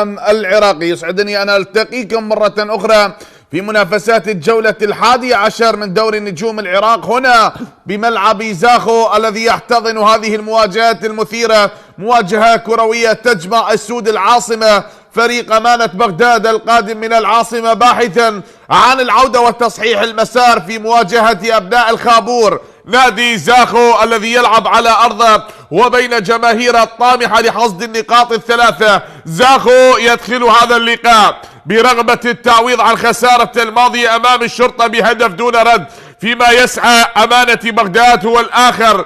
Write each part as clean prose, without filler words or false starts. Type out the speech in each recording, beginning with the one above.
العراقي. يسعدني أن ألتقيكم مرة أخرى في منافسات الجولة 11 من دوري نجوم العراق هنا بملعب زاخو الذي يحتضن هذه المواجهات المثيرة. مواجهة كروية تجمع السود العاصمة، فريق أمانة بغداد القادم من العاصمة باحثا عن العودة وتصحيح المسار في مواجهة أبناء الخابور نادي زاخو الذي يلعب على أرضه وبين جماهير الطامحة لحصد النقاط الثلاثة. زاخو يدخل هذا اللقاء برغبة التعويض عن خسارة الماضية أمام الشرطة بهدف دون رد، فيما يسعى أمانة بغداد هو الآخر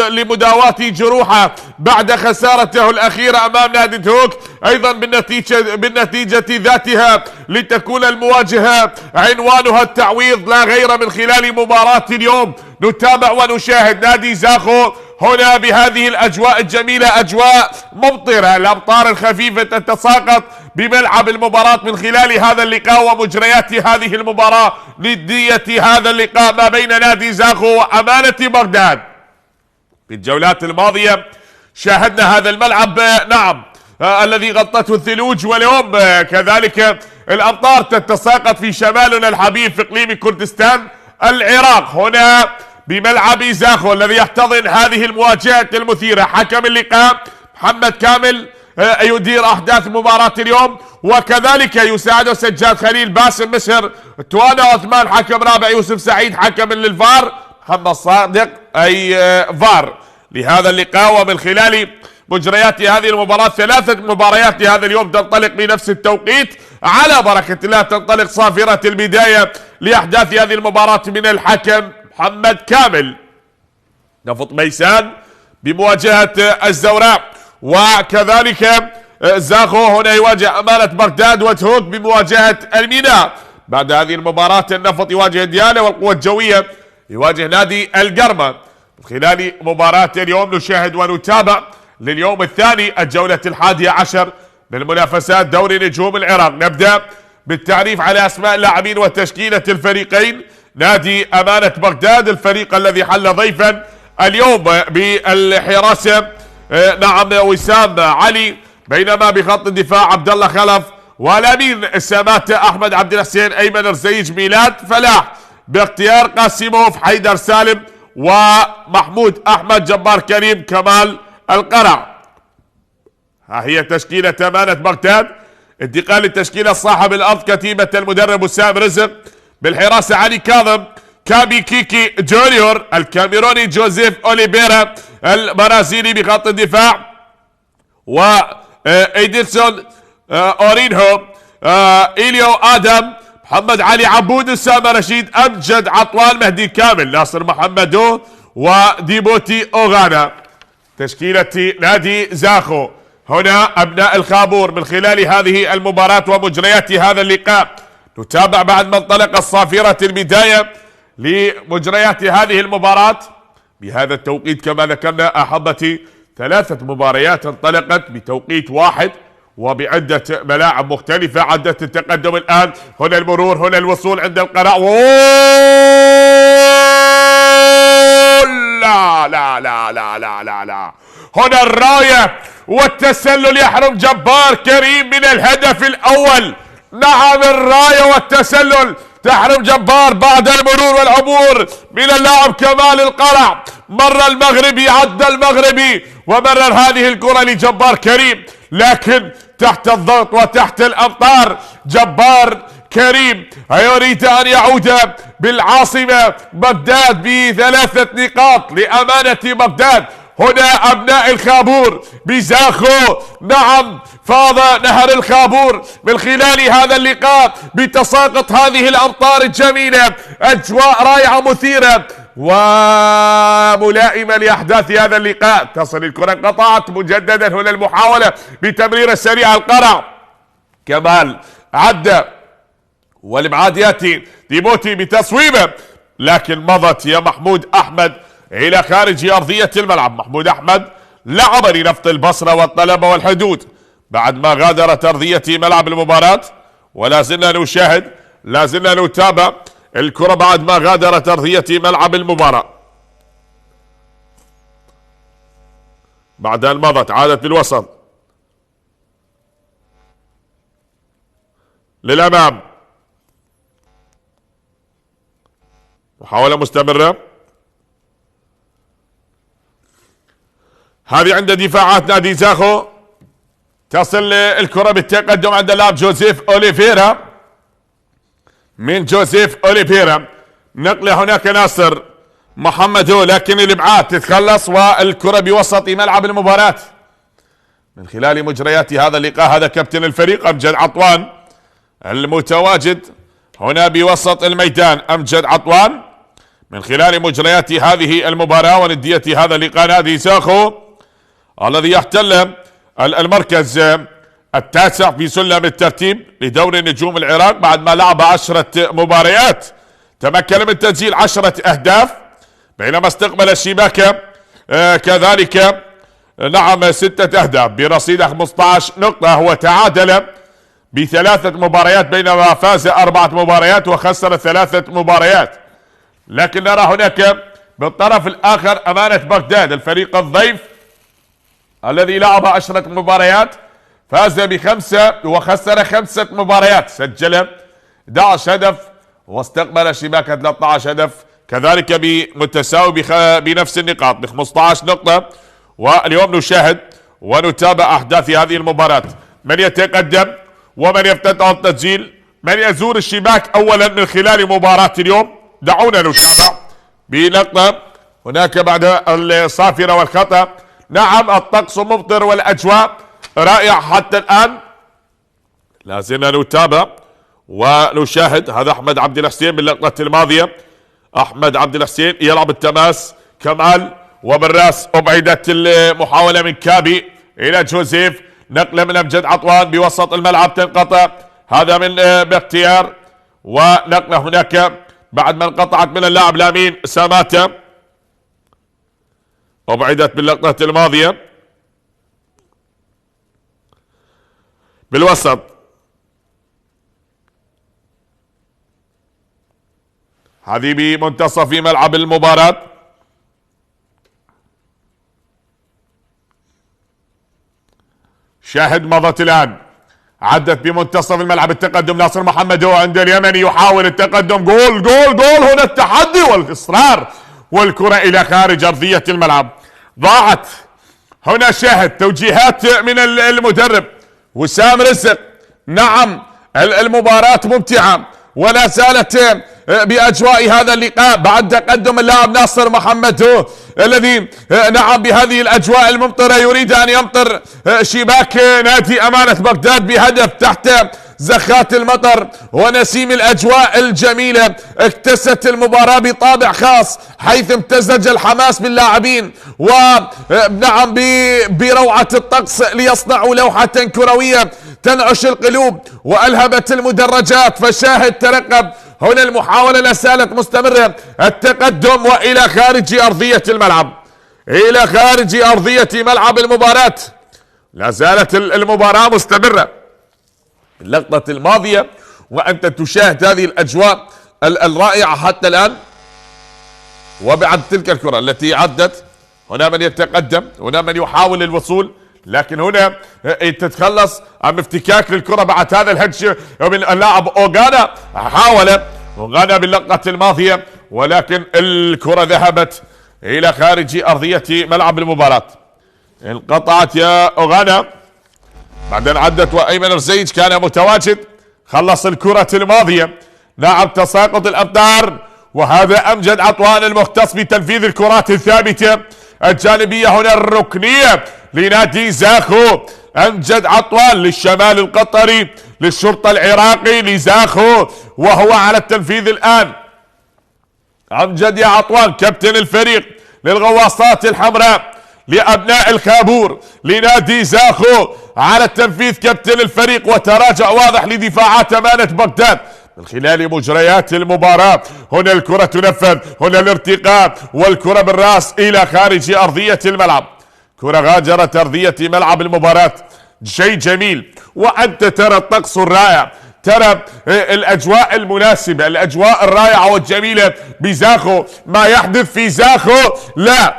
لمداواة جروحه بعد خسارته الأخيرة أمام نادي تهوك أيضا بالنتيجة ذاتها، لتكون المواجهة عنوانها التعويض لا غير من خلال مباراة اليوم. نتابع ونشاهد نادي زاخو هنا بهذه الأجواء الجميلة، أجواء ممطرة، الأمطار الخفيفة تتساقط بملعب المباراة من خلال هذا اللقاء ومجريات هذه المباراة. ندية هذا اللقاء ما بين نادي زاخو وأمانة بغداد. في الجولات الماضية شاهدنا هذا الملعب الذي غطته الثلوج، واليوم كذلك الأمطار تتساقط في شمالنا الحبيب في إقليم كردستان العراق هنا بملعب زاخو الذي يحتضن هذه المواجهات المثيرة. حكم اللقاء محمد كامل يدير أحداث مباراة اليوم، وكذلك يساعده سجاد خليل، باسم مصر، توانا عثمان حكم رابع، يوسف سعيد حكم للفار، محمد صادق أي فار لهذا اللقاء. ومن خلال مجريات هذه المباراة 3 مباريات لهذا اليوم تنطلق بنفس التوقيت على بركة الله. تنطلق صافرة البداية لأحداث هذه المباراة من الحكم محمد كامل. نفط ميسان بمواجهة الزوراء، وكذلك زاخو هنا يواجه أمانة بغداد، وتهوك بمواجهة الميناء. بعد هذه المباراة النفط يواجه ديالى، والقوة الجوية يواجه نادي القرمة. من خلال مباراة اليوم نشاهد ونتابع لليوم الثاني الجولة 11 من منافسات دوري نجوم العراق. نبدأ بالتعريف على أسماء اللاعبين وتشكيلة الفريقين. نادي أمانة بغداد الفريق الذي حل ضيفا اليوم بالحراسة وسام علي، بينما بخط الدفاع عبد الله خلف، والامين السماتة احمد عبد الحسين، ايمن رزيج، ميلاد فلاح، باختيار قاسموف، حيدر سالم، ومحمود احمد، جبار كريم، كمال القرع. ها هي تشكيلة أمانة بغداد. انتقال التشكيلة صاحب الارض كتيبة المدرب وسام رزق، بالحراسة علي كاظم، كابي كيكي جونيور، الكاميروني جوزيف اوليفيرا، البرازيلي بخط الدفاع، وإيدلسون أورينهو، إليو آدم، محمد علي عبود، أسامة رشيد، أمجد عطوان، مهدي كامل، ناصر محمدو، وديبوتي أوغانا. تشكيلة نادي زاخو هنا أبناء الخابور من خلال هذه المباراة ومجريات هذا اللقاء. نتابع بعد ما انطلق الصافرة البداية لمجريات هذه المباراة بهذا التوقيت. كما ذكرنا أحبتي 3 مباريات انطلقت بتوقيت واحد وبعدة ملاعب مختلفة. عدة التقدم الآن، هنا المرور، هنا الوصول عند القرع، لا لا لا لا لا لا لا، هنا الراية والتسلل يحرم جبار كريم من الهدف الأول. نعم، الراية والتسلل تحرم جبار بعد المرور والعبور من اللاعب كمال القرع. مر المغربي، عدى المغربي، ومرر هذه الكرة لجبار كريم، لكن تحت الضغط وتحت الأمطار جبار كريم يريد أن يعود بالعاصمة بغداد ب3 نقاط لأمانة بغداد. هنا أبناء الخابور بزاخو، نعم، فاض نهر الخابور من خلال هذا اللقاء بتساقط هذه الأمطار الجميلة. أجواء رائعة مثيرة وملائمة لأحداث هذا اللقاء. تصل الكرة، انقطعت مجددا، هنا المحاولة بتمرير السريع القرع، كمال عدى والابعاد ياتي ديبوتي بتصويبه، لكن مضت يا محمود أحمد إلى خارج أرضية الملعب. محمود أحمد لعب لنفط البصرة والطلبة والحدود بعد ما غادرت أرضية ملعب المباراة، ولا زلنا نشاهد، لا زلنا نتابع الكرة بعد ما غادرت أرضية ملعب المباراة. بعد أن مضت عادت للوسط، للأمام. محاولة مستمرة. هذه عند دفاعات نادي زاخو. تصل الكرة بالتقدم عند اللاعب جوزيف أوليفيرا. من جوزيف أوليفيرا نقله هناك ناصر محمدو، لكن الابعاد تتخلص والكرة بوسط ملعب المباراة. من خلال مجريات هذا اللقاء هذا كابتن الفريق أمجد عطوان المتواجد هنا بوسط الميدان. أمجد عطوان من خلال مجريات هذه المباراة وندية هذا اللقاء نادي زاخو الذي يحتل المركز التاسع في سلم الترتيب لدوري نجوم العراق بعد ما لعب 10 مباريات، تمكن من تسجيل 10 أهداف، بينما استقبل الشباك كذلك 6 أهداف برصيد 15 نقطة. هو تعادل ب3 مباريات بينما فاز 4 مباريات وخسر 3 مباريات. لكن نرى هناك بالطرف الآخر أمانة بغداد الفريق الضيف الذي لعب 10 مباريات، فاز ب5 وخسر 5 مباريات، سجل 11 هدف واستقبل شباك 13 هدف، كذلك بمتساوي بنفس النقاط ب 15 نقطة. واليوم نشاهد ونتابع أحداث هذه المباراة، من يتقدم ومن يفتتح التسجيل، من يزور الشباك أولا من خلال مباراة اليوم. دعونا نتابع بلقطة هناك بعد الصافرة والخطأ. نعم الطقس ممطر والأجواء رائعة حتى الآن، لازلنا نتابع ونشاهد. هذا أحمد عبد الحسين باللقطة الماضية، أحمد عبد الحسين يلعب التماس، كمال وبالراس أبعدت المحاولة من كابي إلى جوزيف، نقلة من أمجد عطوان بوسط الملعب تنقطع، هذا من باختيار، ونقلة هناك بعد ما انقطعت من اللاعب لامين ساماتا، أبعدت باللقطة الماضية بالوسط. هذه بمنتصف ملعب المباراة. شاهد مضت الآن، عدت بمنتصف الملعب التقدم ناصر محمد هو عند اليمني يحاول التقدم، جول جول جول. هنا التحدي والإصرار والكرة إلى خارج أرضية الملعب، ضاعت. هنا شاهد توجيهات من المدرب وسام رزق. نعم المباراة ممتعة ولا زالت بأجواء هذا اللقاء بعد تقدم اللاعب ناصر محمد هو الذي نعم بهذه الأجواء الممطرة يريد أن يمطر شباك نادي أمانة بغداد بهدف تحت زخات المطر ونسيم الأجواء الجميلة. اكتست المباراة بطابع خاص حيث امتزج الحماس باللاعبين ونعم بروعة الطقس ليصنعوا لوحة كروية تنعش القلوب وألهبت المدرجات. فشاهد ترقب هنا المحاولة لا زالت مستمرة، التقدم وإلى خارج أرضية الملعب، إلى خارج أرضية ملعب المباراة. لا زالت المباراة مستمرة. اللقطة الماضية وأنت تشاهد هذه الأجواء الرائعة حتى الآن، وبعد تلك الكرة التي عدت هنا من يتقدم، هنا من يحاول الوصول، لكن هنا تتخلص عن افتكاك للكرة بعد هذا الهدش من اللاعب أوغانا. حاول أوغانا باللقطة الماضية ولكن الكرة ذهبت إلى خارج أرضية ملعب المباراة. انقطعت يا أوغانا، بعدين عدت وأيمن رزيج كان متواجد، خلص الكرة الماضية. نعم تساقط الأمطار، وهذا أمجد عطوان المختص بتنفيذ الكرات الثابتة الجانبية هنا الركنية لنادي زاخو. أمجد عطوان للشمال القطري للشرطة العراقي لزاخو وهو على التنفيذ الآن. أمجد يا عطوان كابتن الفريق للغواصات الحمراء لأبناء الخابور لنادي زاخو على التنفيذ كابتن الفريق، وتراجع واضح لدفاعات أمانة بغداد من خلال مجريات المباراة. هنا الكرة تنفذ، هنا الارتقاء والكرة بالراس إلى خارج أرضية الملعب. كرة غادرت أرضية ملعب المباراة، شيء جميل. وأنت ترى الطقس الرائع، ترى الاجواء المناسبة، الاجواء الرائعة والجميلة بزاخو. ما يحدث في زاخو لا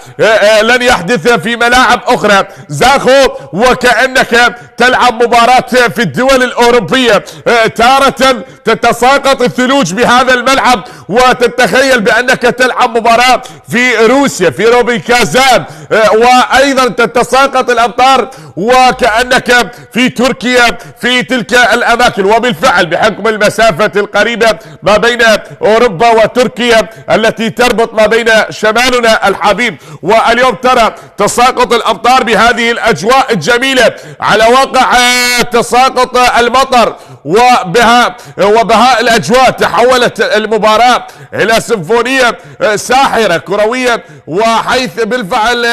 لن يحدث في ملاعب اخرى. زاخو وكأنك تلعب مباراة في الدول الاوروبية، تارة تتساقط الثلوج بهذا الملعب وتتخيل بانك تلعب مباراة في روسيا في روبي كازان، وايضا تتساقط الامطار وكأنك في تركيا في تلك الاماكن. وبالفعل بحكم المسافة القريبة ما بين اوروبا وتركيا التي تربط ما بين شمالنا الحبيب، واليوم ترى تساقط الامطار بهذه الاجواء الجميلة على واقع تساقط المطر وبهاء الاجواء. تحولت المباراة الى سيمفونية ساحرة كروية، وحيث بالفعل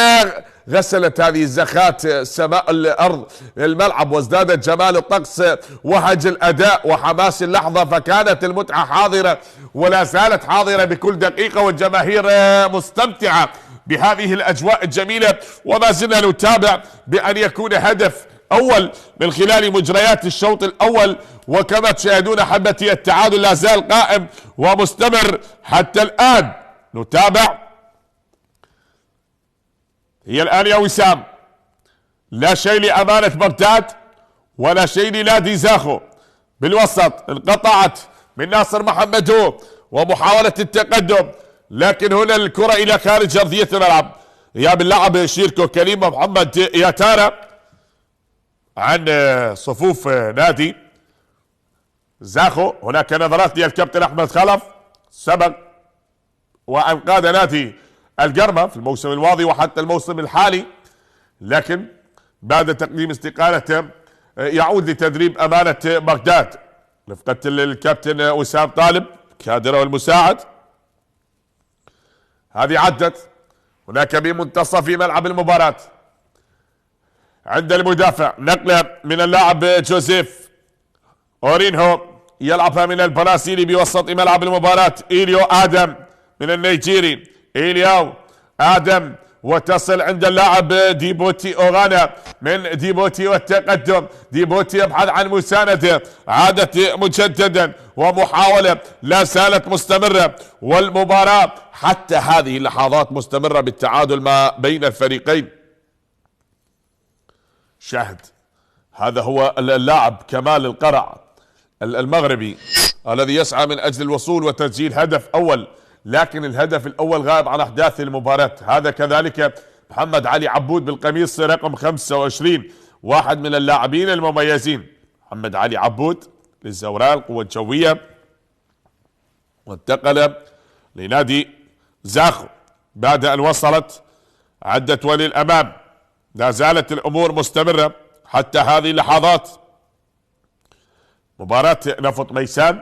غسلت هذه الزخات سماء الارض الملعب، وازدادت جمال الطقس وهج الاداء وحماس اللحظة، فكانت المتعة حاضرة ولا زالت حاضرة بكل دقيقة، والجماهير مستمتعة بهذه الاجواء الجميلة. وما زلنا نتابع بان يكون هدف اول من خلال مجريات الشوط الاول، وكما تشاهدون احبتي التعادل لا زال قائم ومستمر حتى الان. نتابع. هي الان يا وسام لا شيء لامانة بغداد ولا شيء لنادي زاخو. بالوسط انقطعت من ناصر محمدو ومحاولة التقدم، لكن هنا الكرة الى خارج ارضية الملعب. غياب اللاعب شيركو كريم محمد ياتارا عن صفوف نادي زاخو. هناك نظرات للكابتن احمد خلف، سبق وانقذ نادي القرمة في الموسم الماضي وحتى الموسم الحالي، لكن بعد تقديم استقالته يعود لتدريب امانة بغداد رفقة الكابتن وسام طالب كادره المساعد. هذه عدت. هناك بمنتصف ملعب المباراة عند المدافع نقلة من اللاعب جوزيف اورينهو، يلعبها من البرازيلي بوسط ملعب المباراة إيليو آدم من النيجيري. إيليو آدم وتصل عند اللاعب ديبوتي أوغانا من ديبوتي، والتقدم ديبوتي يبحث عن مساندة، عادت مجددا ومحاولة لا زالت مستمرة، والمباراة حتى هذه اللحظات مستمرة بالتعادل ما بين الفريقين. شاهد هذا هو اللاعب كمال القرع المغربي الذي يسعى من اجل الوصول وتسجيل هدف اول، لكن الهدف الاول غائب عن احداث المباراة. هذا كذلك محمد علي عبود بالقميص رقم 25، واحد من اللاعبين المميزين. محمد علي عبود للزوراء القوة الجوية، وانتقل لنادي زاخو بعد ان وصلت عدت وللامام. لا زالت الامور مستمرة حتى هذه اللحظات. مباراة نفط ميسان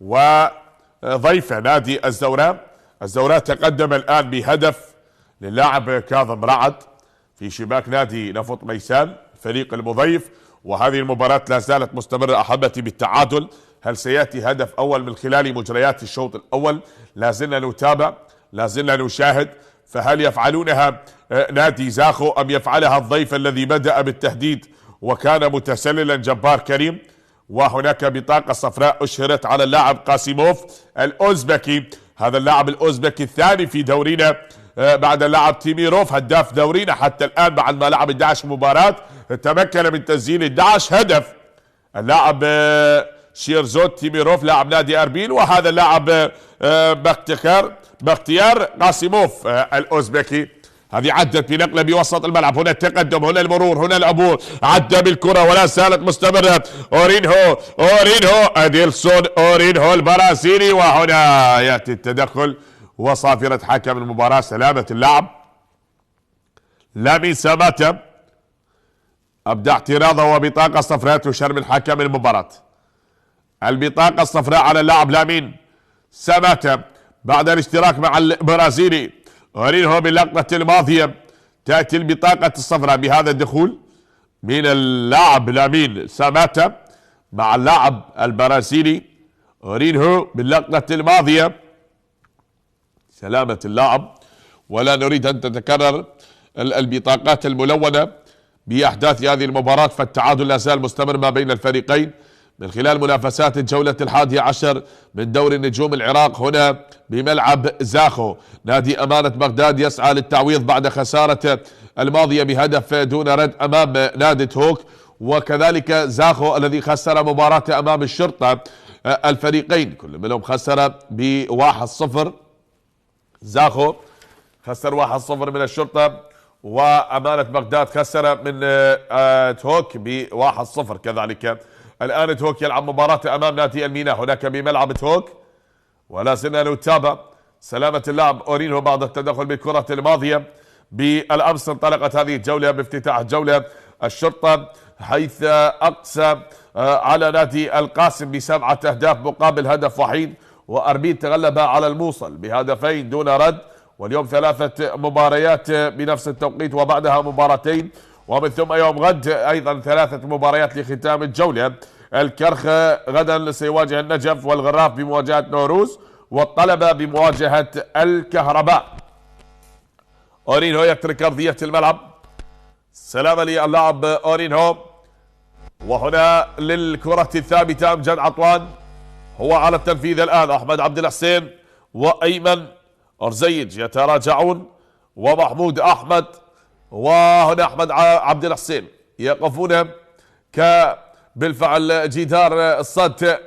وضيفه نادي الزوراء. الزوراء تقدم الان بهدف للاعب كاظم رعد في شباك نادي نفط ميسان فريق المضيف، وهذه المباراة لا زالت مستمرة احبتي بالتعادل. هل سياتي هدف اول من خلال مجريات الشوط الاول؟ لا زلنا نتابع، لا زلنا نشاهد. فهل يفعلونها نادي زاخو ام يفعلها الضيف الذي بدأ بالتهديد وكان متسللا جبار كريم؟ وهناك بطاقة صفراء اشهرت على اللاعب قاسيموف الاوزبكي، هذا اللاعب الاوزبكي الثاني في دورينا بعد اللاعب تيميروف هداف دورينا حتى الان بعد ما لعب 11 مباراة تمكن من تسجيل 11 هدف. اللاعب شيرزوت تيميروف لاعب نادي اربيل، وهذا اللاعب بختيار قاسيموف الاوزبكي. هذه عدت بنقله بوسط الملعب، هنا التقدم، هنا المرور، هنا العبور، عدى بالكره ولا زالت مستمره. اورينهو اديلسون اورينهو البرازيلي، وهنا ياتي التدخل وصافره حكم المباراه سلامه اللاعب لامين ساماتا، ابدى اعتراضه وبطاقه صفراء تشير من حكم المباراه. البطاقه الصفراء على اللاعب لامين ساماتا بعد الاشتراك مع البرازيلي اورينهو باللقطة الماضية. تأتي البطاقة الصفراء بهذا الدخول من اللاعب لامين ساماتا مع اللاعب البرازيلي اورينهو باللقطة الماضية. سلامة اللاعب، ولا نريد ان تتكرر البطاقات الملونة بأحداث هذه المباراة، فالتعادل لا زال مستمر ما بين الفريقين من خلال منافسات الجولة 11 من دوري نجوم العراق هنا بملعب زاخو. نادي أمانة بغداد يسعى للتعويض بعد خسارة الماضية بهدف دون رد أمام نادي هوك، وكذلك زاخو الذي خسر مباراة أمام الشرطة. الفريقين كل منهم خسر ب1-0. زاخو خسر 1-0 من الشرطة، وأمانة بغداد خسر من هوك ب1-0 كذلك. الآن هوك يلعب مباراة أمام نادي الميناء هناك بملعب هوك، ولا زلنا نتابع سلامة اللاعب أورينهو بعد التدخل بالكرة الماضية. بالأمس انطلقت هذه الجولة بافتتاح الجولة الشرطة، حيث أقسى على نادي القاسم ب7 أهداف مقابل هدف وحيد، وأربيل تغلب على الموصل بهدفين دون رد. واليوم 3 مباريات بنفس التوقيت وبعدها مباراتين، ومن ثم يوم غد أيضا 3 مباريات لختام الجولة. الكرخ غدا سيواجه النجف، والغراف بمواجهة نوروز، والطلبة بمواجهة الكهرباء. أورينهو يترك أرضية الملعب، سلامة للاعب أورينهو، وهنا للكرة الثابتة أمجد عطوان هو على التنفيذ الآن. أحمد عبد الحسين وأيمن أرزيج يتراجعون، ومحمود أحمد، وهنا أحمد عبد الحسين يقفون بالفعل جدار الصد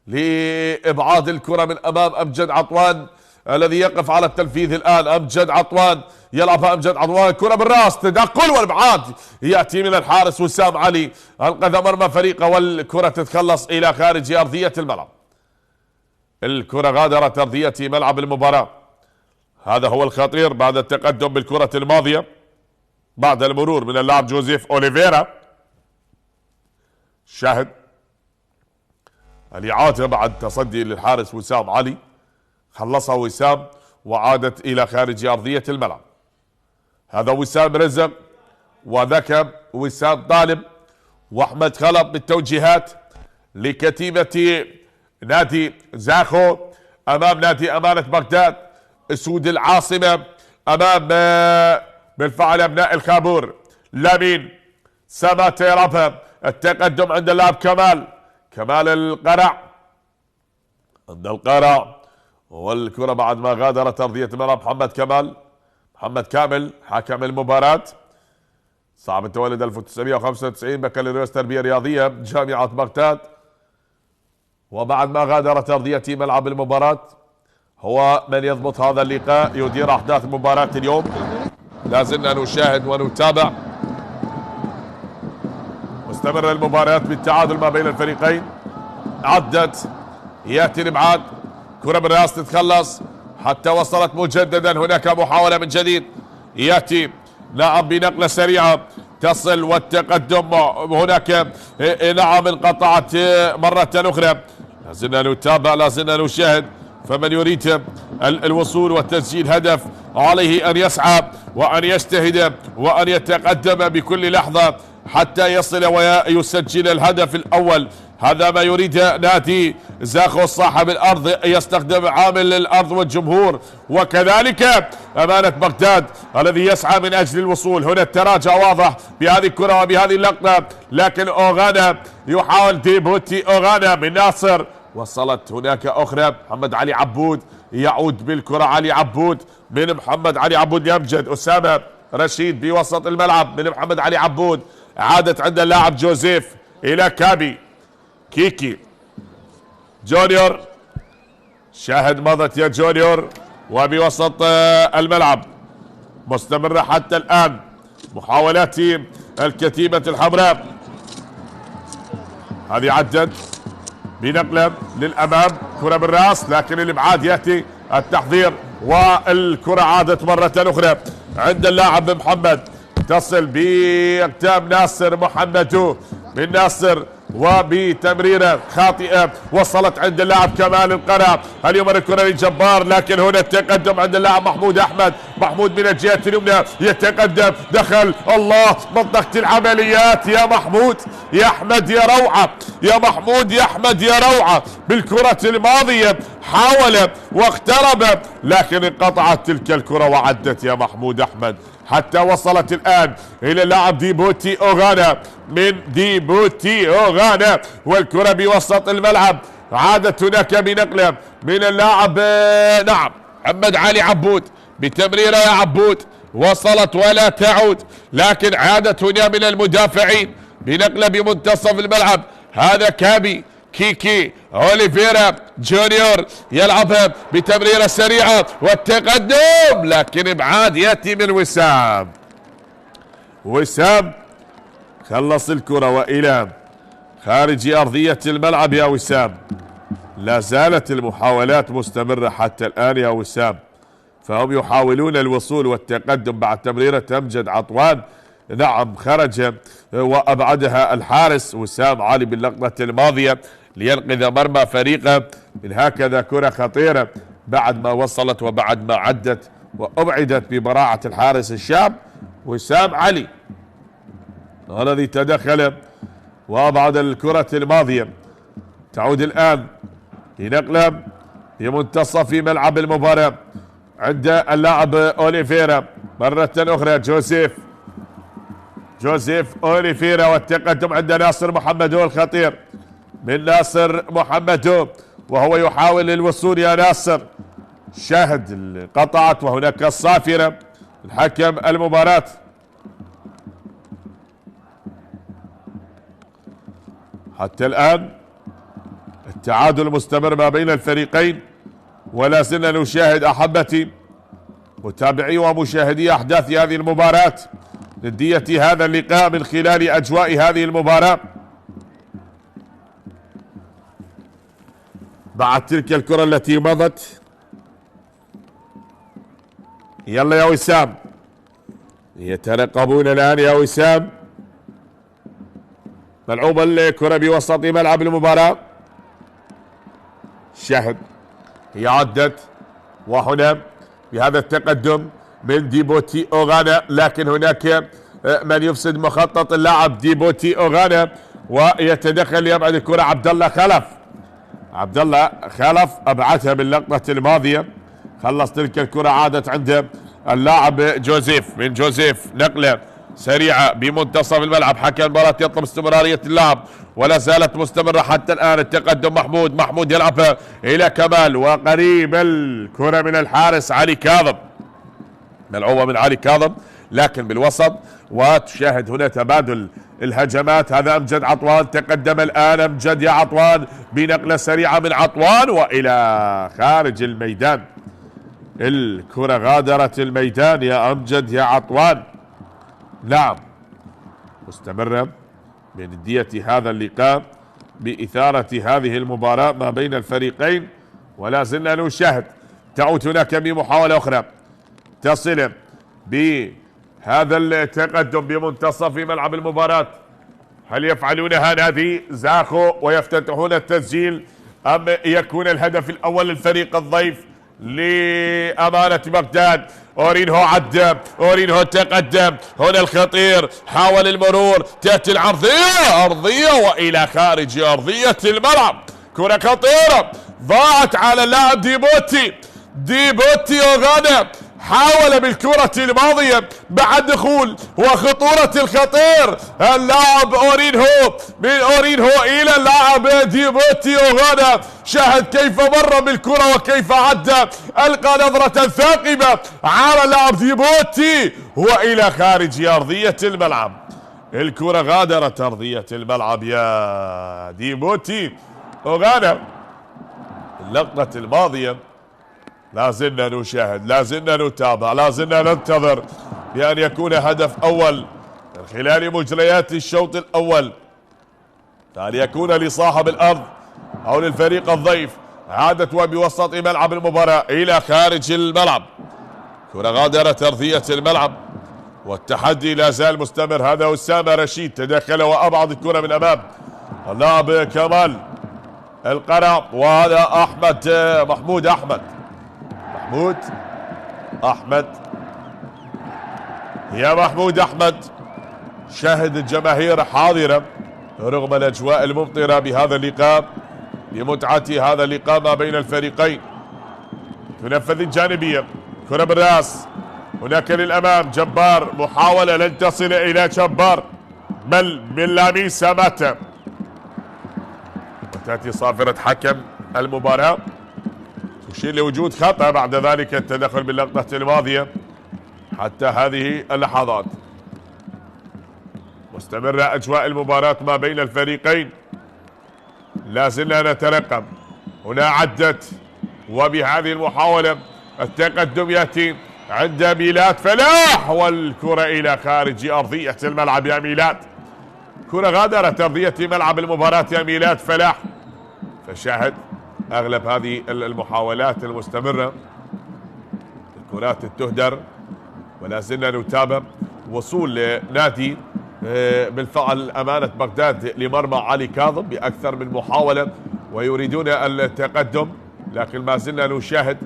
لإبعاد الكرة من أمام أمجد عطوان الذي يقف على التنفيذ الآن. أمجد عطوان يلعبها أمجد عطوان، كرة بالراس، تدخل والإبعاد يأتي من الحارس وسام علي، أنقذ مرمى فريقه، والكرة تتخلص إلى خارج أرضية الملعب. الكرة غادرت أرضية ملعب المباراة. هذا هو الخطير بعد التقدم بالكرة الماضية بعد المرور من اللاعب جوزيف أوليفيرا. شاهد الإعادة بعد تصدي للحارس وسام علي، خلصها وسام وعادت إلى خارج أرضية الملعب. هذا وسام رزق، وذاك وسام طالب، وأحمد خلط بالتوجيهات لكتيبة نادي زاخو أمام نادي أمانة بغداد. أسود العاصمة أمام بالفعل أبناء الخابور. لامين سامات يلعبها، التقدم عند اللاعب كمال القرع، عند القرع، والكرة بعد ما غادرت أرضية الملعب. محمد كامل حكم المباراة، صاحب التولد 1995، بكالوريوس تربية رياضية جامعة بغداد. وبعد ما غادرت أرضية ملعب المباراة هو من يضبط هذا اللقاء، يدير أحداث مباراة اليوم. لازلنا نشاهد ونتابع، مستمر المباريات بالتعادل ما بين الفريقين. عدت، يأتي الإبعاد، كرة بالراس تتخلص حتى وصلت مجددا. هناك محاولة من جديد، يأتي نعم بنقلة سريعة تصل، والتقدم هناك نعم انقطعت مرة أخرى. لازلنا نتابع، لازلنا نشاهد. فمن يريد الوصول والتسجيل هدف عليه أن يسعى وأن يجتهد وأن يتقدم بكل لحظة حتى يصل ويسجل الهدف الأول. هذا ما يريد نادي زاخو صاحب الأرض، يستخدم عامل الأرض والجمهور، وكذلك أمانة بغداد الذي يسعى من أجل الوصول. هنا التراجع واضح بهذه الكرة وبهذه اللقطة، لكن أوغانا يحاول ديبوتي أوغانا من ناصر، وصلت هناك أخرى. محمد علي عبود يعود بالكرة، علي عبود من محمد علي عبود يمجد. أسامة رشيد بوسط الملعب من محمد علي عبود، عادت عند اللاعب جوزيف إلى كيكي جونيور. شاهد مضت يا جونيور، وبوسط الملعب مستمرة حتى الآن محاولات الكتيبة الحمراء. هذه عدت بنقلة للأمام، كرة بالرأس، لكن الإبعاد يأتي التحضير، والكرة عادت مرة أخرى عند اللاعب محمد، تصل بأقدام ناصر محمد من ناصر، وبتمريرة خاطئة وصلت عند اللاعب كمال القرع. اليوم الكرة للجبار، لكن هنا التقدم عند اللاعب محمود أحمد. محمود من الجهة اليمنى يتقدم، دخل الله منطقة العمليات يا محمود يا أحمد يا روعة، يا محمود يا أحمد يا روعة بالكرة الماضية، حاول واقترب لكن انقطعت تلك الكرة وعدت يا محمود أحمد، حتى وصلت الآن إلى اللاعب ديبوتي أوغانا من ديبوتي أوغانا، والكرة بوسط الملعب، عادت هناك بنقلة من اللاعب نعم محمد علي عبود بتمريرة يا عبود، وصلت ولا تعود، لكن عادت هنا من المدافعين بنقلة بمنتصف الملعب. هذا كابي كيكي اوليفيرا جونيور يلعبها بتمريرة سريعة والتقدم، لكن ابعاد ياتي من وسام. وسام خلص الكرة والى خارج ارضية الملعب يا وسام. لا زالت المحاولات مستمرة حتى الان يا وسام، فهم يحاولون الوصول والتقدم بعد تمريرة امجد عطوان، نعم خرج وابعدها الحارس وسام علي باللقطة الماضية لينقذ مرمى فريقه من هكذا كرة خطيرة بعد ما وصلت وبعد ما عدت وابعدت ببراعة الحارس الشاب وسام علي الذي تدخل وابعد الكرة الماضية. تعود الان لنقلة في منتصف ملعب المباراة عند اللاعب اوليفيرا مرة اخرى، جوزيف اوليفيرا، والتقدم عند ناصر محمدو الخطير من ناصر محمدو وهو يحاول الوصول يا ناصر. شاهد قطعت وهناك الصافرة الحكم المباراة. حتى الآن التعادل مستمر ما بين الفريقين، ولا زلنا نشاهد أحبتي متابعي ومشاهدي أحداث هذه المباراة ندية هذا اللقاء من خلال أجواء هذه المباراة. بعد تلك الكرة التي مضت، يلا يا وسام يترقبون الآن يا وسام. ملعوبة الكرة بوسط ملعب المباراة، شاهد هي عدت وهنا بهذا التقدم من ديبوتي أوغانا، لكن هناك من يفسد مخطط اللاعب ديبوتي أوغانا ويتدخل ليبعد الكرة. عبد الله خلف ابعدها باللقطة الماضية، خلص تلك الكرة، عادت عند اللاعب جوزيف نقلة سريعة بمنتصف الملعب. حكم المباراة يطلب استمرارية اللعب ولا زالت مستمرة حتى الآن. التقدم محمود يلعبها إلى كمال وقريب الكرة من الحارس علي كاظم، ملعوبة من علي كاظم لكن بالوسط، وتشاهد هنا تبادل الهجمات. هذا امجد عطوان، تقدم الآن امجد يا عطوان بنقلة سريعة من عطوان والى خارج الميدان. الكرة غادرت الميدان يا امجد يا عطوان. نعم مستمرة بندية هذا اللقاء بإثارة هذه المباراة ما بين الفريقين، ولا زلنا نشاهد. تعود هناك بمحاولة أخرى تصل بهذا التقدم بمنتصف ملعب المباراة. هل يفعلونها نادي زاخو ويفتتحون التسجيل أم يكون الهدف الأول للفريق الضيف لأمانة بغداد؟ أورينهو عدى، أورينهو تقدم، هنا الخطير حاول المرور، تأتي العرضية وإلى خارج أرضية الملعب. كرة خطيرة ضاعت على اللاعب ديبوتي أوغانا، حاول بالكرة الماضية بعد دخول وخطورة الخطير اللاعب أورينهو إلى اللاعب ديبوتي أوغانا. شاهد كيف مر بالكرة وكيف عدى، ألقى نظرة ثاقبة على اللاعب ديبوتي وإلى خارج أرضية الملعب. الكرة غادرت أرضية الملعب يا ديبوتي أوغانا. اللقطة الماضية لا زلنا نشاهد، لا زلنا نتابع، لا زلنا ننتظر بأن يكون هدف أول من خلال مجريات الشوط الأول، أن يكون لصاحب الأرض أو للفريق الضيف. عادت وبوسط ملعب المباراة إلى خارج الملعب. كرة غادرت أرضية الملعب والتحدي لا زال مستمر. هذا أسامة رشيد تدخل وأبعد الكرة من أمام اللاعب كمال القرع، وهذا محمود أحمد يا محمود أحمد. شاهد الجماهير حاضرة رغم الأجواء الممطرة بهذا اللقاء، لمتعة هذا اللقاء ما بين الفريقين. تنفذ الجانبية، كرة بالراس، هناك للأمام جبار، محاولة لن تصل إلى جبار بل من لامين ساماتا، وتأتي صافرة حكم المباراة تشير لوجود خطأ، بعد ذلك التدخل باللقطة الماضية حتى هذه اللحظات. مستمرة أجواء المباراة ما بين الفريقين، لا زلنا نترقب. هنا عدت، وبهذه المحاولة التقدم يأتي عند ميلاد فلاح، والكرة إلى خارج أرضية الملعب يا ميلاد. كرة غادرت أرضية ملعب المباراة يا ميلاد فلاح. فشاهد أغلب هذه المحاولات المستمرة، الكرات تهدر، ولا زلنا نتابع وصول لنادي بالفعل أمانة بغداد لمرمى علي كاظم بأكثر من محاولة ويريدون التقدم، لكن ما زلنا نشاهد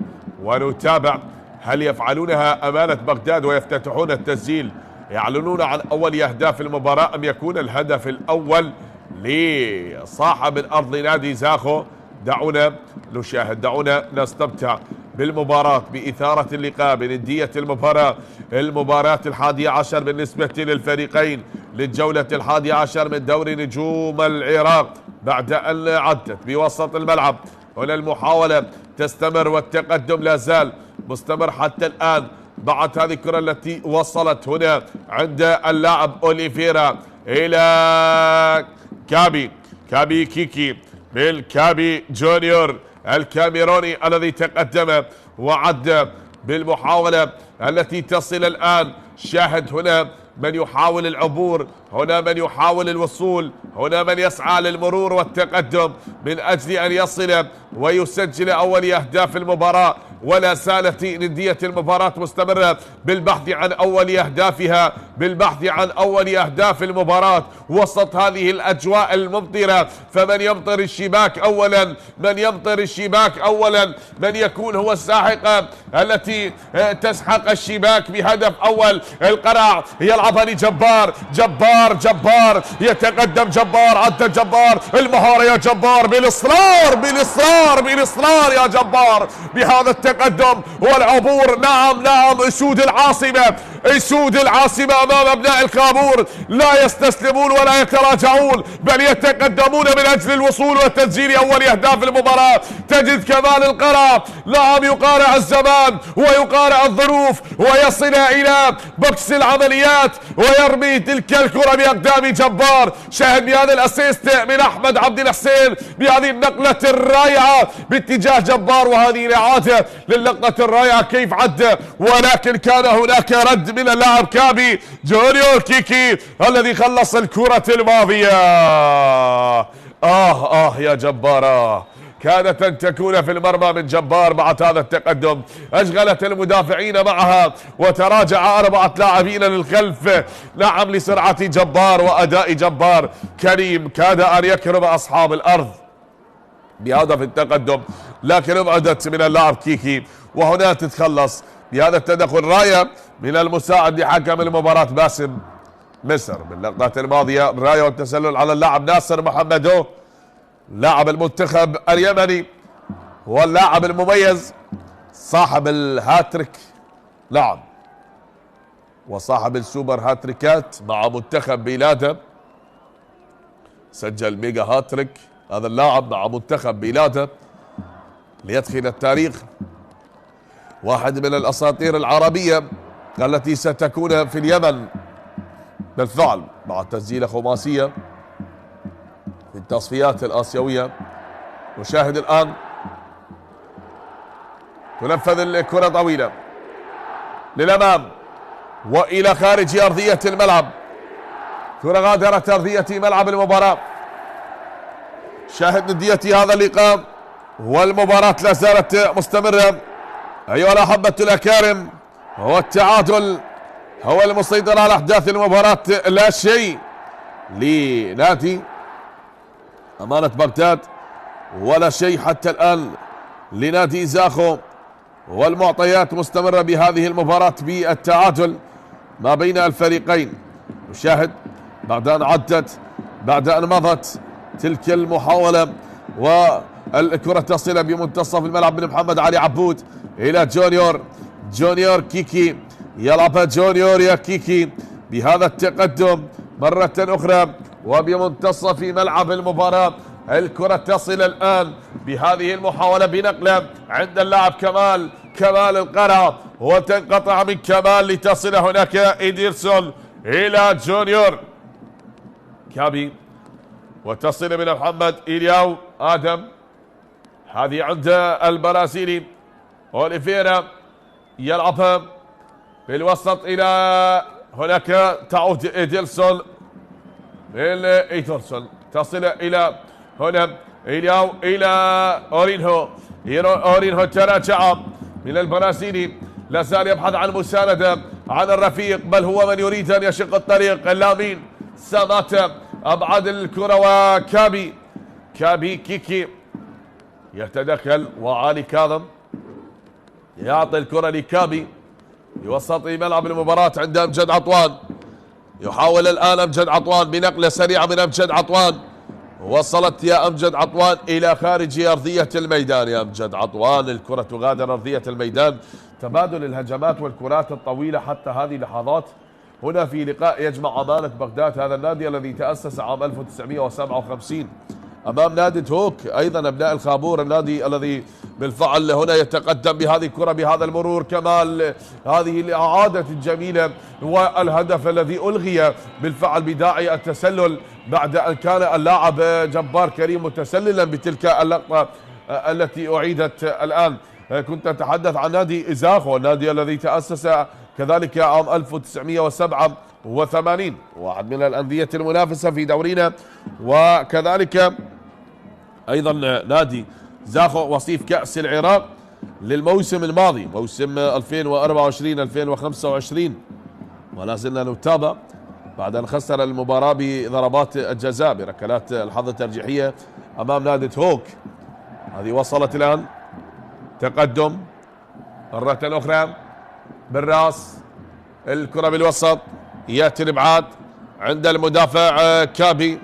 ونتابع هل يفعلونها أمانة بغداد ويفتتحون التسجيل، يعلنون عن أول أهداف المباراة، أم يكون الهدف الأول لصاحب الأرض نادي زاخو. دعونا نشاهد، دعونا نستمتع بالمباراة، بإثارة اللقاء، بندية المباراة 11 بالنسبة للفريقين للجولة 11 من دوري نجوم العراق، بعد أن عدت بوسط الملعب. هنا المحاولة تستمر والتقدم لا زال مستمر حتى الآن بعد هذه الكرة التي وصلت هنا عند اللاعب أوليفيرا إلى كابي كيكي بالكابي جونيور الكاميروني الذي تقدم وعد بالمحاولة التي تصل الآن. شاهد هنا من يحاول العبور، هنا من يحاول الوصول، هنا من يسعى للمرور والتقدم من أجل أن يصل ويسجل أول أهداف المباراة. ولا زالت ندية المباراة مستمرة بالبحث عن أول أهدافها، بالبحث عن أول أهداف المباراة وسط هذه الأجواء الممطرة. فمن يمطر الشباك أولا، من يمطر الشباك أولا، من يكون هو الساحقة التي تسحق الشباك بهدف أول. القرع يلعبها لجبار، جبار يتقدم جبار، عدى جبار، المهارة يا جبار، بالإصرار يا جبار بهذا التقدم والعبور. نعم اسود العاصمة امام ابناء الخابور، لا يستسلمون ولا يتراجعون بل يتقدمون من اجل الوصول وتسجيل اول اهداف المباراة. تجد كمال القرع نعم يقارع الزمان ويقارع الظروف ويصل الى بوكس العمليات ويرمي تلك الكرة باقدام جبار. شاهد بهذا الاسيست من احمد عبد الحسين بهذه النقلة الرائعة باتجاه جبار، وهذه الاعادة للقطة الرائعة كيف عد، ولكن كان هناك رد من اللاعب كابي جونيور كيكي الذي خلص الكرة الماضية. يا جبار، كانت أن تكون في المرمى من جبار. بعد هذا التقدم أشغلت المدافعين معها وتراجع 4 لاعبين للخلف. نعم لسرعة جبار وأداء جبار كريم كاد أن يكرم أصحاب الأرض بهدف التقدم، لكن ابعدت من اللاعب كيكي. وهنا تتخلص بهذا التدخل راية من المساعد لحكم المباراة باسم مصر. باللقطات الماضية راية والتسلل على اللاعب ناصر محمدو لاعب المنتخب اليمني واللاعب المميز صاحب الهاتريك، نعم، وصاحب السوبر هاتريكات مع منتخب بلاده، سجل ميجا هاتريك هذا اللاعب مع منتخب بلاده ليدخل التاريخ. واحد من الأساطير العربية التي ستكون في اليمن بالفعل مع تسجيل خماسية في التصفيات الآسيوية. نشاهد الآن تنفذ الكرة طويلة للأمام وإلى خارج أرضية الملعب، كرة غادرت أرضية ملعب المباراة. شاهد ندية هذا اللقاء والمباراة لا زالت مستمرة. أيها الأحبة الأكارم، هو التعادل هو المسيطر على أحداث المباراة، لا شيء لنادي أمانة بغداد ولا شيء حتى الآن لنادي زاخو، والمعطيات مستمرة بهذه المباراة بالتعادل. ما بين الفريقين. نشاهد بعد أن عدت، بعد أن مضت تلك المحاولة، والكرة تصل بمنتصف الملعب من محمد علي عبود إلى جونيور كيكي. يلعب جونيور يا كيكي بهذا التقدم مرة أخرى وبمنتصف ملعب المباراة. الكرة تصل الآن بهذه المحاولة بنقلة عند اللاعب كمال القرع، وتنقطع من كمال لتصل هناك إيدرسون إلى جونيور كابي، وتصل من محمد إلياو آدم. هذه عند البرازيلي أوليفيرا، يلعبها بالوسط إلى هناك، تعود إيدرسون تصل إلى هنا إلياو إلى أورينهو تراجع من البرازيلي، لا زال يبحث عن مساندة عن الرفيق، بل هو من يريد أن يشق الطريق. لامين ساماتا أبعد الكرة، وكابي كيكي يتدخل، وعلي كاظم يعطي الكرة لكابي بوسط ملعب المباراة عند أمجد عطوان. يحاول الآن أمجد عطوان بنقلة سريعة من أمجد عطوان، وصلت يا أمجد عطوان إلى خارج أرضية الميدان. يا أمجد عطوان الكرة تغادر أرضية الميدان. تبادل الهجمات والكرات الطويلة حتى هذه اللحظات هنا في لقاء يجمع أمانة بغداد، هذا النادي الذي تأسس عام 1957 أمام نادي هوك أيضا أبناء الخابور، النادي الذي بالفعل هنا يتقدم بهذه الكرة بهذا المرور. كمال هذه الإعادة الجميلة والهدف الذي ألغي بالفعل بداعي التسلل بعد أن كان اللاعب جبار كريم متسللا بتلك اللقطة التي أعيدت الآن. كنت أتحدث عن نادي إزاخو، النادي الذي تأسس كذلك عام 1987، واحد من الأندية المنافسة في دورينا، وكذلك أيضا نادي زاخو وصيف كأس العراق للموسم الماضي، موسم 2024-2025، ولا زلنا نتابع بعد أن خسر المباراة بضربات الجزاء بركلات الحظ الترجيحية أمام نادي هوك. هذه وصلت الآن تقدم مرة أخرى بالراس، الكرة بالوسط، يأتي الإبعاد عند المدافع كابي.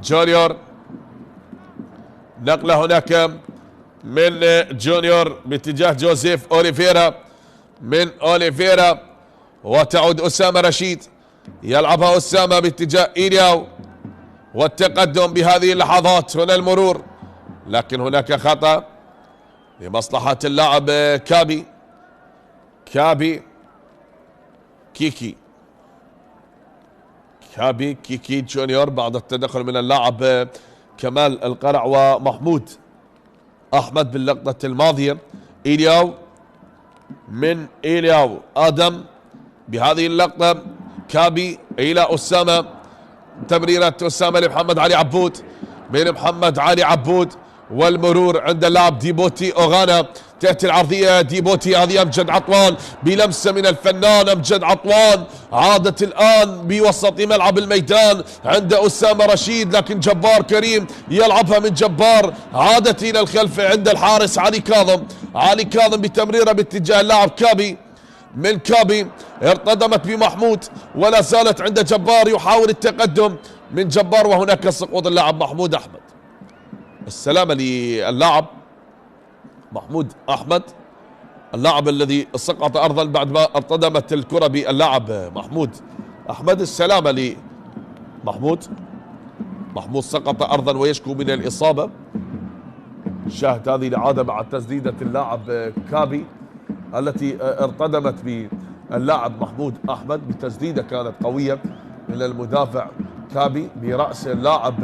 جونيور نقلة هناك من جونيور باتجاه جوزيف أوليفيرا، من أوليفيرا وتعود أسامة رشيد، يلعبها أسامة باتجاه إيلياو، والتقدم بهذه اللحظات. هنا المرور لكن هناك خطأ لمصلحة اللاعب كابي كيكي جونيور بعد التدخل من اللاعب كمال القرع ومحمود أحمد باللقطة الماضية. من إيلياو آدم بهذه اللقطة، كابي إلى أسامة، تمريرة أسامة لمحمد علي عبود، من محمد علي عبود والمرور عند اللاعب ديبوتي أوغانا، تأتي العرضية ديبوتي، هذه أمجد عطوان بلمسة من الفنان أمجد عطوان، عادت الآن بوسط ملعب الميدان عند أسامة رشيد، لكن جبار كريم يلعبها من جبار، عادت إلى الخلف عند الحارس علي كاظم بتمريرة باتجاه اللاعب من كابي، ارتدمت بمحمود ولا زالت عند جبار، يحاول التقدم من جبار، وهناك سقوط اللاعب محمود أحمد. السلامة للاعب محمود أحمد، اللاعب الذي سقط أرضا بعد ما ارتدمت الكرة باللاعب محمود أحمد. السلامة لمحمود، سقط أرضا ويشكو من الإصابة. شاهد هذه الإعادة مع تسديدة اللاعب كابي التي ارتدمت باللاعب محمود أحمد بتسديدة كانت قوية من المدافع كابي برأس اللاعب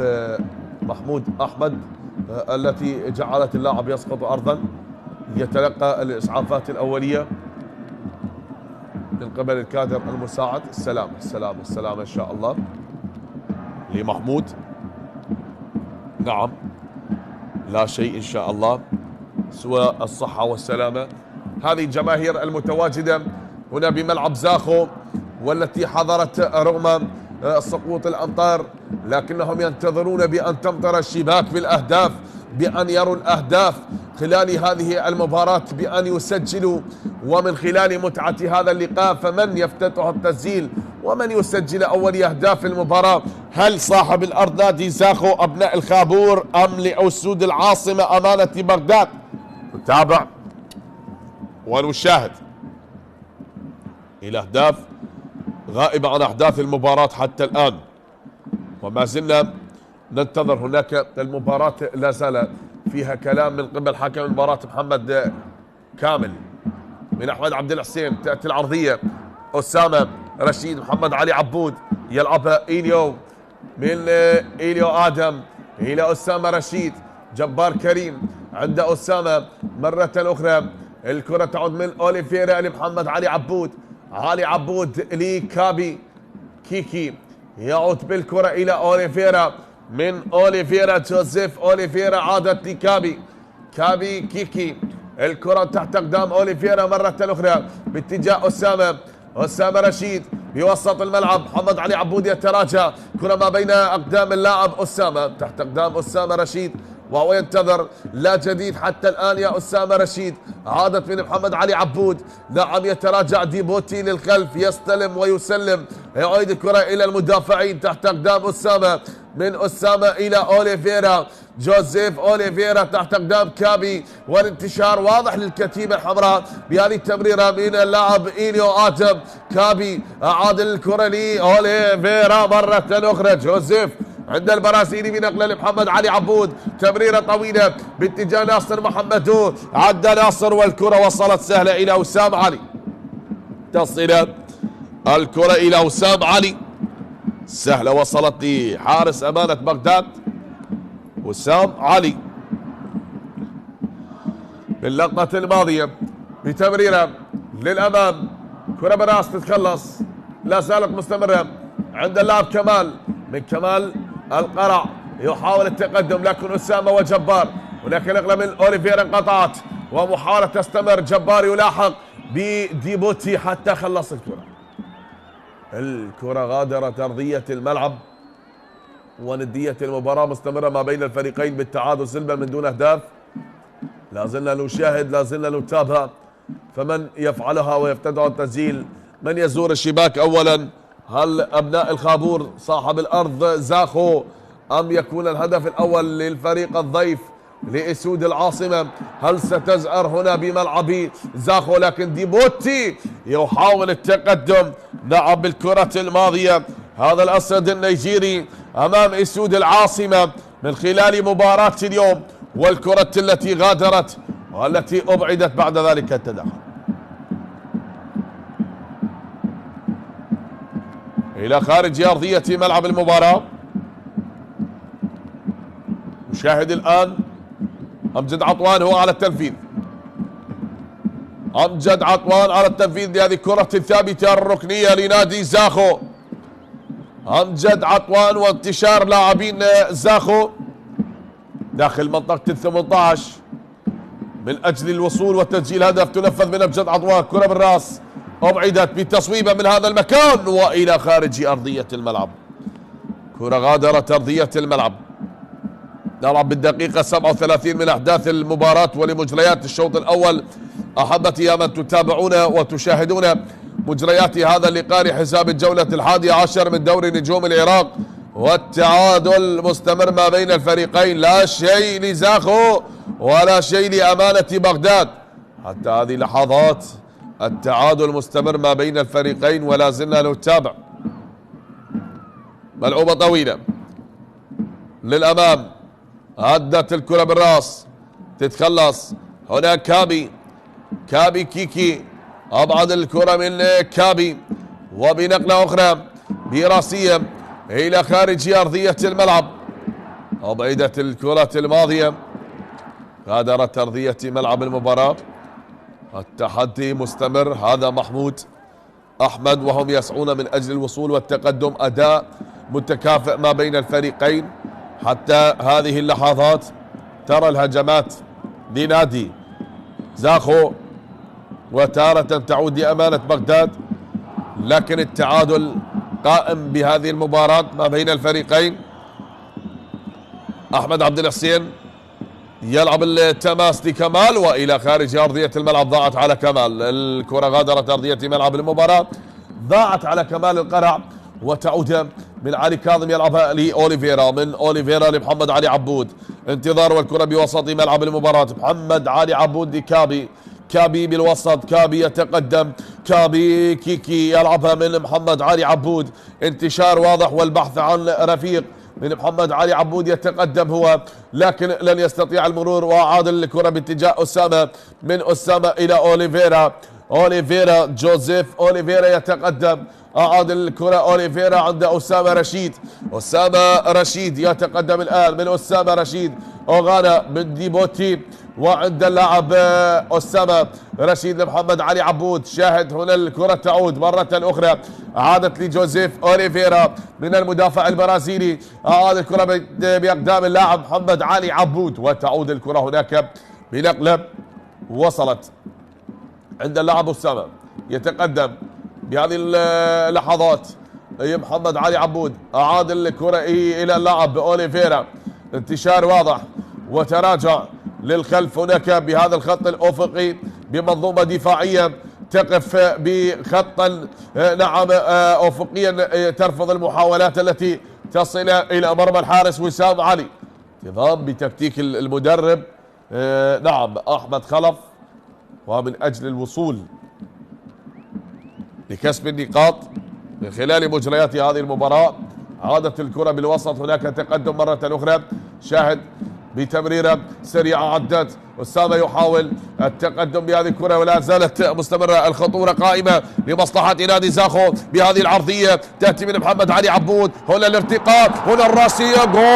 محمود أحمد، التي جعلت اللاعب يسقط أرضا. يتلقى الإسعافات الأولية من قبل الكادر المساعد. السلامة إن شاء الله لمحمود. نعم، لا شيء إن شاء الله سوى الصحة والسلامة. هذه الجماهير المتواجدة هنا بملعب زاخو والتي حضرت رغم سقوط الأمطار، لكنهم ينتظرون بأن تمطر الشباك بالأهداف، بأن يروا الأهداف خلال هذه المباراة، بأن يسجلوا ومن خلال متعة هذا اللقاء فمن يفتتح التسجيل ومن يسجل أول أهداف المباراة؟ هل صاحب الأرض نادي زاخو أبناء الخابور أم لأسود العاصمة أمانة بغداد؟ نتابع ونشاهد الأهداف غائبة عن أحداث المباراة حتى الآن، وما زلنا ننتظر. هناك المباراة لا زال فيها كلام من قبل حكم المباراة محمد كامل. من أحمد عبد الحسين تأتي العرضية، أسامة رشيد، محمد علي عبود يلعبها إيليو، من إيليو آدم إلى أسامة رشيد، جبار كريم عند أسامة مرة أخرى. الكرة تعود من أوليفيرا لمحمد علي عبود، علي عبود لكابي كيكي، يعود بالكرة إلى أوليفيرا، من أوليفيرا جوزيف أوليفيرا عادت لكابي، كابي كيكي، الكرة تحت أقدام أوليفيرا مرة أخرى باتجاه أسامة، أسامة رشيد بوسط الملعب، محمد علي عبود يتراجع، كرة ما بين أقدام اللاعب أسامة، تحت أقدام أسامة رشيد وهو ينتظر، لا جديد حتى الآن يا أسامة رشيد. عادت من محمد علي عبود، نعم يتراجع ديبوتي للخلف، يستلم ويسلم، يعيد الكرة إلى المدافعين تحت أقدام أسامة، من أسامة إلى أوليفيرا، جوزيف أوليفيرا تحت أقدام كابي، والانتشار واضح للكتيبة الحمراء بهذه التمريرة من اللاعب إيليو آدم. كابي أعاد الكرة لأوليفيرا مرة أخرى، جوزيف عند البرازيلي بنقله لمحمد علي عبود، تمريرة طويلة باتجاه ناصر محمدو، عدى ناصر والكرة وصلت سهلة إلى وسام علي، تصل الكرة إلى وسام علي سهلة، وصلت لحارس أمانة بغداد وسام علي. باللقطة الماضية بتمريرة للأمام، كرة براس تتخلص، لا زالت مستمرة عند اللاعب كمال، من كمال القرع يحاول التقدم لكن أسامة وجبار، هناك نقلة من أوليفيرا انقطعت ومحاولة تستمر، جبار يلاحق بديبوتي حتى خلص الكرة. الكرة غادرت أرضية الملعب وندية المباراة مستمرة ما بين الفريقين بالتعادل سلبا من دون أهداف. لا زلنا نشاهد، لا زلنا نتابع، فمن يفعلها ويفتتح التسجيل؟ من يزور الشباك أولا؟ هل أبناء الخابور صاحب الأرض زاخو أم يكون الهدف الأول للفريق الضيف لأسود العاصمة؟ هل ستزأر هنا بملعب زاخو؟ لكن ديبوتي يحاول التقدم، نعم بالكرة الماضية هذا الأسد النيجيري أمام أسود العاصمة من خلال مباراة اليوم، والكرة التي غادرت والتي أبعدت بعد ذلك التدخل. إلى خارج أرضية ملعب المباراة. نشاهد الآن أمجد عطوان هو على التنفيذ، أمجد عطوان على التنفيذ لهذه الكرة الثابتة الركنية لنادي زاخو. أمجد عطوان وانتشار لاعبين زاخو داخل منطقة 18 من أجل الوصول وتسجيل هدف. تنفذ من أمجد عطوان، كرة بالراس أبعدت بتصويبة من هذا المكان وإلى خارج أرضية الملعب. كرة غادرت أرضية الملعب. نلعب بالدقيقة 37 من أحداث المباراة ولمجريات الشوط الأول. أحبتي يا من تتابعون وتشاهدون مجريات هذا اللقاء لحساب الجولة 11 من دوري نجوم العراق، والتعادل مستمر ما بين الفريقين، لا شيء لزاخو ولا شيء لأمانة بغداد حتى هذه اللحظات. التعادل مستمر ما بين الفريقين ولا زلنا نتابع. ملعوبة طويلة للأمام، عدت الكرة بالراس تتخلص، هنا كابي كيكي أبعد الكرة من كابي وبنقلة أخرى براسية إلى خارج أرضية الملعب. أبعدت الكرة الماضية، غادرت أرضية ملعب المباراة. التحدي مستمر، هذا محمود أحمد وهم يسعون من أجل الوصول والتقدم. أداء متكافئ ما بين الفريقين حتى هذه اللحظات. ترى الهجمات لنادي زاخو وتارة تعود لأمانة بغداد، لكن التعادل قائم بهذه المباراة ما بين الفريقين. أحمد عبد الحسين يلعب التماس لكمال والى خارج ارضيه الملعب، ضاعت على كمال الكره، غادرت ارضيه ملعب المباراه، ضاعت على كمال القرع، وتعود من علي كاظم يلعبها لاوليفيرا، من اوليفيرا لمحمد علي عبود، انتظار والكره بوسط ملعب المباراه، محمد علي عبود لكابي، كابي بالوسط، كابي يتقدم، كابي كيكي يلعبها من محمد علي عبود، انتشار واضح والبحث عن رفيق من محمد علي عبود، يتقدم هو لكن لن يستطيع المرور، وأعاد الكرة باتجاه أسامة، من أسامة إلى أوليفيرا، أوليفيرا جوزيف أوليفيرا يتقدم، أعاد الكرة أوليفيرا عند أسامة رشيد، أسامة رشيد يتقدم الآن من أسامة رشيد، أوغانا من ديبوتي، وعند اللاعب أسامة رشيد لمحمد علي عبود، شاهد هنا الكرة تعود مرة أخرى، عادت لجوزيف أوليفيرا من المدافع البرازيلي، أعاد الكرة بأقدام اللاعب محمد علي عبود، وتعود الكرة هناك بنقلة، وصلت عند اللاعب أسامة، يتقدم بهذه اللحظات محمد علي عبود، أعاد الكرة إلى اللاعب أوليفيرا، انتشار واضح وتراجع للخلف هناك بهذا الخط الأفقي بمنظومة دفاعية تقف بخطا نعم أفقيا، ترفض المحاولات التي تصل إلى مرمى الحارس وسام علي، انتظام بتكتيك المدرب نعم أحمد خلف، ومن أجل الوصول لكسب النقاط من خلال مجريات هذه المباراة. عادت الكرة بالوسط، هناك تقدم مرة أخرى، شاهد بتمريرة سريعة عدت، أسامة يحاول التقدم بهذه الكرة ولا زالت مستمرة الخطورة قائمة لمصلحة نادي زاخو بهذه العرضية، تأتي من محمد علي عبود، هنا الارتقاء، هنا الراسية، جول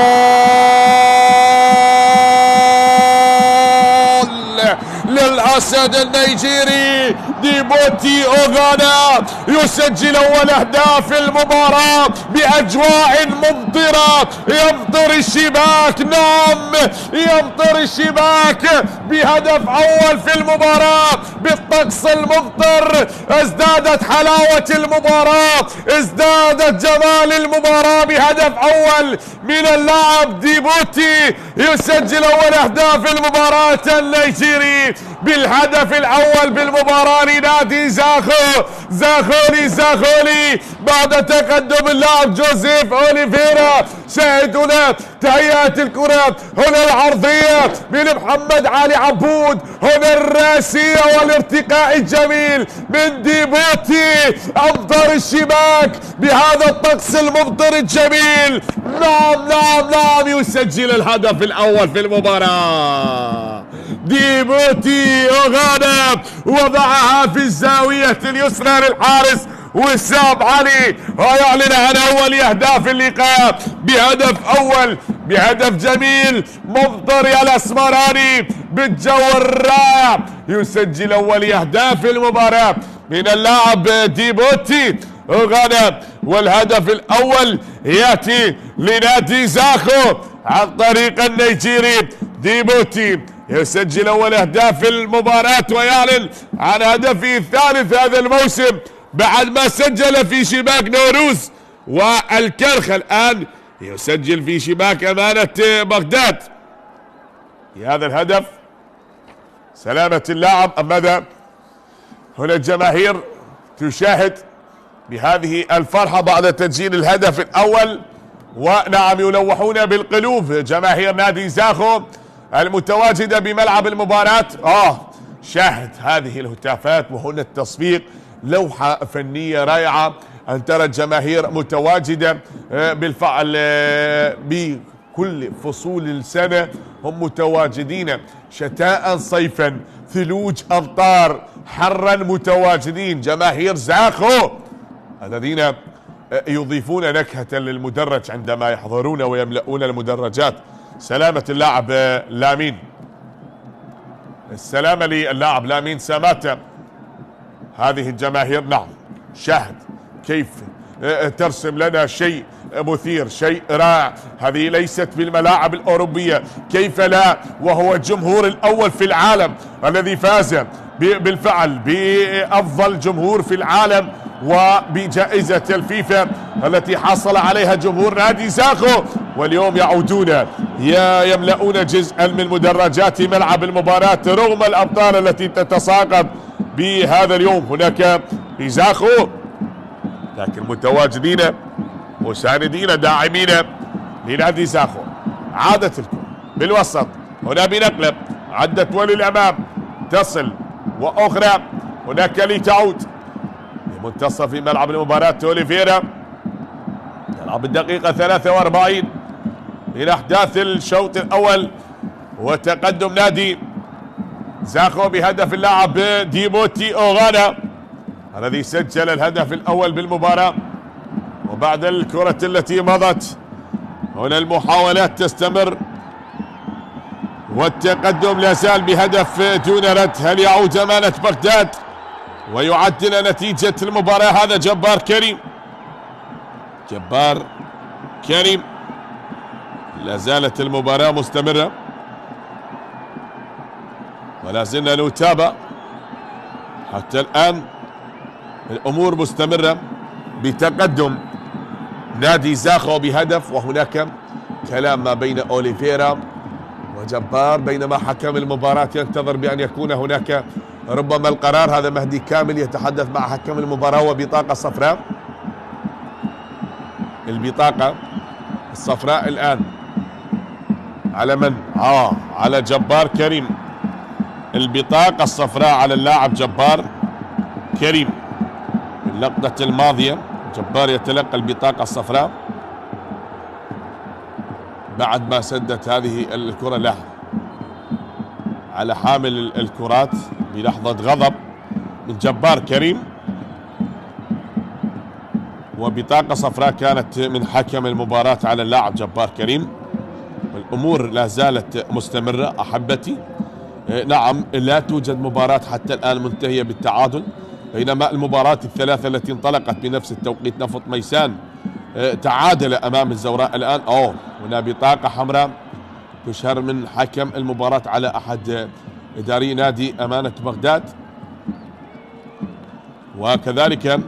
للأسد النيجيري ديبوتي أوغانا، يسجل أول أهداف المباراة بأجواء ممطرة، يمطر الشباك، نعم يمطر الشباك بهدف أول في المباراة بالطقس الممطر، ازدادت حلاوة المباراة، ازدادت جمال المباراة بهدف أول من اللاعب ديبوتي، يسجل أول أهداف المباراة النيجيري بالهدف الأول بالمباراة لنادي زاخولي بعد تقدم اللاعب جوزيف أوليفيرا. شاهدنا تهيئة الكرة، هنا العرضية من محمد علي عبود، هنا الراسية والارتقاء الجميل من ديبوتي، أمطر الشباك بهذا الطقس الممطر الجميل، نعم يسجل الهدف الأول في المباراة. ديبوتي أوغانا وضعها في الزاوية اليسرى للحارس وسام علي، ويعلن عن أول أهداف اللقاء بهدف أول، بهدف جميل ممطر الأسمراني بالجو الرائع، يسجل أول أهداف المباراة من اللاعب ديبوتي أوغانا، والهدف الأول يأتي لنادي زاخو عن طريق النيجيري ديبوتي، يسجل أول أهداف المباراة ويعلن عن هدفه الثالث هذا الموسم بعد ما سجل في شباك نوروز والكرخ، الآن يسجل في شباك أمانة بغداد بهذا الهدف. سلامة اللاعب أم ماذا؟ هنا الجماهير تشاهد بهذه الفرحة بعد تسجيل الهدف الأول، ونعم يلوحون بالقلوب جماهير نادي زاخو المتواجدة بملعب المباراة. شاهد هذه الهتافات وهنا التصفيق، لوحة فنية رائعة أن ترى الجماهير متواجدة بالفعل بكل فصول السنة، هم متواجدين شتاء صيفا، ثلوج أمطار، حرا متواجدين جماهير زاخو الذين يضيفون نكهة للمدرج عندما يحضرون ويملؤون المدرجات. سلامة اللاعب لامين، السلامة للاعب لامين ساماتا. هذه الجماهير نعم شاهد كيف ترسم لنا شيء مثير، شيء رائع، هذه ليست بالملاعب الأوروبية، كيف لا وهو الجمهور الأول في العالم الذي فاز بالفعل بأفضل جمهور في العالم وبجائزة الفيفا التي حصل عليها جمهور نادي زاخو، واليوم يعودون يملؤون جزءا من مدرجات ملعب المباراة رغم الأمطار التي تتساقط بهذا اليوم. هناك بيزاخو لكن متواجدين مساندين داعمين لنادي زاخو. عادت الكرة بالوسط هنا بنقلة عدت وللأمام تصل وأخرى هناك لتعود لمنتصف ملعب المباراة. أوليفيرا يلعب الدقيقة 43 من أحداث الشوط الأول وتقدم نادي زاخو بهدف اللاعب ديموتي أوغانا الذي سجل الهدف الأول بالمباراة. وبعد الكرة التي مضت هنا المحاولات تستمر والتقدم لا زال بهدف دون رد. هل يعود أمانة بغداد ويعدل نتيجة المباراة؟ هذا جبار كريم. جبار كريم. لا زالت المباراة مستمرة ولا زلنا نتابع حتى الآن. الأمور مستمرة بتقدم نادي زاخو بهدف، وهناك كلام ما بين أوليفيرا وجبار بينما حكم المباراة ينتظر بأن يكون هناك ربما القرار. هذا مهدي كامل يتحدث مع حكم المباراة وبطاقة صفراء. البطاقة الصفراء الآن على من؟ على جبار كريم. البطاقة الصفراء على اللاعب جبار كريم. اللقطة الماضية جبار يتلقى البطاقة الصفراء بعد ما سدت هذه الكرة له على حامل الكرات بلحظة غضب من جبار كريم، وبطاقة صفراء كانت من حكم المباراة على اللاعب جبار كريم. الأمور لا زالت مستمرة أحبتي. نعم لا توجد مباراة حتى الآن منتهية بالتعادل، بينما المباراة الثلاثة التي انطلقت بنفس التوقيت نفط ميسان تعادل أمام الزوراء الآن. هنا بطاقة حمراء تشهر من حكم المباراة على أحد إداري نادي أمانة بغداد. وكذلك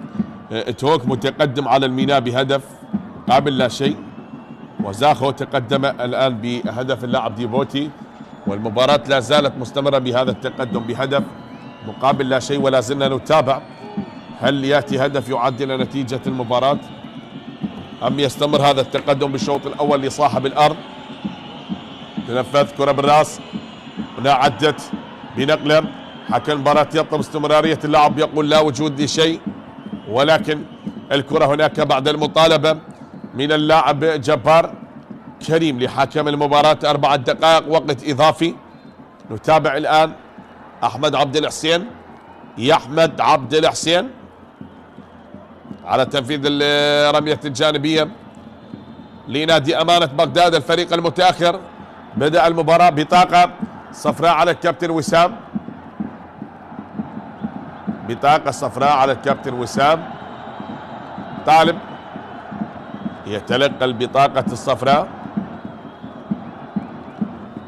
توك متقدم على الميناء بهدف قابل لا شيء، وزاخو تقدم الآن بهدف اللاعب ديبوتي، والمباراة لا زالت مستمرة بهذا التقدم بهدف مقابل لا شيء. ولا زلنا نتابع هل يأتي هدف يعدل نتيجة المباراة أم يستمر هذا التقدم بالشوط الأول لصاحب الأرض. تنفذ كرة بالراس هنا عدت بنقلة. حكم المباراة يطلب استمرارية اللعب يقول لا وجود لشيء، ولكن الكرة هناك بعد المطالبة من اللاعب جبار كريم لحكم المباراة 4 دقائق وقت إضافي. نتابع الآن أحمد عبد الحسين. يحمد عبد الحسين على تنفيذ الرمية الجانبية لنادي أمانة بغداد الفريق المتأخر. بدأ المباراة بطاقة صفراء على الكابتن وسام. بطاقة صفراء على الكابتن وسام. طالب يتلقى البطاقة الصفراء.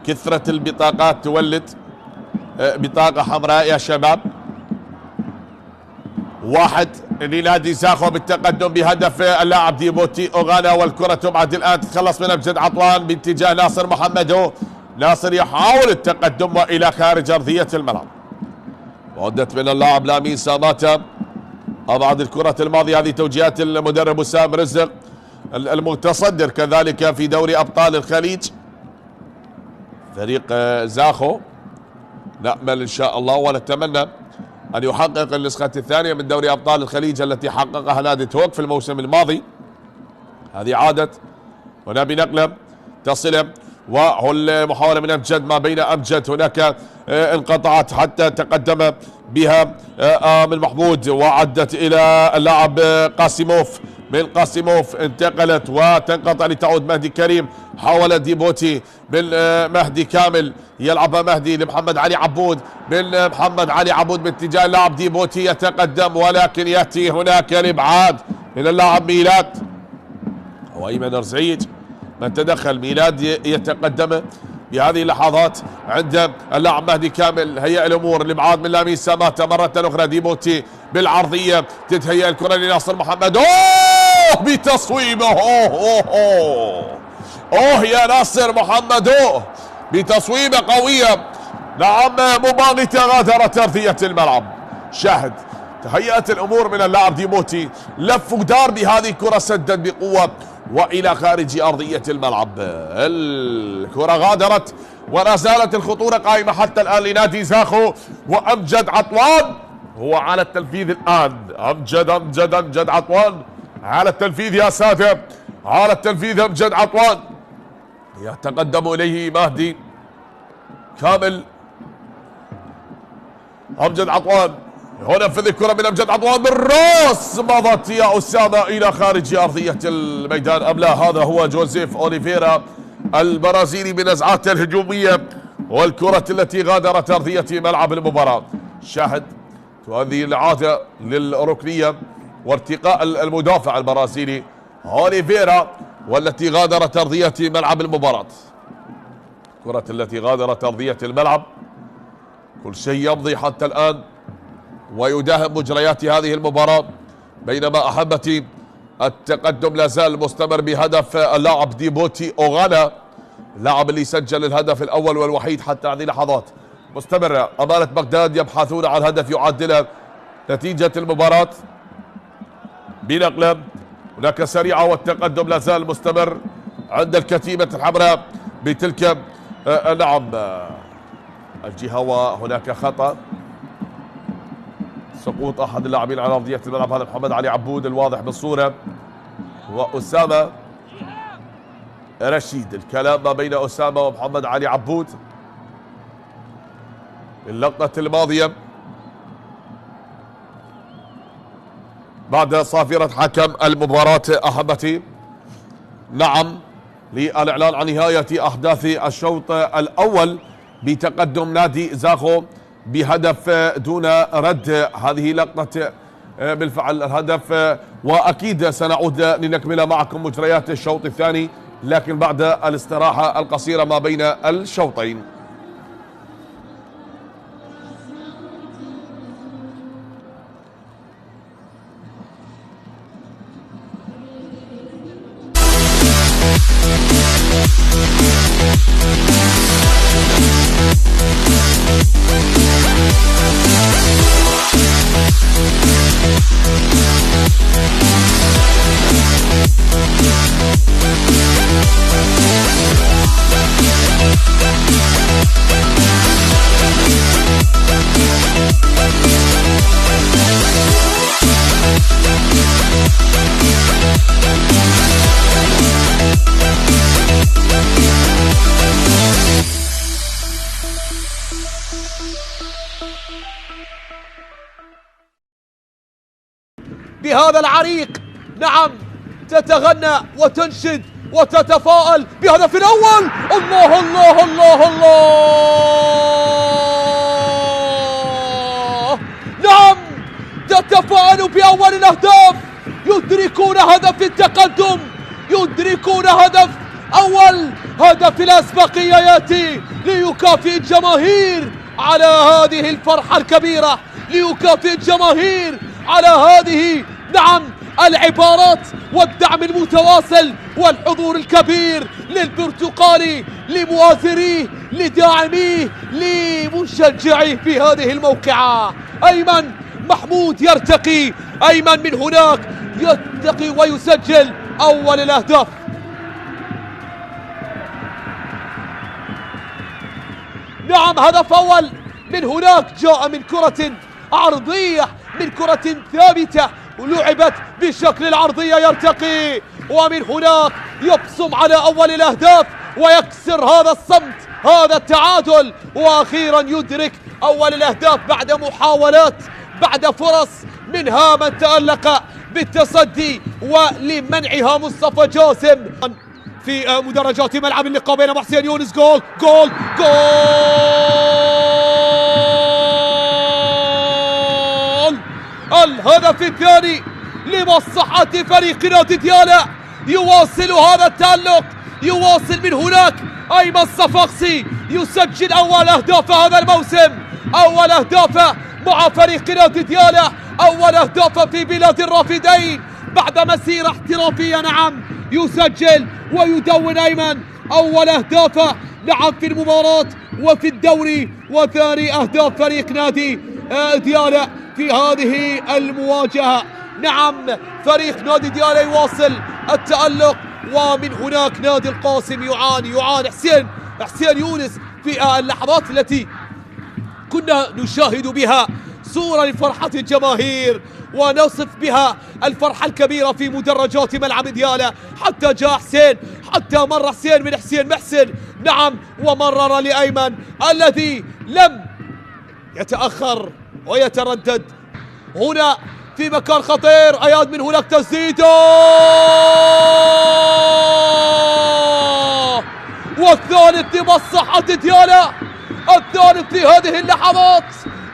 كثرة البطاقات تولد بطاقة حمراء يا شباب. 1 لنادي زاخو بالتقدم بهدف اللاعب ديموتي أوغانا، والكرة تبعد الآن تتخلص من أمجد عطوان باتجاه ناصر محمد. ناصر يحاول التقدم وإلى خارج أرضية الملعب. عدت من اللاعب لامين ساماتا. بعد الكرة الماضية هذه توجيهات المدرب وسام رزق المتصدر كذلك في دوري أبطال الخليج فريق زاخو. نأمل إن شاء الله ونتمنى أن يحقق النسخة الثانية من دوري أبطال الخليج التي حققها نادي توك في الموسم الماضي. هذه عادت هنا بنقلة تصل، والمحاولة من أمجد ما بين أمجد هناك انقطعت حتى تقدم بها من محمود وعدت إلى اللاعب قاسموف. من قاسموف انتقلت وتنقطع لتعود مهدي كريم. حاول ديبوتي بالمهدي كامل يلعبها مهدي لمحمد علي عبود. محمد علي عبود باتجاه اللاعب ديبوتي يتقدم، ولكن يأتي هناك الإبعاد من اللاعب ميلاد وأيمن رزعيج من تدخل. ميلاد يتقدم بهذه اللحظات عند اللاعب مهدي كامل. هيئ الامور الابعاد من لامين ساماتا مره اخرى. ديموتي بالعرضيه تتهيأ الكره لناصر محمد. بتصويبه. اوه يا ناصر محمد، اوه بتصويبة قوية. نعم مباغتة غادرت أرضية الملعب. شاهد تهيأت الأمور من اللاعب ديموتي، لف ودار بهذه الكرة، سدد بقوة وإلى خارج أرضية الملعب. الكرة غادرت ولا زالت الخطورة قائمة حتى الآن لنادي زاخو. وأمجد عطوان هو على التنفيذ الآن. أمجد عطوان على التنفيذ يا سادة، على التنفيذ أمجد عطوان. يتقدم إليه مهدي كامل. أمجد عطوان ينفذ الكرة من أمجد عطوان بالراس، مضت يا أسامة إلى خارج أرضية الميدان أم لا؟ هذا هو جوزيف أوليفيرا البرازيلي بنزعاته الهجومية والكرة التي غادرت أرضية ملعب المباراة. شاهد هذه العادة للركنية وارتقاء المدافع البرازيلي أوليفيرا، والتي غادرت أرضية ملعب المباراة. الكرة التي غادرت أرضية الملعب. كل شيء يمضي حتى الآن ويداهم مجريات هذه المباراة، بينما أحبتي التقدم لا زال مستمر بهدف اللاعب ديموتي أوغانا، اللاعب اللي سجل الهدف الأول والوحيد حتى هذه اللحظات. مستمرة أمانة بغداد يبحثون عن هدف يعدل نتيجة المباراة بنقلة هناك سريعة، والتقدم لا زال مستمر عند الكتيبة الحمراء بتلك نعم الجهة. وهناك خطأ، سقوط أحد اللاعبين على أرضية الملعب، هذا محمد علي عبود الواضح بالصورة وأسامة رشيد. الكلام ما بين أسامة ومحمد علي عبود اللقطة الماضية بعد صافرة حكم المباراة أحبتي. نعم للإعلان عن نهاية أحداث الشوط الأول بتقدم نادي زاخو بهدف دون رد. هذه لقطة بالفعل الهدف، وأكيد سنعود لنكمل معكم مجريات الشوط الثاني لكن بعد الاستراحة القصيرة ما بين الشوطين. بهذا العريق نعم تتغنى وتنشد وتتفاءل بهدف الأول. الله الله الله الله، نعم تتفاءل بأول الأهداف، يدركون هدف التقدم، يدركون هدف أول، هدف الأسبقية يأتي ليكافئ الجماهير على هذه الفرحة الكبيرة، ليكافئ الجماهير على هذه نعم العبارات والدعم المتواصل والحضور الكبير للبرتقالي، لمؤازريه، لداعميه، لمشجعيه في هذه الموقعة. أيمن محمود يرتقي، أيمن من هناك يرتقي ويسجل أول الأهداف. نعم هدف أول من هناك جاء من كرة عرضية، من كرة ثابتة ولعبت بشكل العرضية، يرتقي ومن هناك يبصم على أول الأهداف ويكسر هذا الصمت، هذا التعادل، وأخيرا يدرك أول الأهداف بعد محاولات، بعد فرص، منها من تألق بالتصدي ولمنعها مصطفى جاسم. في مدرجات ملعب اللقاء بين محسن يونس، جول جول جول، الهدف الثاني لمصلحة فريق نادي ديالا، يواصل هذا التألق، يواصل من هناك أيمن صفاقسي يسجل أول أهداف هذا الموسم، أول أهداف مع فريق نادي ديالا، أول أهداف في بلاد الرافدين بعد مسيرة احترافية نعم يسجل ويدون أيمن أول أهدافه نعم في المباراة وفي الدوري، وثاني أهداف فريق نادي ديالى في هذه المواجهة. نعم فريق نادي ديالى يواصل التألق، ومن هناك نادي القاسم يعاني حسين يونس في اللحظات التي كنا نشاهد بها صورة لفرحة الجماهير ونصف بها الفرحة الكبيرة في مدرجات ملعب ديالى، حتى جاء حسين، حتى مر حسين من حسين محسن نعم ومرر لأيمن الذي لم يتأخر ويتردد هنا في مكان خطير. أياد من هناك تسديده، والثالث لمصلحة ديالى، الثالث في هذه اللحظات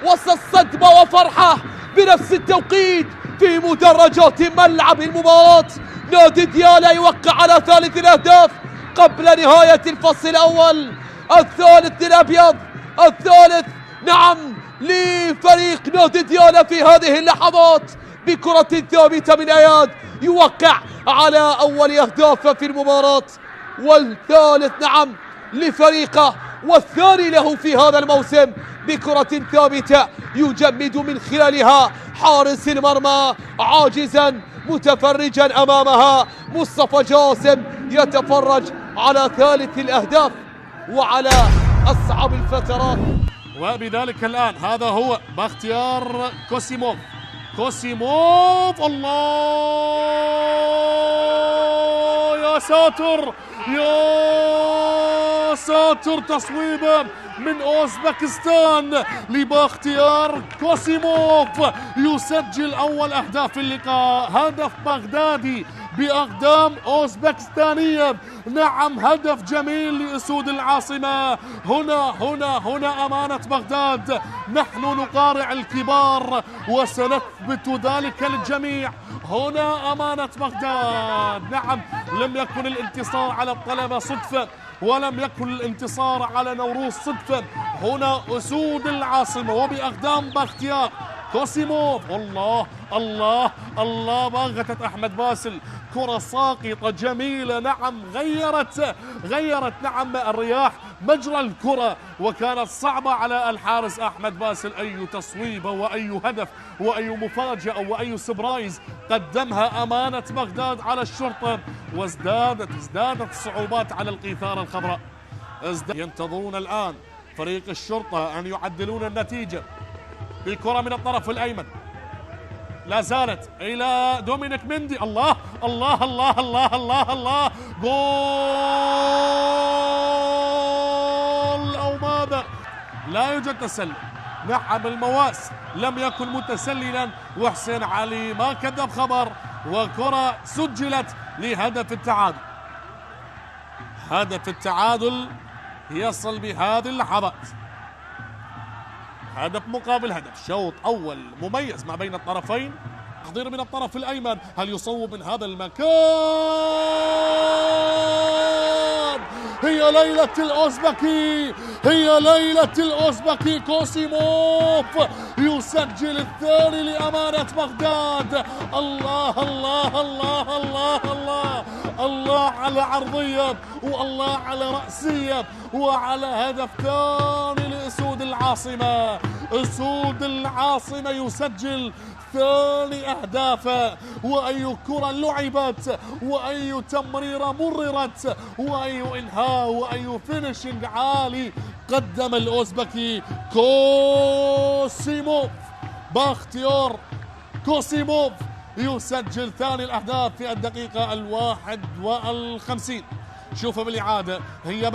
وسط صدمة وفرحة بنفس التوقيت في مدرجات ملعب المباراة. نادي ديالى يوقع على ثالث الأهداف قبل نهاية الفصل الأول، الثالث للأبيض، الثالث نعم لفريق نادي ديالى في هذه اللحظات بكرة ثابتة من أياد يوقع على أول أهداف في المباراة، والثالث نعم لفريقه والثاني له في هذا الموسم بكرة ثابتة يجمد من خلالها حارس المرمى عاجزا متفرجا أمامها. مصطفى جاسم يتفرج على ثالث الأهداف وعلى أصعب الفترات. وبذلك الآن هذا هو باختيار كوسيموف. الله يا ساتر يا ساتر، تصويبه من أوزبكستان لباختيار كوسيموف يسجل أول أهداف اللقاء، هدف بغدادي بأقدام أوزبكستانية. نعم هدف جميل لأسود العاصمة. هنا أمانة بغداد، نحن نقارع الكبار وسنثبت ذلك للجميع. هنا أمانة بغداد. نعم لم يكن الانتصار على الطلبة صدفة، ولم يكن الانتصار على نوروز صدفة. هنا أسود العاصمة وبأقدام باختيار كوسيموف. الله الله الله، باغتت أحمد باسل، كرة ساقطة جميلة. نعم غيرت نعم الرياح مجرى الكرة، وكانت صعبة على الحارس أحمد باسل. أي تصويبة وأي هدف وأي مفاجأة وأي سبرايز قدمها أمانة بغداد على الشرطة، وازدادت الصعوبات على القيثارة الخضراء. ينتظرون الآن فريق الشرطة أن يعدلون النتيجة بكرة من الطرف الأيمن، لا زالت إلى دومينيك مندي. الله الله الله الله الله الله، جول أو ماذا؟ لا يوجد تسلل. نعم المواس لم يكن متسللا، وحسين علي ما كذب خبر، وكرة سجلت لهدف التعادل. هدف التعادل يصل بهذه اللحظات، هدف مقابل هدف، شوط أول مميز ما بين الطرفين. تحضير من الطرف الأيمن، هل يصوب من هذا المكان؟ هي ليلة الأوزبكي، كوسيموف يسجل الثاني لأمانة بغداد. الله الله الله الله الله الله على عرضية، والله على رأسية، وعلى هدف ثاني لأسود العاصمة. أسود العاصمة يسجل ثاني أهدافه، وأي كرة لعبت، وأي تمريرة مررت، وأي إنهاء، وأي فينيشنج عالي قدم الأوزبكي كوسيموف. باختيار كوسيموف يسجل ثاني الأهداف في الدقيقة 51. شوفوا بالإعادة، هي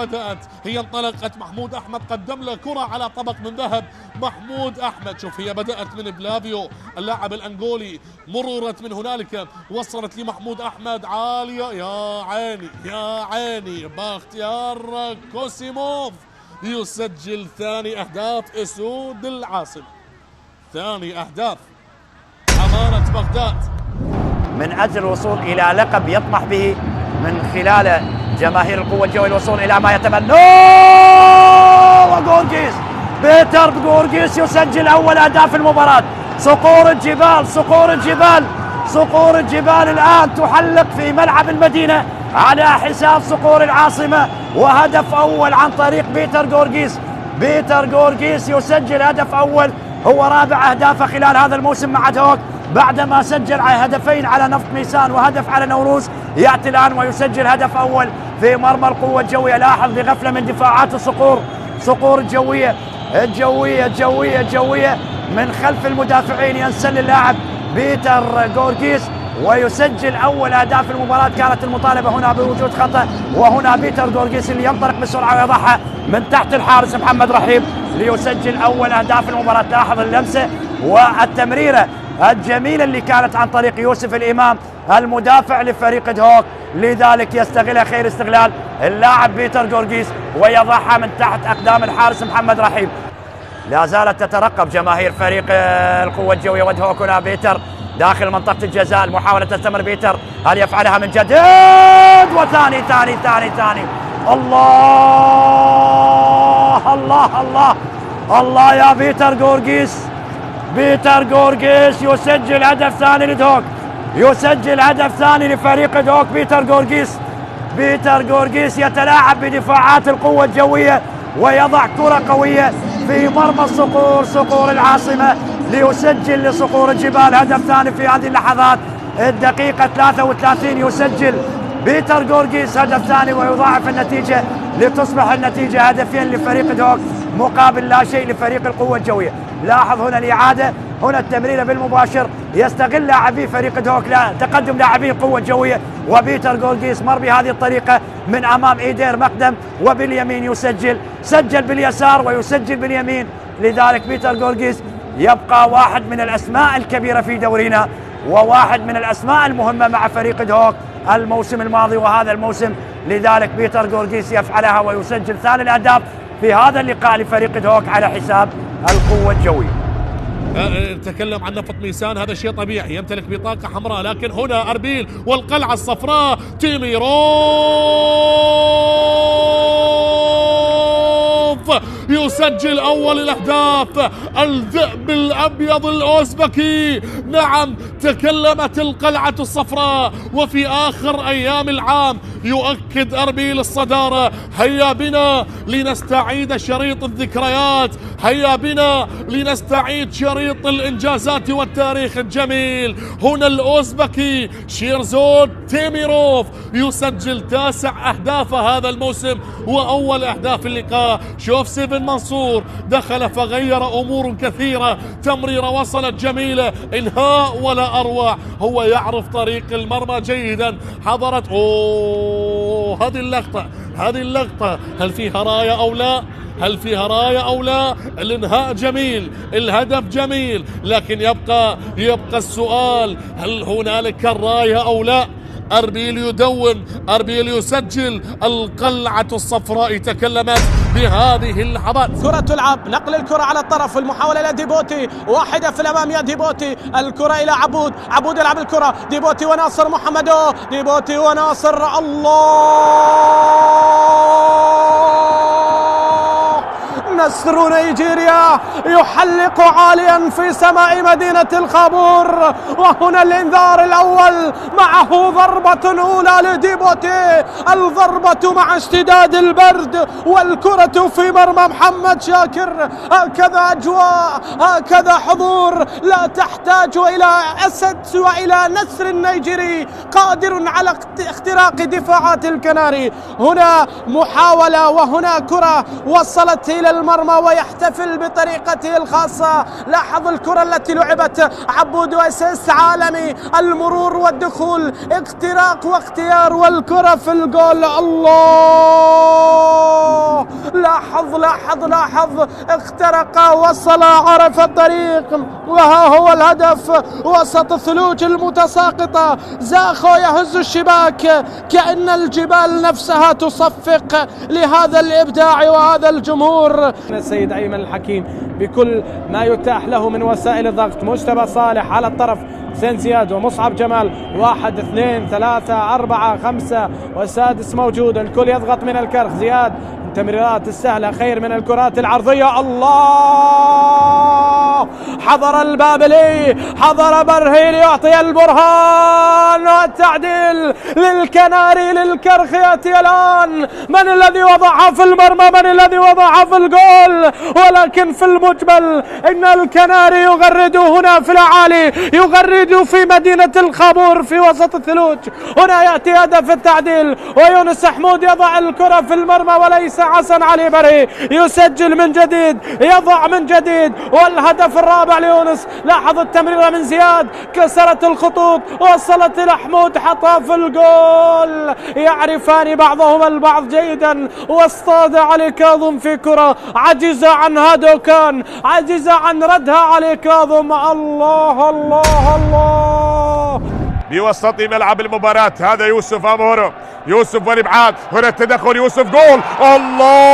انطلقت. محمود أحمد قدم له كرة على طبق من ذهب. محمود أحمد، شوف هي بدأت من بلافيو اللاعب الأنغولي، مررت من هنالك وصلت لمحمود أحمد عالية. يا عيني باختيار كوسيموف يسجل ثاني أهداف أسود العاصمة. ثاني أهداف أمانة بغداد من أجل الوصول إلى لقب يطمح به من خلال جماهير القوة الجوية، الوصول إلى ما يتمناه. وغورغيس، بيتر غورغيس يسجل أول أهداف المباراة. صقور الجبال صقور الجبال الآن تحلق في ملعب المدينة على حساب صقور العاصمة، وهدف أول عن طريق بيتر جورجيس. بيتر جورجيس يسجل هدف أول، هو رابع أهدافه خلال هذا الموسم مع دهوك، بعدما سجل هدفين على نفط ميسان وهدف على نوروز. يأتي الآن ويسجل هدف أول في مرمى القوة الجوية. لاحظ بغفلة من دفاعات صقور الجوية الجوية من خلف المدافعين ينسل اللاعب بيتر جورجيس ويسجل أول أهداف المباراة. كانت المطالبة هنا بوجود خطأ، وهنا بيتر جورجيس اللي ينطلق بسرعة ويضعها من تحت الحارس محمد رحيم ليسجل أول أهداف المباراة. لاحظ اللمسة والتمريرة الجميلة اللي كانت عن طريق يوسف الإمام المدافع لفريق دهوك، لذلك يستغلها خير استغلال اللاعب بيتر جورجيس ويضعها من تحت أقدام الحارس محمد رحيم. لا زالت تترقب جماهير فريق القوة الجوية ودهوك. هنا بيتر داخل منطقة الجزاء، المحاولة تستمر بيتر، هل يفعلها من جديد؟ وثاني ثاني الله الله الله الله يا بيتر جورجيس. بيتر جورجيس يسجل هدف ثاني لدهوك، يسجل هدف ثاني لفريق دهوك. بيتر جورجيس يتلاعب بدفاعات القوة الجوية ويضع كرة قوية في مرمى صقور العاصمة ليسجل لصقور الجبال هدف ثاني في هذه اللحظات. الدقيقة 33 يسجل بيتر جورجيس هدف ثاني ويضاعف النتيجة لتصبح النتيجة هدفين لفريق دهوك مقابل لا شيء لفريق القوة الجوية. لاحظ هنا الإعادة، هنا التمريرة بالمباشر يستغل لاعبي فريق دهوك تقدم لاعبي القوة الجوية، وبيتر جورجيس مر بهذه الطريقة من أمام إيدير مقدم وباليمين سجل باليسار ويسجل باليمين. لذلك بيتر جورجيس يبقى واحد من الأسماء الكبيرة في دورينا وواحد من الأسماء المهمة مع فريق دهوك الموسم الماضي وهذا الموسم. لذلك بيتر جورجيس يفعلها ويسجل ثاني الأهداف في هذا اللقاء لفريق دهوك على حساب القوة الجوية. تكلم عن نفط ميسان، هذا شيء طبيعي، يمتلك بطاقة حمراء، لكن هنا أربيل والقلعة الصفراء. تيميروف يسجل أول الأهداف. الذئب الأبيض الأوزبكي، نعم تكلمت القلعة الصفراء، وفي آخر أيام العام يؤكد أربيل الصدارة. هيا بنا لنستعيد شريط الذكريات، هيا بنا لنستعيد شريط الإنجازات والتاريخ الجميل. هنا الأوزبكي شيرزود تيميروف يسجل 9 أهداف هذا الموسم وأول أهداف اللقاء. شوف سيفن منصور دخل فغير أمور كثيرة، تمريرة وصلت جميلة، إنهاء ولا أروع. هو يعرف طريق المرمى جيدا. حضرت هذه اللقطة هل فيها راية أو لا؟ الإنهاء جميل، الهدف جميل، لكن يبقى السؤال، هل هنالك الراية أو لا؟ أربيل يدون، أربيل يسجل. القلعة الصفراء تكلمت بهذه اللحظات. كرة تلعب، نقل الكرة على الطرف، المحاولة إلى ديبوتي، واحدة في الأمام يا ديبوتي، الكرة إلى عبود يلعب الكرة، ديبوتي وناصر محمدو، ديبوتي وناصر، الله، نصر نيجيريا يحلق عاليا في سماء مدينة الخابور. وهنا الإنذار الأول، معه ضربة أولى لديبوتي، الضربة مع اشتداد البرد والكرة في مرمى محمد شاكر. هكذا أجواء، هكذا حضور، لا تحتاج إلى أسد وإلى نسر النيجيري قادر على اختراق دفاعات الكناري. هنا محاولة وهنا كرة وصلت إلى المرمى ويحتفل بطريقته الخاصة. لاحظ الكرة التي لعبت، عبود واسيس عالمي، المرور والدخول، اختراق واختيار والكرة في الجول. الله، لاحظ اخترق، وصل، عرف الطريق، وها هو الهدف وسط الثلوج المتساقطة. زاخو يهز الشباك كأن الجبال نفسها تصفق لهذا الإبداع وهذا الجمهور. السيد أيمن الحكيم بكل ما يتاح له من وسائل الضغط، مجتبى صالح على الطرف، حسين زياد ومصعب جمال، 1 2 3 4 5 والسادس موجود، الكل يضغط من الكرخ. زياد، التمريرات السهلة خير من الكرات العرضية. الله، حضر البابلي، حضر برهي ليعطي البرهان، والتعديل للكناري للكرخ يأتي الآن. من الذي وضعها في المرمى؟ من الذي وضعها في الجول؟ ولكن في المجمل إن الكناري يغردوا هنا في الأعالي، يغردوا في مدينة الخابور في وسط الثلوج. هنا يأتي هدف التعديل، ويونس حمود يضع الكرة في المرمى وليس حسن علي برهي. يسجل من جديد، يضع من جديد، والهدف الرابع ليونس. لاحظ التمريرة من زياد، كسرت الخطوط، وصلت إلى حمود، حطها في الجول. يعرفان بعضهما البعض جيدا، واصطاد علي كاظم في كرة عجز عنها دوكان، عجز عن ردها علي كاظم. الله الله الله. بوسط ملعب المباراة هذا يوسف أمورو، يوسف والابعاد، هنا التدخل، يوسف جول. الله،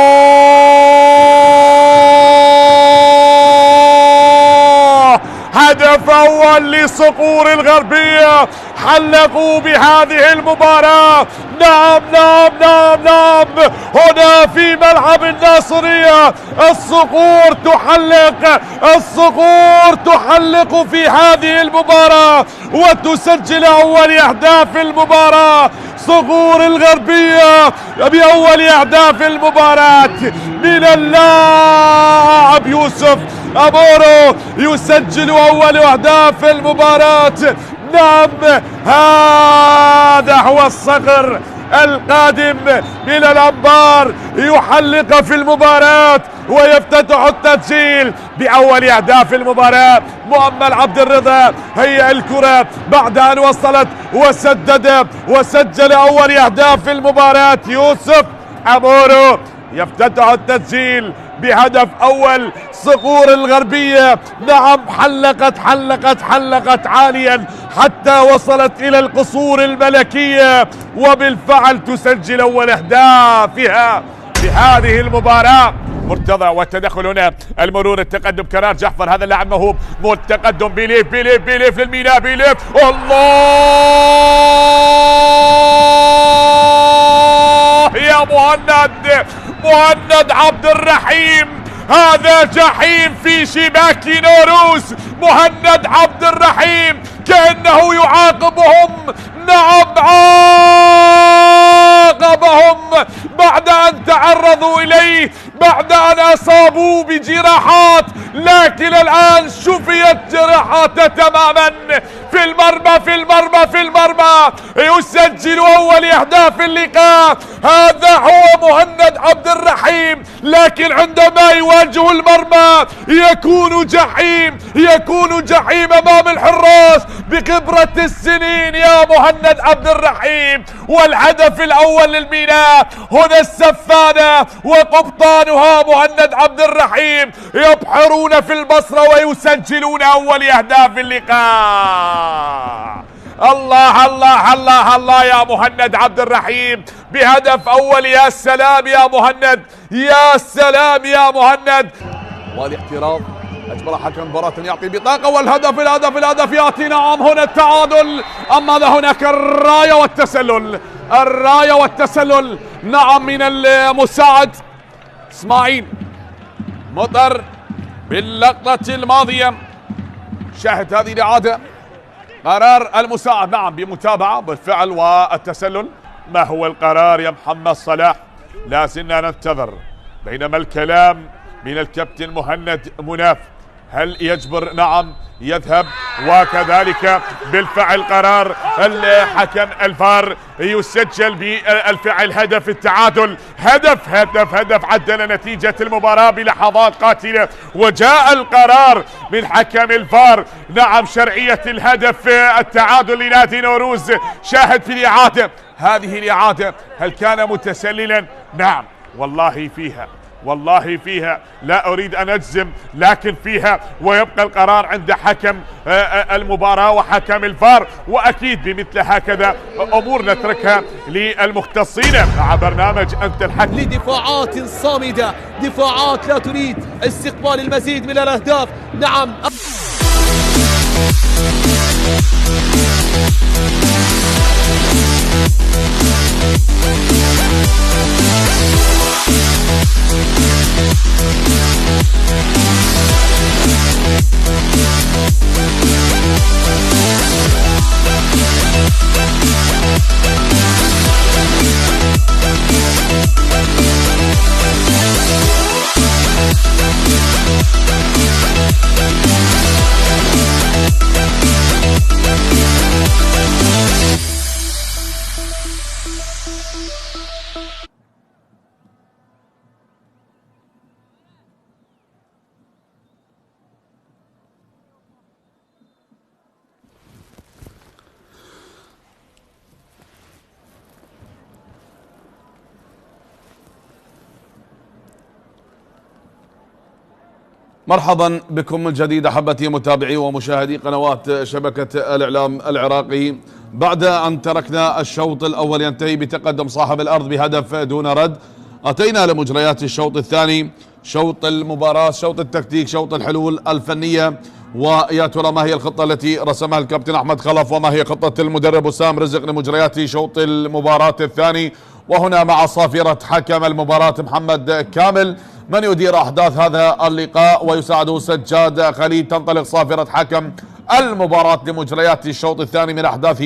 هدف أول لصقور الغربية، حلقوا بهذه المباراة. نعم نعم نعم نعم، هنا في ملعب الناصرية الصقور تحلق، الصقور تحلق في هذه المباراة وتسجل أول أهداف المباراة. صقور الغربية بأول أهداف المباراة من اللاعب يوسف أمورو، يسجل أول أهداف المباراة. نعم، هذا هو الصقر القادم من الأنبار، يحلق في المباراة ويفتتح التسجيل بأول أهداف المباراة. مؤمل عبد الرضا هي الكرة بعد أن وصلت وسدد وسجل أول أهداف المباراة. يوسف أمورو يفتتح التسجيل بهدف أول. صقور الغربية نعم حلقت حلقت حلقت عاليا حتى وصلت إلى القصور الملكية، وبالفعل تسجل أول أهدافها في هذه المباراة. مرتضى والتدخل هنا، المرور، التقدم، كرار جحفر، هذا اللاعب موهوب، التقدم، بيليف بيليف بيليف للميناء، بيليف، الله يا مهند، مهند عبد الرحيم، هذا جحيم في شباك نوروز. مهند عبد الرحيم كأنه يعاقبهم، نعم عاقبهم بعد أن تعرضوا إليه، بعد أن أصابوه بجراحات، لكن الآن شفيت جراحاته تماما. في المرمى في المرمى في المرمى، يسجل أول أهداف اللقاء. هذا هو مهند عبد الرحيم، لكن عندما يواجه المرمى يكون جحيم، يكون جحيم أمام الحراس بخبرة السنين يا مهند عبد الرحيم. والهدف الأول للميناء، هنا السفانة وقبطانها مهند عبد الرحيم يبحرون في البصرة ويسجلون أول أهداف اللقاء. الله الله الله الله يا مهند عبد الرحيم بهدف أول. يا سلام يا مهند، يا سلام يا مهند. والاحتراف أجبر حكم المباراة أن يعطي بطاقة، والهدف الهدف يأتي. نعم هنا التعادل، أما هناك الراية والتسلل، الراية والتسلل نعم من المساعد إسماعيل مطر باللقطة الماضية. شاهد هذه الإعادة، قرار المساعد نعم بمتابعة بالفعل والتسلل. ما هو القرار يا محمد صلاح؟ لا زلنا ننتظر، بينما الكلام من الكابتن مهند مناف، هل يجبر؟ نعم يذهب، وكذلك بالفعل قرار الحكم الفار يسجل بالفعل هدف التعادل. هدف عدل نتيجة المباراة بلحظات قاتلة، وجاء القرار من حكم الفار نعم شرعية الهدف التعادل لنادي نوروز. شاهد في الإعادة، هذه الإعادة هل كان متسللا؟ نعم والله فيها، والله فيها، لا أريد أن أجزم لكن فيها، ويبقى القرار عند حكم المباراة وحكم الفار. وأكيد بمثل هكذا أمور نتركها للمختصين مع برنامج أنت الحكم. لدفاعات صامدة، دفاعات لا تريد استقبال المزيد من الأهداف. نعم مرحبا بكم من جديد أحبتي متابعي ومشاهدي قنوات شبكة الإعلام العراقي. بعد أن تركنا الشوط الأول ينتهي بتقدم صاحب الأرض بهدف دون رد، أتينا لمجريات الشوط الثاني، شوط المباراة، شوط التكتيك، شوط الحلول الفنية. ويا ترى ما هي الخطة التي رسمها الكابتن أحمد خلف، وما هي خطة المدرب وسام رزق لمجريات شوط المباراة الثاني. وهنا مع صافرة حكم المباراة محمد كامل من يدير أحداث هذا اللقاء، ويساعده سجاد خليل. تنطلق صافرة حكم المباراة لمجريات الشوط الثاني من أحداث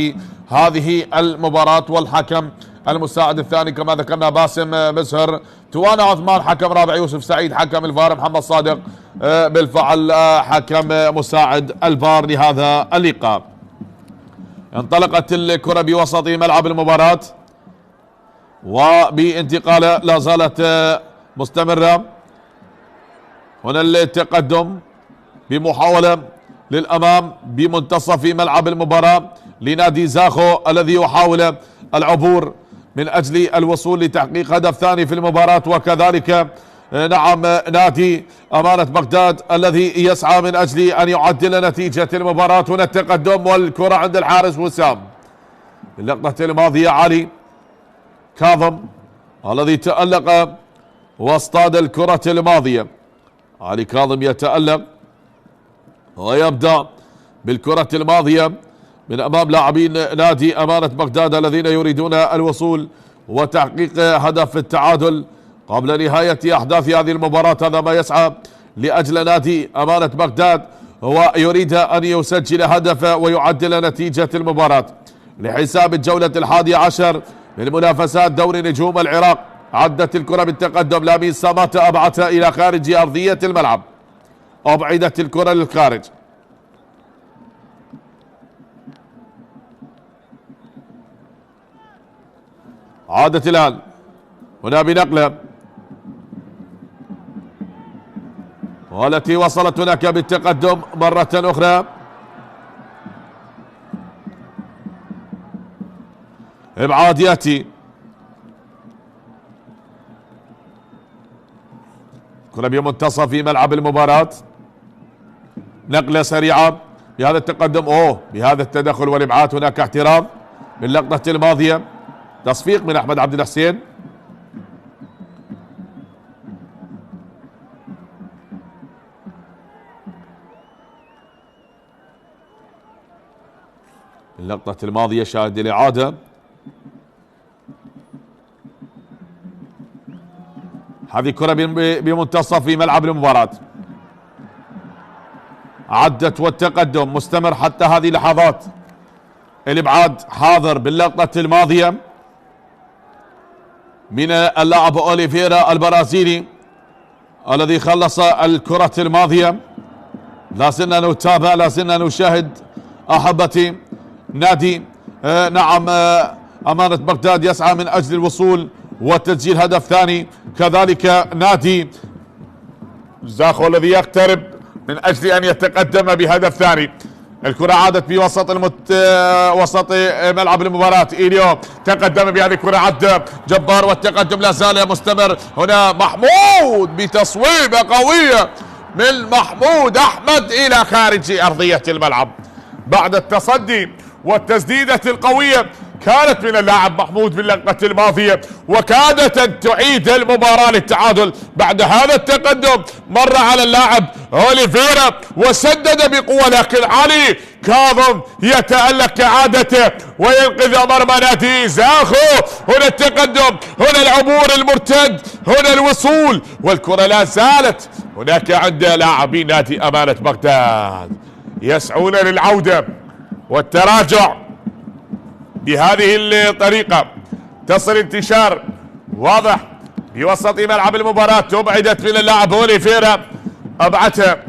هذه المباراة. والحكم المساعد الثاني كما ذكرنا باسم مزهر، توانا عثمان حكم رابع، يوسف سعيد حكم الفار، محمد صادق بالفعل حكم مساعد الفار لهذا اللقاء. انطلقت الكرة بوسط ملعب المباراة وبانتقالة لا زالت مستمرة. هنا التقدم بمحاولة للأمام بمنتصف ملعب المباراة لنادي زاخو الذي يحاول العبور من أجل الوصول لتحقيق هدف ثاني في المباراة، وكذلك نعم نادي أمانة بغداد الذي يسعى من أجل أن يعدل نتيجة المباراة. هنا التقدم والكرة عند الحارس وسام. اللقطة الماضية علي كاظم الذي تألق واصطاد الكرة الماضية. علي كاظم يتألق ويبدأ بالكرة الماضية من أمام لاعبين نادي أمانة بغداد الذين يريدون الوصول وتحقيق هدف التعادل قبل نهاية أحداث هذه المباراة. هذا ما يسعى لأجل نادي أمانة بغداد، هو يريد أن يسجل هدف ويعدل نتيجة المباراة لحساب الجولة 11 من منافسات دوري نجوم العراق. عدت الكرة بالتقدم، لامين ساماتا أبعدها إلى خارج أرضية الملعب، أبعدت الكرة للخارج. عادت الآن هنا بنقلة والتي وصلت هناك بالتقدم مرة أخرى. ابعاد ياتي، كرة بمنتصف ملعب المباراة، نقلة سريعة بهذا التقدم، بهذا التدخل والابعاد هناك احتراف باللقطة الماضية، تصفيق من احمد عبد الحسين. اللقطة الماضية شاهد الإعادة. هذه كرة بمنتصف ملعب المباراة، عدت والتقدم مستمر حتى هذه اللحظات. الابعاد حاضر باللقطة الماضية من اللاعب أوليفيرا البرازيلي الذي خلص الكرة الماضية. لا زلنا نتابع، لا زلنا نشاهد أحبتي. نادي نعم أمانة بغداد يسعى من أجل الوصول وتسجيل هدف ثاني، كذلك نادي زاخو الذي يقترب من أجل أن يتقدم بهدف ثاني. الكرة عادت في وسط ملعب المباراة. إيليو تقدم بهذه الكرة، عد جبار والتقدم لا زال مستمر. هنا محمود بتصويبة قوية من محمود أحمد إلى خارج أرضية الملعب بعد التصدي والتسديدة القوية كانت من اللاعب محمود في اللقطة الماضية، وكادت أن تعيد المباراة للتعادل. بعد هذا التقدم مر على اللاعب أوليفيرا وسدد بقوة، لكن علي كاظم يتألق كعادته وينقذ مرمى نادي زاخو. هنا التقدم، هنا العبور المرتد، هنا الوصول، والكرة لا زالت هناك عند لاعبين نادي أمانة بغداد يسعون للعودة والتراجع بهذه الطريقة. تصل انتشار واضح بوسط ملعب المباراة، تبعدت من اللاعب أوليفيرا، أبعدها،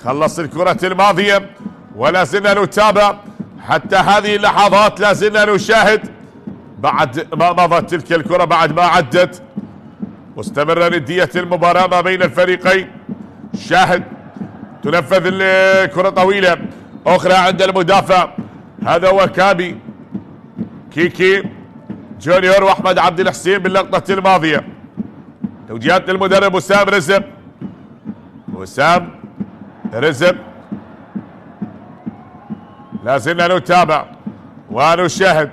خلص الكرة الماضية، ولا زلنا نتابع حتى هذه اللحظات. لا زلنا نشاهد بعد ما مضت تلك الكرة، بعد ما عدت، مستمرة ندية المباراة ما بين الفريقين. شاهد تنفذ الكرة طويلة أخرى عند المدافع، هذا هو كابي كيكي جونيور واحمد عبد الحسين باللقطة الماضية. توجيهات للمدرب وسام رزق، وسام رزم. لازلنا نتابع ونشاهد.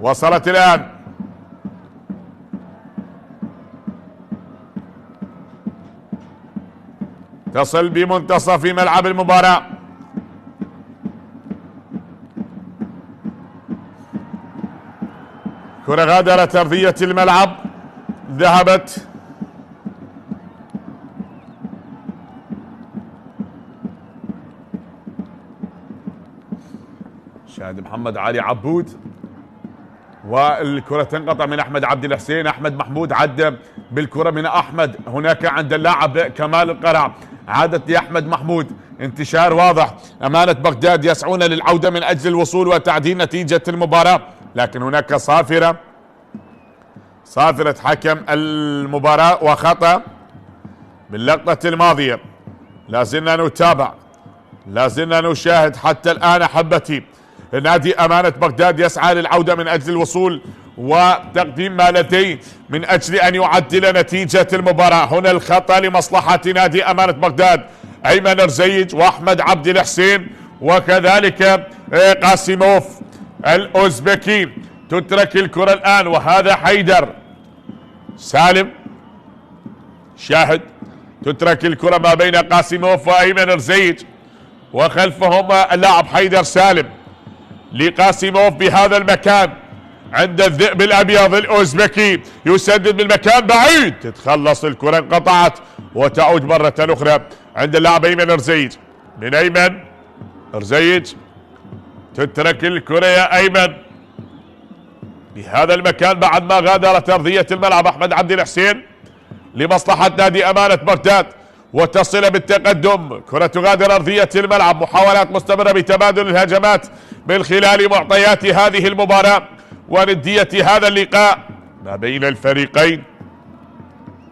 وصلت الآن تصل بمنتصف ملعب المباراة. كرة غادرت أرضية الملعب، ذهبت شاهد محمد علي عبود، والكرة تنقطع من أحمد عبد الحسين. أحمد محمود عد بالكرة من أحمد، هناك عند اللاعب كمال القرع، عادت لأحمد محمود. انتشار واضح، أمانة بغداد يسعون للعودة من أجل الوصول وتعديل نتيجة المباراة، لكن هناك صافرة حكم المباراة وخطأ باللقطة الماضية. لازلنا نتابع، لازلنا نشاهد حتى الآن أحبتي. نادي أمانة بغداد يسعى للعودة من أجل الوصول وتقديم ما لديه من أجل أن يعدل نتيجة المباراة. هنا الخطأ لمصلحة نادي أمانة بغداد، أيمن رزيج وأحمد عبد الحسين وكذلك قاسموف الأوزبكي. تترك الكرة الآن، وهذا حيدر سالم. شاهد تترك الكرة ما بين قاسموف وأيمن رزيج، وخلفهم اللاعب حيدر سالم لقاسموف بهذا المكان عند الذئب الأبيض الأوزبكي، يسدد من مكان بعيد، تتخلص الكرة، انقطعت وتعود مرة أخرى عند اللاعب أيمن رزيج. من أيمن رزيج تترك الكرة يا أيمن بهذا المكان بعد ما غادرت أرضية الملعب أحمد عبد الحسين لمصلحة نادي أمانة بغداد، وتصل بالتقدم. كرة تغادر أرضية الملعب، محاولات مستمرة بتبادل الهجمات من خلال معطيات هذه المباراة وندية هذا اللقاء ما بين الفريقين.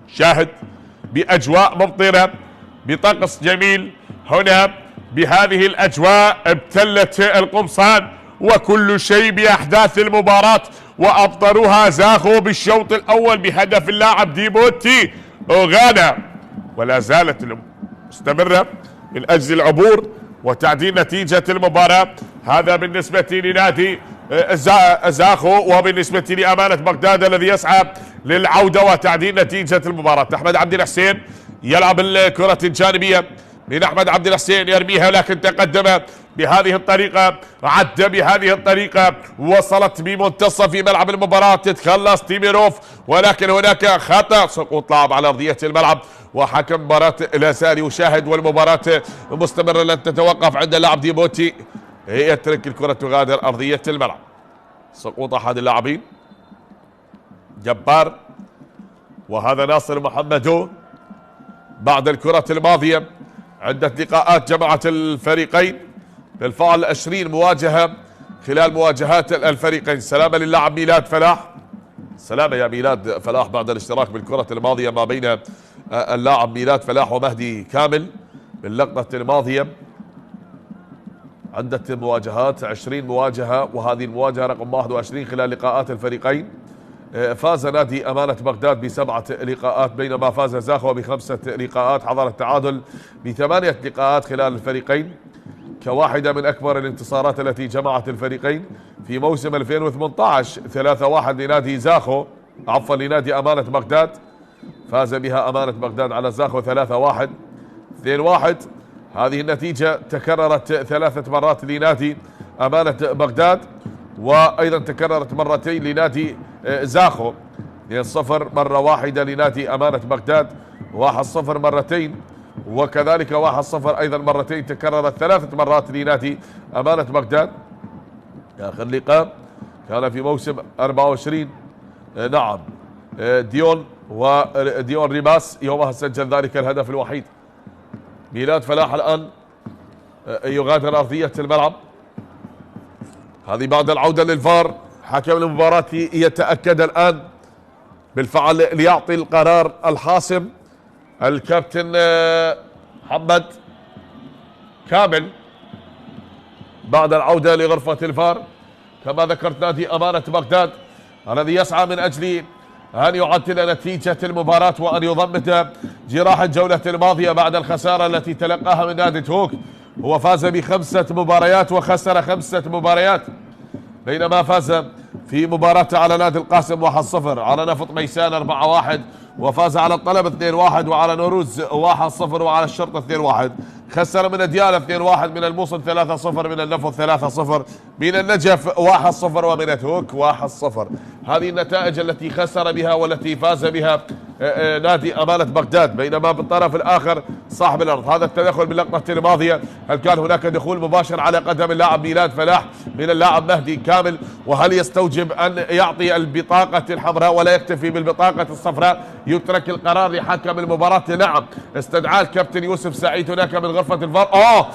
شاهد بأجواء ممطرة، بطقس جميل. هنا بهذه الأجواء ابتلت القمصان وكل شيء بأحداث المباراة، وأبطلوها زاخو بالشوط الأول بهدف اللاعب ديبوتي أوغانا، ولا زالت مستمرة من أجل العبور وتعديل نتيجة المباراة. هذا بالنسبة لنادي زاخو، وبالنسبة لأمانة بغداد الذي يسعى للعودة وتعديل نتيجة المباراة. أحمد عبد الحسين يلعب الكرة الجانبية من أحمد عبد الحسين، يرميها لكن تقدم بهذه الطريقة، عد بهذه الطريقة، وصلت بمنتصف ملعب المباراة، تتخلص تيميروف، ولكن هناك خطأ، سقوط لاعب على أرضية الملعب، وحكم مباراة لا زال يشاهد، والمباراة مستمرة لن تتوقف عند اللاعب ديبوتي. يترك الكرة تغادر أرضية الملعب. سقوط أحد اللاعبين جبار، وهذا ناصر محمدو. بعد الكرة الماضية عدة لقاءات جمعت الفريقين، بالفعل 20 مواجهة خلال مواجهات الفريقين. سلامة للاعب ميلاد فلاح، سلامة يا ميلاد فلاح بعد الاشتراك بالكرة الماضية ما بين اللاعب ميلاد فلاح ومهدي كامل باللقطة الماضية. عدة مواجهات 20 مواجهة، وهذه المواجهة رقم 21 خلال لقاءات الفريقين. فاز نادي أمانة بغداد ب7 لقاءات، بينما فاز زاخو ب5 لقاءات، حضر التعادل ب8 لقاءات خلال الفريقين، كواحدة من أكبر الانتصارات التي جمعت الفريقين في موسم 2018. 3-1 لنادي زاخو، عفوا لنادي أمانة بغداد، فاز بها أمانة بغداد على زاخو 3-1. 2-1 هذه النتيجة تكررت 3 مرات لنادي أمانة بغداد، وأيضا تكررت مرتين لنادي زاخو. 2-0 مرة واحدة لنادي أمانة بغداد، 1-0 مرتين، وكذلك 1-0 أيضا مرتين، تكررت 3 مرات لنادي أمانة بغداد. آخر لقاء كان في موسم 24، نعم، ديون ريباس، يومها سجل ذلك الهدف الوحيد. ميلاد فلاح الآن يغادر أرضية الملعب، هذه بعد العودة للفار. حكم المباراة يتأكد الآن بالفعل ليعطي القرار الحاسم الكابتن محمد كامل بعد العودة لغرفة الفار. كما ذكرت نادي أمانة بغداد الذي يسعى من أجل أن يعدل نتيجة المباراة وأن يضمد جراح الجولة الماضية بعد الخسارة التي تلقاها من نادي هوك. هو فاز ب5 مباريات وخسر 5 مباريات، بينما فاز في مباراة على نادي القاسم 1-0، على نفط ميسان 4-1، وفاز على الطلب 2-1، وعلى نوروز 1-0، وعلى الشرطة 2-1. خسر من ديالى 2-1، من الموصل 3-0، من النفط 3-0، من النجف 1-0، ومن هوك 1-0. هذه النتائج التي خسر بها والتي فاز بها نادي أمانة بغداد. بينما بالطرف الآخر صاحب الأرض، هذا التدخل باللقطة الماضية، هل كان هناك دخول مباشر على قدم اللاعب ميلاد فلاح من اللاعب مهدي كامل؟ وهل يستوجب أن يعطي البطاقة الحمراء ولا يكتفي بالبطاقة الصفراء، يترك القرار لحكم المباراة؟ نعم، استدعى الكابتن يوسف سعيد هناك من غرفة الفار.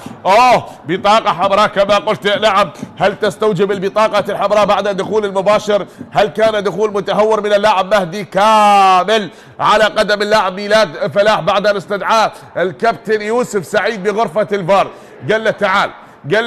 بطاقة حمراء كما قلت. نعم، هل تستوجب البطاقة الحمراء بعد الدخول المباشر؟ هل كان دخول متهور من اللاعب مهدي كامل على قدم اللاعب ميلاد فلاح بعد ان استدعاه الكابتن يوسف سعيد بغرفة الفار؟ قال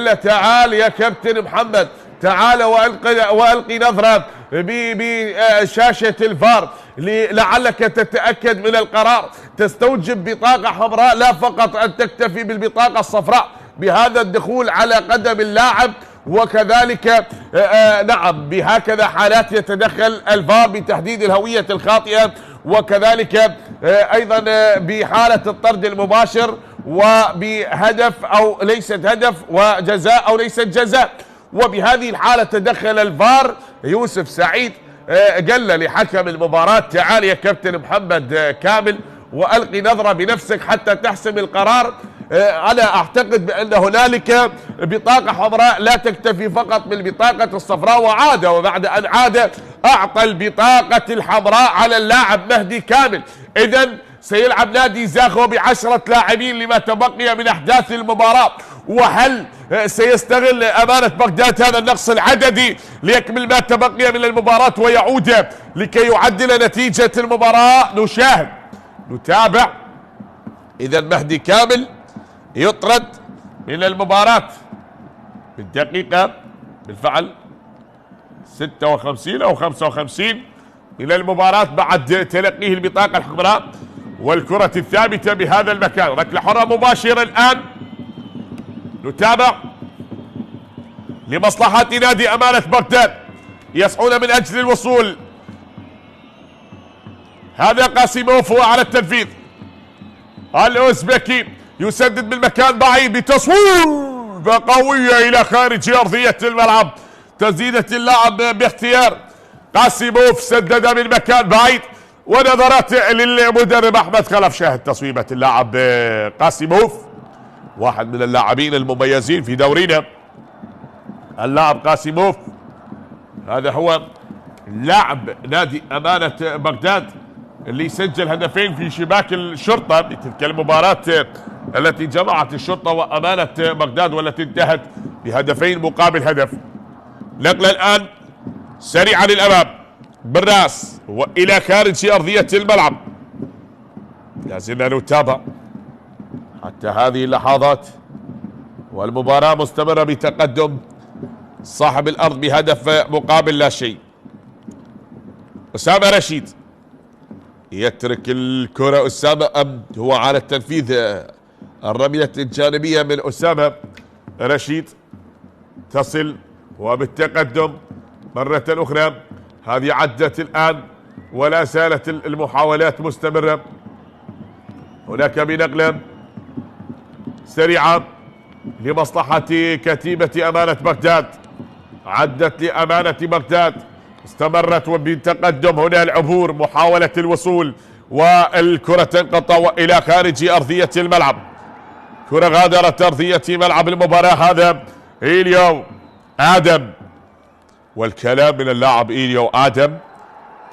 له تعال يا كابتن محمد، تعال والقي نظرة بشاشة الفار لعلك تتأكد من القرار. تستوجب بطاقة حمراء، لا فقط أن تكتفي بالبطاقة الصفراء بهذا الدخول على قدم اللاعب. وكذلك نعم، بهكذا حالات يتدخل الفار بتحديد الهوية الخاطئة، وكذلك أيضا بحالة الطرد المباشر، وبهدف أو ليست هدف، وجزاء أو ليست جزاء. وبهذه الحالة تدخل الفار. يوسف سعيد قال لحكم المباراة تعال يا كابتن محمد كامل وألقي نظرة بنفسك حتى تحسم القرار. أنا أعتقد بأن هنالك بطاقة حمراء لا تكتفي فقط بالبطاقة الصفراء، وعاد، وبعد أن عاد أعطى البطاقة الحمراء على اللاعب مهدي كامل. إذن سيلعب نادي زاخو ب10 لاعبين لما تبقي من أحداث المباراة. وهل سيستغل أمانة بغداد هذا النقص العددي ليكمل ما تبقي من المباراة ويعود لكي يعدل نتيجة المباراة؟ نشاهد، نتابع. إذا مهدي كامل يطرد من المباراة بالدقيقة بالفعل 56 أو 55 من المباراة بعد تلقيه البطاقة الحمراء والكرة الثابتة بهذا المكان. ركلة حرة مباشرة الآن، نتابع لمصلحة نادي أمانة بغداد، يسعون من أجل الوصول. هذا قاسموف هو على التنفيذ، الأوزبكي يسدد بالمكان بعيد بتصويبة قوية إلى خارج أرضية الملعب. تسديدة اللاعب باختيار قاسموف، سدد من مكان بعيد، ونظرات للمدرب أحمد خلف. شاهد تصويبة اللاعب قاسموف، واحد من اللاعبين المميزين في دورينا اللاعب قاسموف. هذا هو لاعب نادي أمانة بغداد اللي سجل هدفين في شباك الشرطة بتلك المباراة التي جمعت الشرطة وأمانة بغداد والتي انتهت بهدفين مقابل هدف. نقلة الآن سريعا للأمام بالراس وإلى خارج أرضية الملعب. لازلنا نتابع حتى هذه اللحظات والمباراة مستمرة بتقدم صاحب الأرض بهدف مقابل لا شيء. أسامة رشيد يترك الكرة. أسامة هو على التنفيذ. الرمية الجانبية من أسامة رشيد تصل وبالتقدم مرة أخرى. هذه عدت الآن ولا زالت المحاولات مستمرة. هناك بنقلة سريعة لمصلحة كتيبة أمانة بغداد، عدت لأمانة بغداد، استمرت وبالتقدم. هنا العبور، محاولة الوصول، والكرة تنقطع وإلى خارج أرضية الملعب. كرة غادرت أرضية ملعب المباراة. هذا إيليو آدم، والكلام من اللاعب إيليو آدم.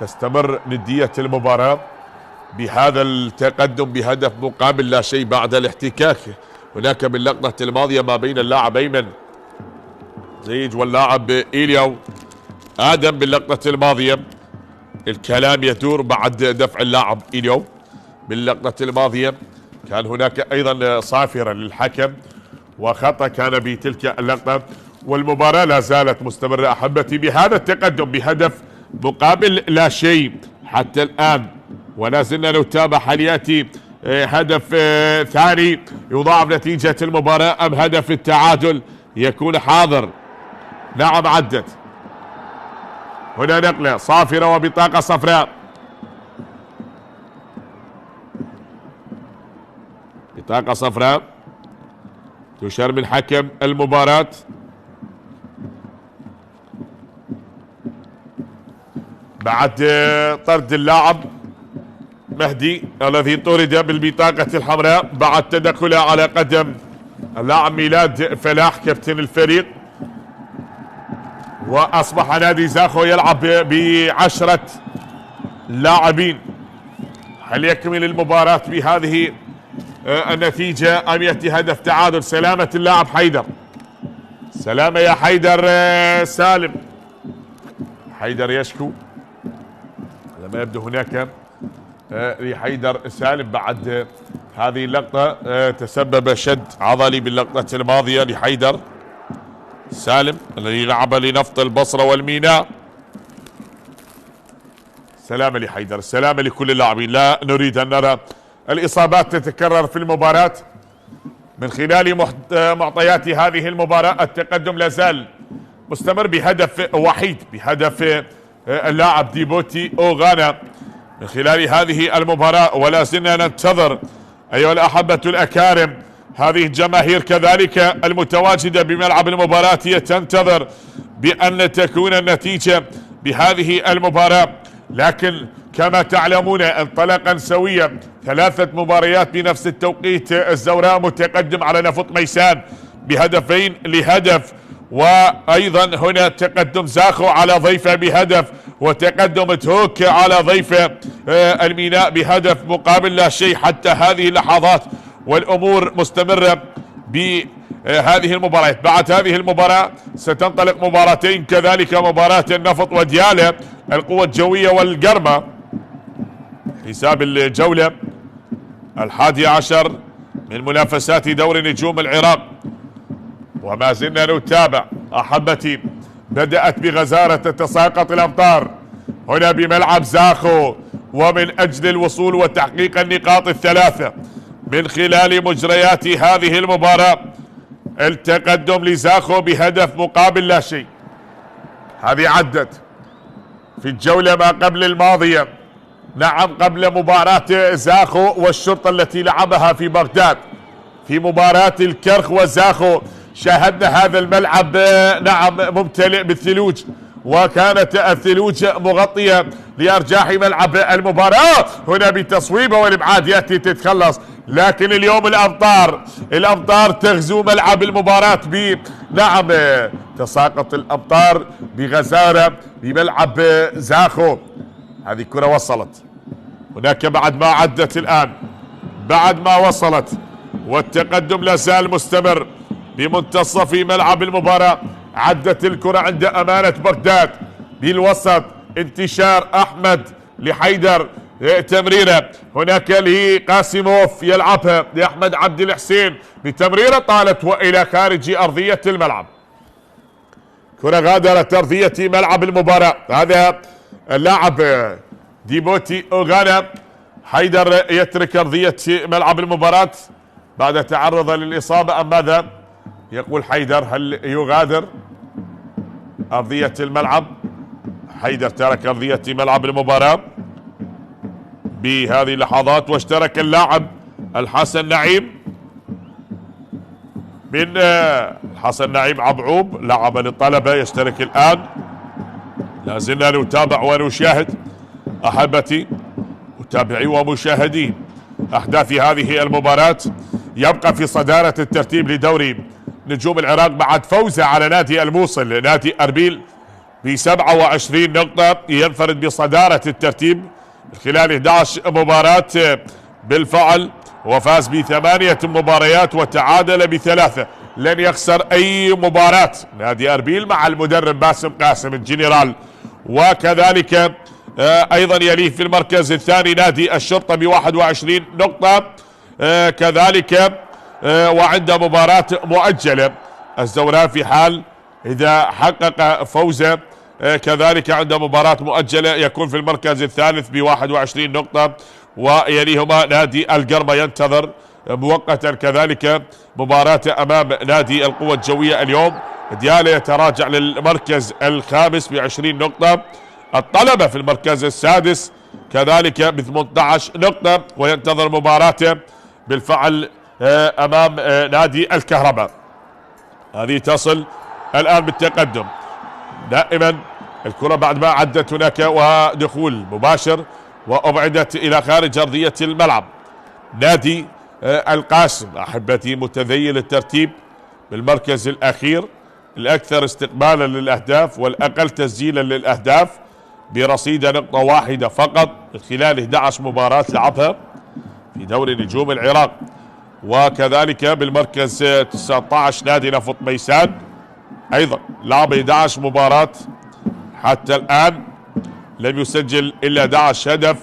تستمر ندية المباراة بهذا التقدم بهدف مقابل لا شيء بعد الاحتكاك هناك باللقطة الماضية ما بين اللاعب أيمن زيج واللاعب إيليو آدم. باللقطة الماضية الكلام يدور بعد دفع اللاعب إيليو. باللقطة الماضية كان هناك أيضا صافرة للحكم وخطأ كان بتلك اللقطة، والمباراة لا زالت مستمرة أحبتي بهذا التقدم بهدف مقابل لا شيء. حتى الآن، ولا زلنا نتابع هل يأتي هدف ثاني يضاعف نتيجة المباراة أم هدف التعادل يكون حاضر. نعم عدت هنا نقلة صافرة وبطاقة صفراء، بطاقة صفراء تشير من حكم المباراة. بعد طرد اللاعب مهدي الذي طرد بالبطاقة الحمراء بعد تدخله على قدم اللاعب ميلاد فلاح كابتن الفريق، وأصبح نادي زاخو يلعب ب10 لاعبين. هل يكمل المباراة بهذه النتيجة أم يأتي هدف تعادل؟ سلامة اللاعب حيدر، سلامة يا حيدر. سالم حيدر يشكو، لما يبدو هناك لحيدر سالم بعد هذه اللقطة تسبب شد عضلي باللقطة الماضية لحيدر سالم الذي لعب لنفط البصرة والميناء. سلامة لحيدر، سلامة لكل اللاعبين. لا نريد أن نرى الإصابات تتكرر في المباراة. من خلال معطيات هذه المباراة التقدم لازال مستمر بهدف وحيد، بهدف اللاعب ديبوتي أوغانا من خلال هذه المباراة، ولا زلنا ننتظر أيها الأحبة الأكارم هذه الجماهير كذلك المتواجدة بملعب المباراة هي تنتظر بأن تكون النتيجة بهذه المباراة. لكن كما تعلمون انطلاقا سويا 3 مباريات بنفس التوقيت، الزوراء متقدم على نفط ميسان بهدفين لهدف، وأيضا هنا تقدم زاخو على ضيفه بهدف، وتقدم تهوك على ضيفه الميناء بهدف مقابل لا شيء حتى هذه اللحظات، والأمور مستمرة بهذه المباريات. بعد هذه المباراة ستنطلق مباراتين كذلك، مباراة النفط وديالة القوة الجوية والقرمة، حساب الجولة 11 من منافسات دوري نجوم العراق. وما زلنا نتابع أحبتي، بدأت بغزارة تتساقط الأمطار هنا بملعب زاخو، ومن أجل الوصول وتحقيق النقاط الثلاثة من خلال مجريات هذه المباراة التقدم لزاخو بهدف مقابل لا شيء. هذه عدت في الجولة ما قبل الماضية، نعم قبل مباراة زاخو والشرطة التي لعبها في بغداد في مباراة الكرخ وزاخو، شاهدنا هذا الملعب نعم ممتلئ بالثلوج، وكانت الثلوج مغطية لأرجاح ملعب المباراة. هنا بتصويبه والإبعاد يأتي تتخلص، لكن اليوم الأمطار تغزو ملعب المباراة نعم تساقط الأمطار بغزارة بملعب زاخو. هذه كرة وصلت هناك بعد ما عدت الآن، بعد ما وصلت، والتقدم لازال مستمر بمنتصف ملعب المباراة. عدت الكرة عند أمانة بغداد بالوسط، انتشار أحمد لحيدر، تمريرة هناك لقاسموف يلعبها لأحمد عبد الحسين بتمريرة طالت وإلى خارج أرضية الملعب. كرة غادرت أرضية ملعب المباراة. هذا اللاعب ديبوتي أوغانا. حيدر يترك أرضية ملعب المباراة بعد تعرض للإصابة أم ماذا؟ يقول حيدر هل يغادر أرضية الملعب؟ حيدر ترك أرضية ملعب المباراة بهذه اللحظات، واشترك اللاعب الحسن نعيم من الحسن نعيم عبعوب لاعب للطلبة يشترك الآن. لازلنا نتابع ونشاهد أحبتي متابعي ومشاهدين أحداث هذه المباراة. يبقى في صدارة الترتيب لدوري نجوم العراق بعد فوزه على نادي الموصل، نادي أربيل ب27 نقطة، ينفرد بصدارة الترتيب خلال 11 مباراة بالفعل، وفاز ب8 مباريات وتعادل ب3، لن يخسر أي مباراة نادي أربيل مع المدرب باسم قاسم الجنرال. وكذلك أيضا يليه في المركز الثاني نادي الشرطة ب21 نقطة كذلك، وعند مباراة مؤجلة الزوراء في حال إذا حقق فوزه كذلك عنده مباراة مؤجلة يكون في المركز الثالث ب21 نقطة، ويليهما نادي القرمة ينتظر مؤقتا كذلك مباراة أمام نادي القوة الجوية اليوم. ديالى يتراجع للمركز الخامس ب20 نقطة، الطلبة في المركز السادس كذلك ب18 نقطة وينتظر مباراته بالفعل أمام نادي الكهرباء. هذه تصل الآن بالتقدم. دائما الكرة بعد ما عدت هناك ودخول مباشر وأبعدت إلى خارج أرضية الملعب. نادي القاسم أحبتي متذيل الترتيب بالمركز الأخير، الأكثر استقبالا للأهداف والأقل تسجيلا للأهداف برصيد نقطة واحدة فقط خلال 11 مباراة لعبها في دوري نجوم العراق. وكذلك بالمركز 19 نادي نفط ميسان أيضا لعب 11 مباراة حتى الآن لم يسجل إلا 11 هدف،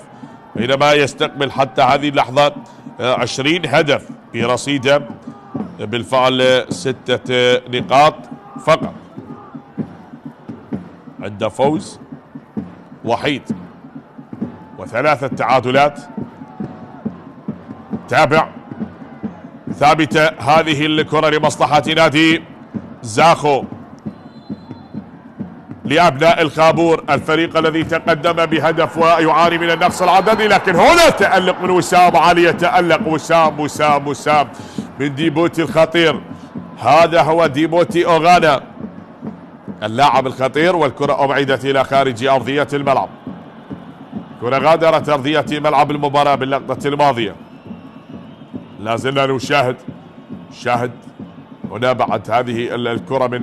بينما يستقبل حتى هذه اللحظة 20 هدف برصيده بالفعل 6 نقاط فقط. عنده فوز وحيد و3 تعادلات. تابع ثابتة هذه الكرة لمصلحة نادي زاخو لأبناء الخابور، الفريق الذي تقدم بهدف ويعاني من النقص العددي، لكن هنا تألق من وسام علي، يتألق وسام من ديبوتي الخطير. هذا هو ديبوتي أوغانا اللاعب الخطير، والكرة أبعدت إلى خارج أرضية الملعب. كرة غادرت أرضية ملعب المباراة باللقطة الماضية. لا زلنا نشاهد هنا بعد هذه الكرة من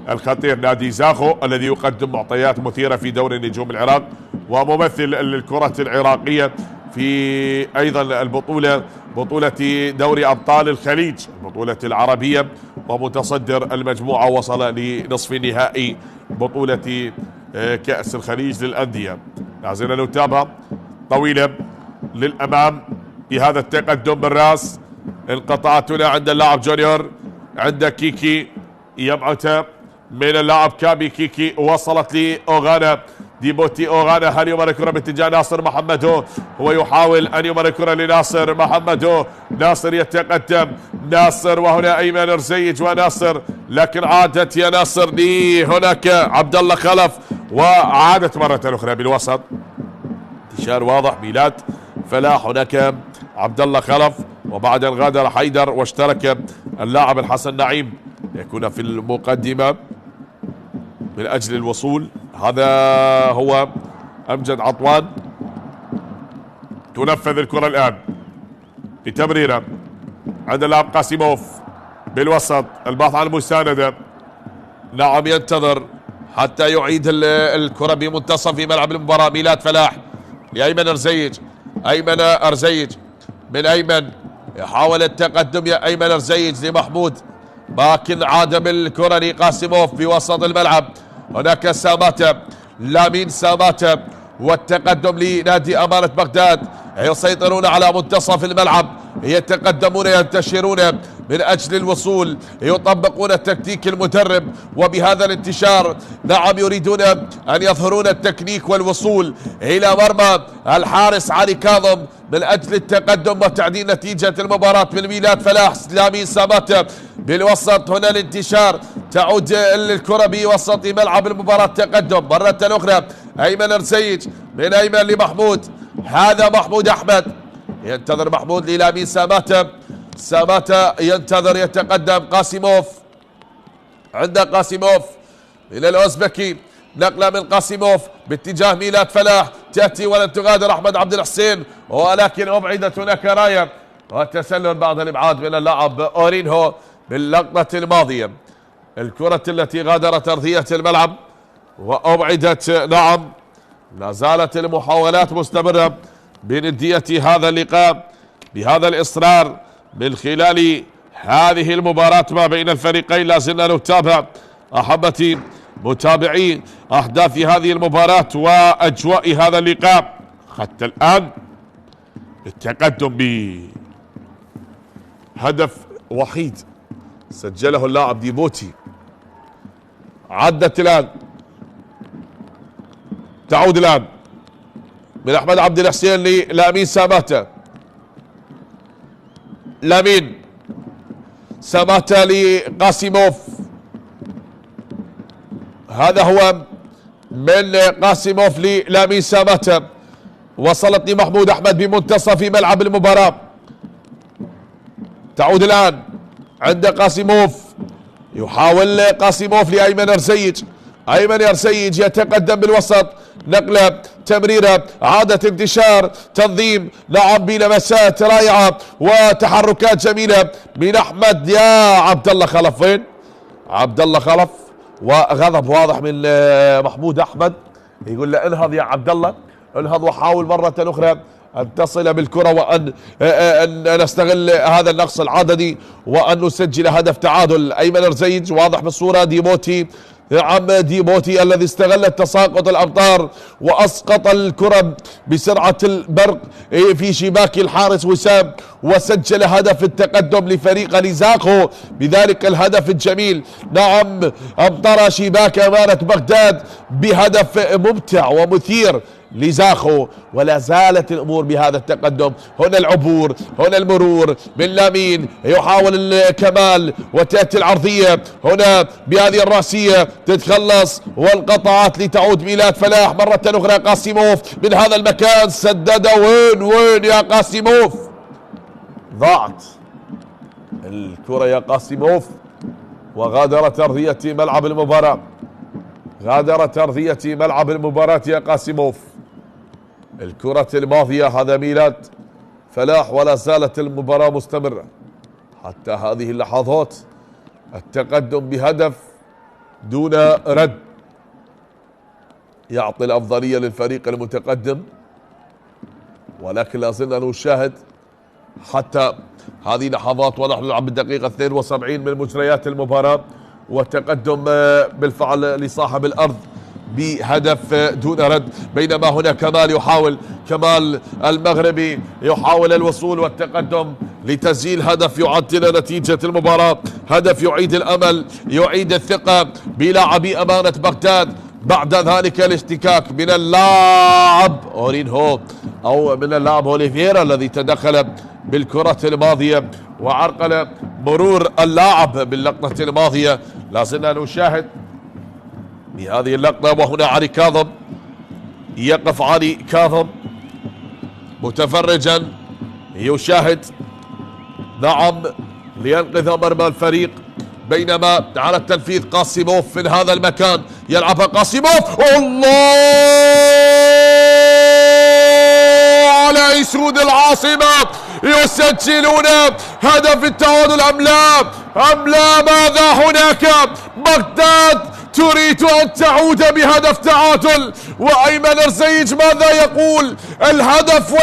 الخطير نادي زاخو الذي يقدم معطيات مثيرة في دوري نجوم العراق وممثل للكرة العراقية في أيضا بطولة دوري أبطال الخليج البطولة العربية، ومتصدر المجموعة وصل لنصف نهائي بطولة كأس الخليج للأندية. لازلنا نتابع طويلة للأمام بهذا التقدم بالراس. انقطعت هنا عند اللاعب جونيور، عند كيكي يبعث من اللاعب كابي. كيكي وصلت لأوغانا، ديبوتي أوغانا. هل يمر الكرة باتجاه ناصر محمدو؟ هو يحاول أن يمر الكرة لناصر محمدو. ناصر يتقدم، ناصر وهنا أيمن رزيج وناصر، لكن عادت يا ناصر هناك عبد الله خلف وعادت مرة أخرى بالوسط. انتشار واضح ميلاد فلاح، هناك عبد الله خلف وبعد ان غادر حيدر واشترك اللاعب الحسن نعيم يكون في المقدمة من أجل الوصول. هذا هو أمجد عطوان. تنفذ الكرة الآن بتمريرة عند اللاعب قاسيموف بالوسط، البحث عن المساندة. نعم ينتظر حتى يعيد الكرة بمنتصف في ملعب المباراة. ميلاد فلاح لأيمن أرزيج، أيمن أرزيج من أيمن يحاول التقدم يا أيمن أرزيج لمحمود، لكن عاد بالكرة لقاسيموف في وسط الملعب. هناك ساماتا، لامين ساماتا، والتقدم لنادي أمانة بغداد. يسيطرون على منتصف الملعب، يتقدمون ينتشرون من أجل الوصول، يطبقون التكتيك المدرب، وبهذا الانتشار نعم يريدون أن يظهرون التكنيك والوصول إلى مرمى الحارس علي كاظم من أجل التقدم وتعديل نتيجة المباراة. من ميلاد فلاح، لامين ساماتا بالوسط، هنا الانتشار، تعود الكرة بوسط ملعب المباراة. تقدم مرة أخرى أيمن رزيج من أيمن لمحمود، هذا محمود أحمد، ينتظر محمود للامين ساماتا. ساماتا ينتظر، يتقدم قاسيموف، عند قاسيموف من الأوزبكي، نقلة من قاسيموف باتجاه ميلاد فلاح، تأتي ولن تغادر أحمد عبد الحسين، ولكن أبعدت هناك راية وتسلل بعد الإبعاد من اللاعب أورينهو باللقطة الماضية. الكرة التي غادرت أرضية الملعب وأبعدت. نعم لا زالت المحاولات مستمرة بندية هذا اللقاء بهذا الإصرار من خلال هذه المباراة ما بين الفريقين. لا زلنا نتابع أحبتي متابعي أحداث هذه المباراة وأجواء هذا اللقاء. حتى الآن التقدم بهدف وحيد سجله اللاعب ديبوتي. عدت الآن تعود الآن من أحمد عبد الحسين للامين ساماتا. لامين ساماتا لقاسيموف. هذا هو من قاسيموف للامين ساماتا. وصلت لمحمود أحمد بمنتصف ملعب المباراة. تعود الآن عند قاسيموف. يحاول قاسيموف لأيمن رزيج. أيمن رزيج يتقدم بالوسط. نقلة، تمريرة، عادة انتشار، تنظيم، نعم بلمسات رائعة وتحركات جميلة من أحمد. يا عبد الله خلف. وين عبد الله خلف؟ وغضب واضح من محمود أحمد. يقول له انهض يا عبد الله، انهض وحاول مرة أخرى أن تصل بالكرة وأن نستغل هذا النقص العددي وأن نسجل هدف تعادل. أيمن رزيج واضح بالصورة. ديبوتي، نعم ديبوتي الذي استغل تساقط الأمطار وأسقط الكرة بسرعة البرق في شباك الحارس وسام وسجل هدف التقدم لفريق ليزاخو بذلك الهدف الجميل. نعم أمطر شباك أمانة بغداد بهدف ممتع ومثير ليزاخو. ولا زالت الامور بهذا التقدم. هنا العبور، هنا المرور من لامين. يحاول الكمال وتاتي العرضيه هنا بهذه الراسيه تتخلص والقطعات لتعود ميلاد فلاح. مره اخرى قاسيموف من هذا المكان سدد. وين يا قاسيموف؟ ضاعت الكره يا قاسيموف وغادرت ارضيه ملعب المباراه. غادرت ارضيه ملعب المباراه يا قاسيموف. الكرة الماضية هذا ميلاد فلاح ولا زالت المباراة مستمرة حتى هذه اللحظات. التقدم بهدف دون رد يعطي الأفضلية للفريق المتقدم، ولكن لا زلنا نشاهد حتى هذه اللحظات ونحن نلعب بالدقيقة 72 من مجريات المباراة والتقدم بالفعل لصاحب الأرض بهدف دون رد. بينما هنا كمال يحاول، كمال المغربي يحاول الوصول والتقدم لتسجيل هدف يعدل نتيجة المباراة، هدف يعيد الأمل يعيد الثقة بلاعبي أمانة بغداد. بعد ذلك الاشتكاك من اللاعب أورينهو أو من اللاعب أوليفيرا الذي تدخل بالكرة الماضية وعرقل مرور اللاعب باللقطة الماضية. لا زلنا نشاهد بهذه اللقطة وهنا علي كاظم. يقف علي كاظم متفرجا يشاهد، نعم لينقذ مرمى الفريق. بينما على التنفيذ قاسيموف من هذا المكان يلعبها قاسيموف. الله على اسود العاصمة، يسجلون هدف التعادل أم لا؟ أم لا؟ ماذا هناك؟ بغداد تريد أن تعود بهدف تعادل، وأيمن رزيج ماذا يقول؟ الهدف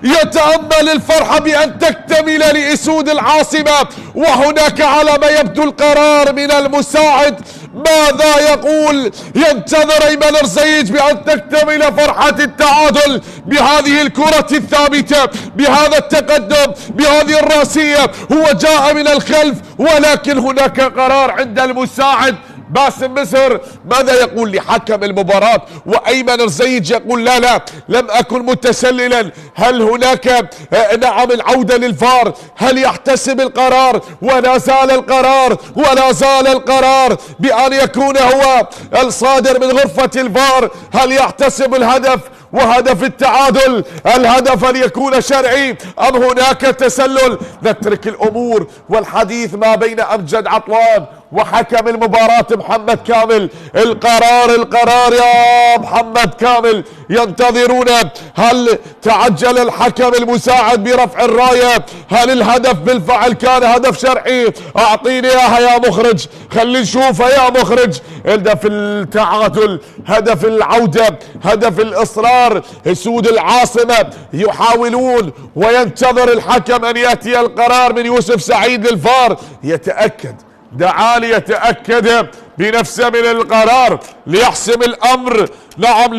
يتأمل الفرحة بأن تكتمل لأسود العاصمة. وهناك على ما يبدو القرار من المساعد. ماذا يقول؟ ينتظر أيمن رزيج بأن تكتمل فرحة التعادل بهذه الكرة الثابتة، بهذا التقدم، بهذه الراسية. هو جاء من الخلف ولكن هناك قرار عند المساعد باسم مصر. ماذا يقول لحكم المباراة؟ وأيمن رزيج يقول لا لم أكن متسللا. هل هناك نعم العودة للفار؟ هل يحتسب القرار؟ ولا زال القرار بأن يكون هو الصادر من غرفة الفار. هل يحتسب الهدف وهدف التعادل، الهدف أن يكون شرعي أم هناك تسلل؟ نترك الأمور والحديث ما بين أمجد عطوان وحكم المباراة محمد كامل. القرار يا محمد كامل. ينتظرون هل تعجل الحكم المساعد برفع الراية؟ هل الهدف بالفعل كان هدف شرعي؟ أعطيني إياها يا مخرج، خلي نشوفها يا مخرج. هدف التعادل، هدف العودة، هدف الإصرار. اسود العاصمة يحاولون وينتظر الحكم أن يأتي القرار من يوسف سعيد للفار. يتأكد، دعالي يتأكد بنفسه من القرار ليحسم الأمر، نعم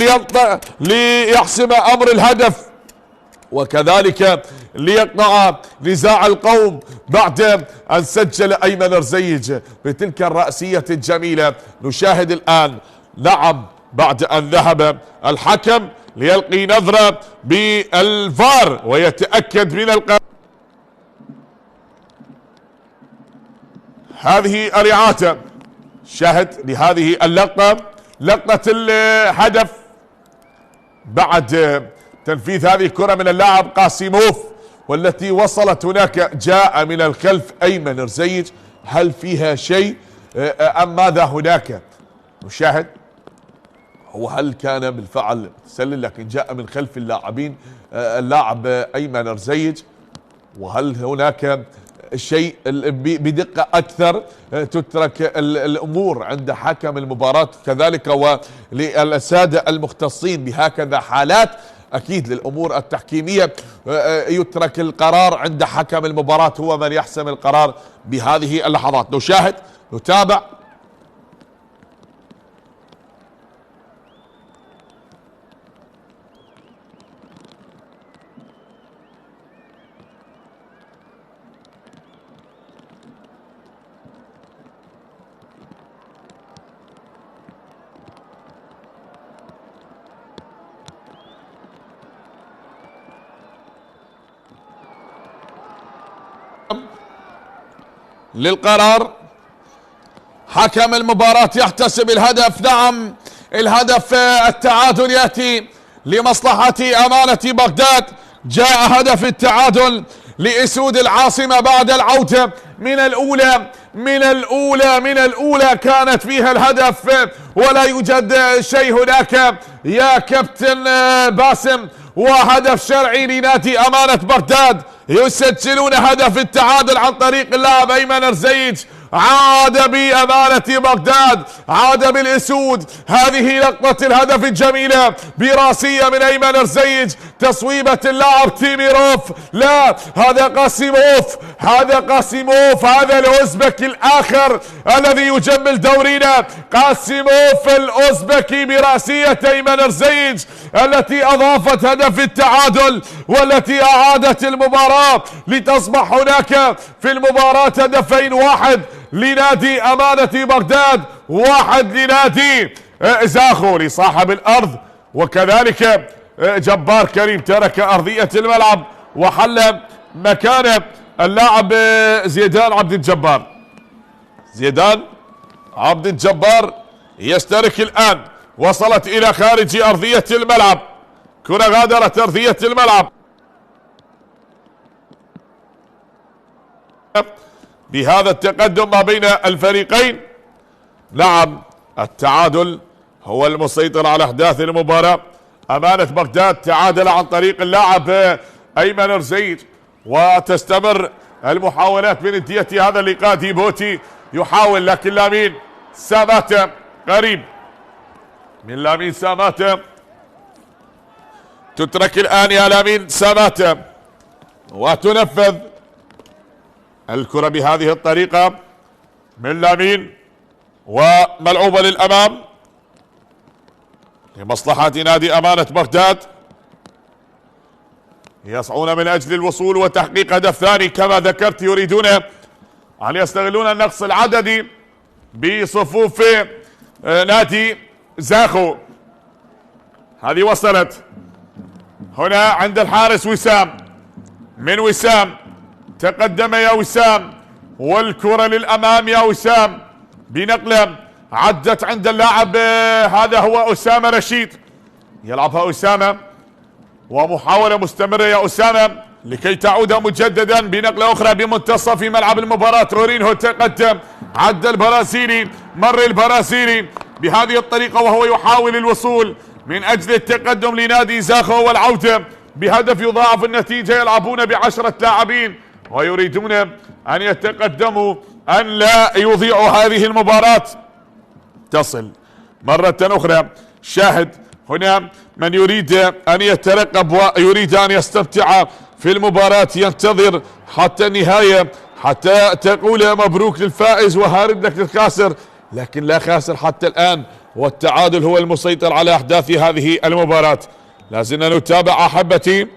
ليحسم أمر الهدف وكذلك ليقطع نزاع القوم بعد أن سجل أيمن رزيج بتلك الرأسية الجميلة. نشاهد الآن نعم بعد أن ذهب الحكم ليلقي نظرة بالفار ويتأكد من القرار. هذه الرعاية شاهد لهذه اللقطة، لقطة الهدف بعد تنفيذ هذه الكرة من اللاعب قاسيموف والتي وصلت هناك، جاء من الخلف أيمن رزيج. هل فيها شيء أم ماذا هناك؟ نشاهد. هو هل كان بالفعل تسلل لكن جاء من خلف اللاعبين اللاعب أيمن رزيج؟ وهل هناك شيء بدقة أكثر تترك الأمور عند حكم المباراة كذلك وللسادة المختصين بهكذا حالات؟ أكيد للأمور التحكيمية يترك القرار عند حكم المباراة، هو من يحسم القرار بهذه اللحظات. نشاهد نتابع. للقرار حكم المباراة يحتسب الهدف. نعم، الهدف التعادل يأتي لمصلحة أمانة بغداد. جاء هدف التعادل لأسود العاصمة بعد العودة من الأولى كانت فيها الهدف ولا يوجد شيء هناك يا كابتن باسم، وهدف شرعي لنادي أمانة بغداد. يسجلون هدف التعادل عن طريق اللاعب أيمن رزيج. عاد بأمانة بغداد، عاد بالأسود. هذه لقطة الهدف الجميلة براسية من أيمن رزيج، تصويبة اللاعب تيميروف. لا، هذا قاسيموف، هذا الأوزبكي الآخر الذي يجمل دورينا. قاسيموف الأوزبكي براسية أيمن رزيج التي أضافت هدف التعادل والتي أعادت المباراة لتصبح هناك في المباراة هدفين، واحد لنادي أمانة بغداد، واحد لنادي زاخو لصاحب الأرض. وكذلك جبار كريم ترك أرضية الملعب وحل مكان اللاعب زيدان عبد الجبار يشترك الآن. وصلت إلى خارج أرضية الملعب، كرة غادرت أرضية الملعب. بهذا التقدم ما بين الفريقين. نعم، التعادل هو المسيطر على أحداث المباراة. أمانة بغداد تعادل عن طريق اللاعب أيمن رزيج، وتستمر المحاولات من ندية هذا اللقاء. ديبوتي يحاول لكن لامين ساماتا قريب من لامين ساماتا. تترك الآن يا لامين ساماتا وتنفذ الكرة بهذه الطريقة من لامين وملعوبة للأمام لمصلحة نادي أمانة بغداد. يسعون من أجل الوصول وتحقيق هدف ثاني كما ذكرت. يريدون أن يستغلون النقص العددي بصفوف نادي زاخو. هذه وصلت هنا عند الحارس وسام. من وسام تقدم يا وسام والكرة للأمام يا وسام بنقلة عدت عند اللاعب هذا هو أسامة رشيد. يلعبها أسامة ومحاولة مستمرة يا أسامة لكي تعود مجددا بنقلة أخرى بمنتصف ملعب المباراة. رورينهو تقدم، عد البرازيلي، مر البرازيلي بهذه الطريقة وهو يحاول الوصول من أجل التقدم لنادي زاخو والعودة بهدف يضاعف النتيجة. يلعبون ب10 لاعبين ويريدون أن يتقدموا، أن لا يضيعوا هذه المباراة. تصل مرة أخرى. شاهد هنا من يريد أن يترقب ويريد أن يستمتع في المباراة، ينتظر حتى النهاية حتى تقول مبروك للفائز وهارب لك للخاسر، لكن لا خاسر حتى الآن، والتعادل هو المسيطر على أحداث هذه المباراة. لازلنا نتابع أحبتي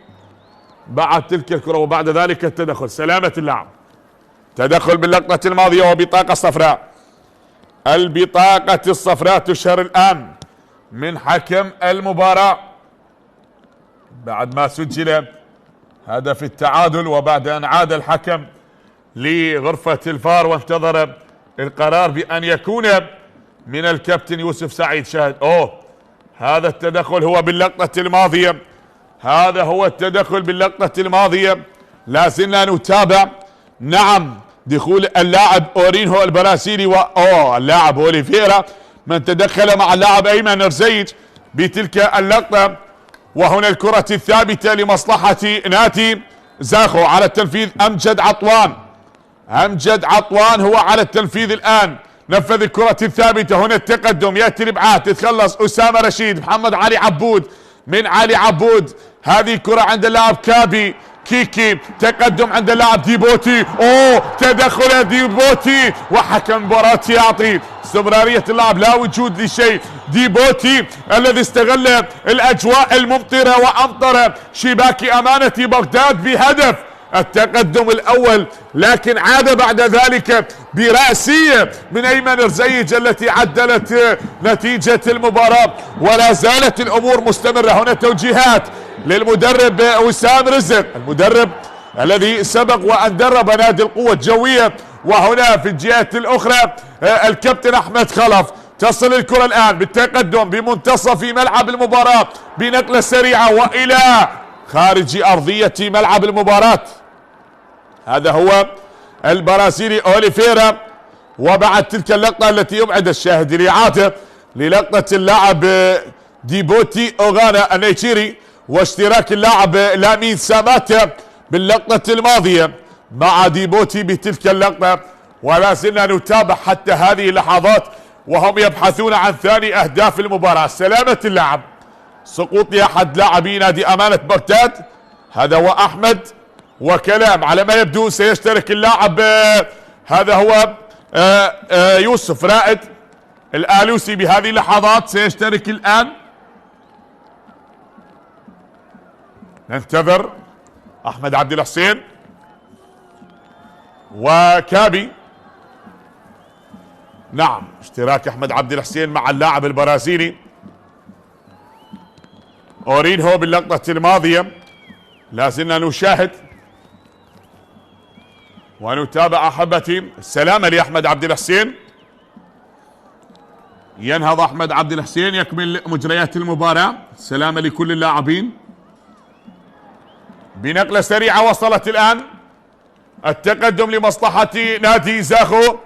بعد تلك الكرة وبعد ذلك التدخل. سلامة اللاعب، تدخل باللقطة الماضية وبطاقة صفراء. البطاقة الصفراء تشهر الآن من حكم المباراة بعد ما سجل هدف التعادل، وبعد أن عاد الحكم لغرفة الفار وانتظر القرار بأن يكون من الكابتن يوسف سعيد. شاهد هذا التدخل هو باللقطة الماضية، هذا هو التدخل باللقطة الماضية. لا زلنا نتابع. نعم، دخول اللاعب اورينهو البرازيلي اللاعب اوليفيرا من تدخل مع اللاعب ايمن رزيج بتلك اللقطة. وهنا الكرة الثابتة لمصلحة نادي زاخو على التنفيذ. امجد عطوان هو على التنفيذ الان، نفذ الكرة الثابتة. هنا التقدم، ياتي الابعاد، تتخلص اسامة رشيد، محمد علي عبود، من علي عبود. هذه الكرة عند اللاعب كيكي، تقدم عند اللاعب ديبوتي. تدخل ديبوتي، وحكم المباراة يعطي استمرارية اللاعب، لا وجود لشيء. ديبوتي الذي استغل الاجواء الممطرة وامطر شباك امانة بغداد بهدف التقدم الاول، لكن عاد بعد ذلك برأسية من ايمن رزيج التي عدلت نتيجة المباراة. ولا زالت الامور مستمرة. هنا توجيهات للمدرب وسام رزق، المدرب الذي سبق وان درب نادي القوة الجوية. وهنا في الجهة الاخرى الكابتن احمد خلف. تصل الكرة الان بالتقدم بمنتصف ملعب المباراة بنقلة سريعة والى خارج ارضية ملعب المباراة. هذا هو البرازيلي اوليفيرا. وبعد تلك اللقطة التي يبعد الشاهد الاعادة للقطة اللاعب ديبوتي اوغانا النيجيري، واشتراك اللاعب لامين ساماتا باللقطة الماضية مع ديبوتي بتلك اللقطة. ولا زلنا نتابع حتى هذه اللحظات وهم يبحثون عن ثاني اهداف المباراة. سلامة اللاعب، سقوط احد لاعبي نادي امانة بغداد، هذا هو احمد. وكلام على ما يبدو سيشترك اللاعب هذا هو يوسف رائد الآلوسي بهذه اللحظات، سيشترك الآن. ننتظر أحمد عبد الحسين وكابي. نعم، اشتراك أحمد عبد الحسين مع اللاعب البرازيلي اورينهو باللقطة الماضية. لا زلنا نشاهد ونتابع احبتي. السلامة لاحمد عبد الحسين. ينهض احمد عبد الحسين، يكمل مجريات المباراة. السلامة لكل اللاعبين. بنقلة سريعة وصلت الان التقدم لمصلحة نادي زاخو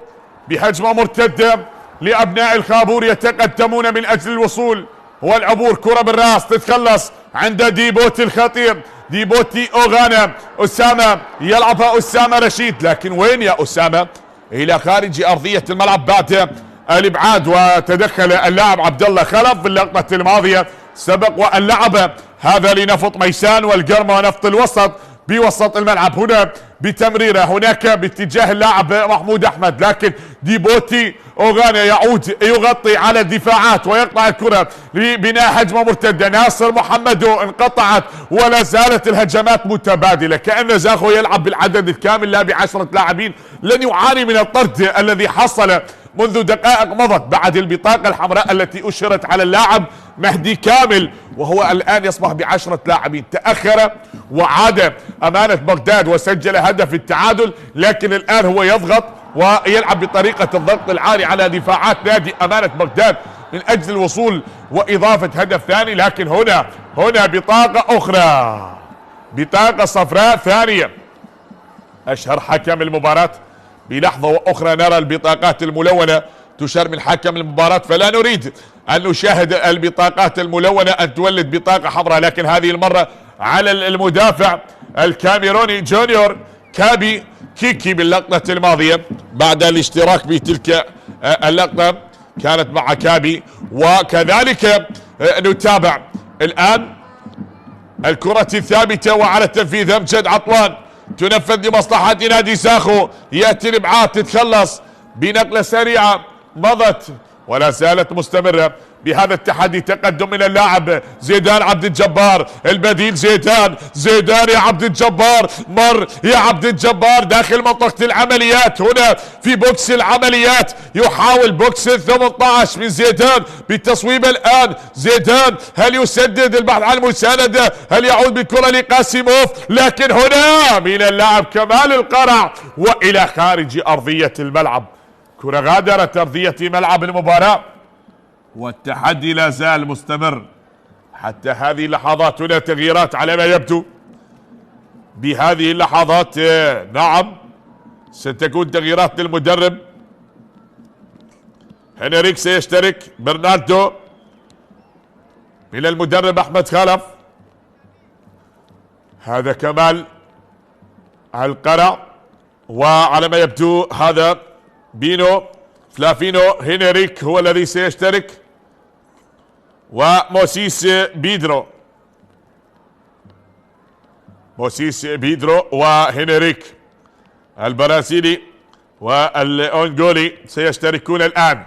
بهجمة مرتدة لابناء الخابور، يتقدمون من اجل الوصول والعبور. كرة بالراس تتخلص عند ديبوتي الخطير، ديبوتي اوغانا. اسامة يلعبها اسامة رشيد، لكن وين يا اسامة؟ الى خارج ارضية الملعب بعد الابعاد. وتدخل اللاعب عبد الله خلف باللقطة الماضية، سبق وان لعب هذا لنفط ميسان والقرمة ونفط الوسط بوسط الملعب. هنا بتمريره هناك باتجاه اللاعب محمود احمد، لكن ديبوتي اوغانا يعود يغطي على الدفاعات ويقطع الكرة لبناء هجمة مرتدة. ناصر محمد انقطعت ولا زالت الهجمات متبادلة، كأن زاخو يلعب بالعدد الكامل لا ب10 لاعبين. لن يعاني من الطرد الذي حصل منذ دقائق مضت بعد البطاقة الحمراء التي أشرت على اللاعب مهدي كامل، وهو الآن يصبح ب10 لاعبين. تأخر وعاد أمانة بغداد وسجل هدف التعادل، لكن الآن هو يضغط ويلعب بطريقة الضغط العالي على دفاعات نادي أمانة بغداد من أجل الوصول وإضافة هدف ثاني. لكن هنا بطاقة أخرى، بطاقة صفراء ثانية. أشهر حكم المباراة. بلحظة وأخرى نرى البطاقات الملونة تشار من حكم المباراة، فلا نريد أن نشاهد البطاقات الملونة أن تولد بطاقة حمراء، لكن هذه المرة على المدافع الكاميروني جونيور كيكي باللقطة الماضية. بعد الاشتراك بتلك اللقطة كانت مع كابي. وكذلك نتابع الآن الكرة الثابتة وعلى التنفيذ امجد عطوان، تنفذ لمصلحة نادي زاخو. يأتي الابعاد تتخلص بنقلة سريعة مضت ولا زالت مستمرة بهذا التحدي. تقدم من اللاعب زيدان عبد الجبار، البديل زيدان يا عبد الجبار، مر يا عبد الجبار داخل منطقة العمليات. هنا في بوكس العمليات يحاول بوكس 18 من زيدان بالتصويب الآن. زيدان هل يسدد؟ البحث عن المساندة، هل يعود بالكرة لقاسيموف؟ لكن هنا من اللاعب كمال القرع وإلى خارج أرضية الملعب. كرة غادرت أرضية ملعب المباراة والتحدي لا زال مستمر حتى هذه اللحظات. هنا تغييرات على ما يبدو بهذه اللحظات. نعم ستكون تغييرات للمدرب. هنريك سيشترك، برناردو من المدرب أحمد خلف. هذا كمال القرع وعلى ما يبدو هذا بينو فلافينو. هنريك هو الذي سيشترك وموسيس بيدرو وهنريك البرازيلي والأونغولي سيشتركون الآن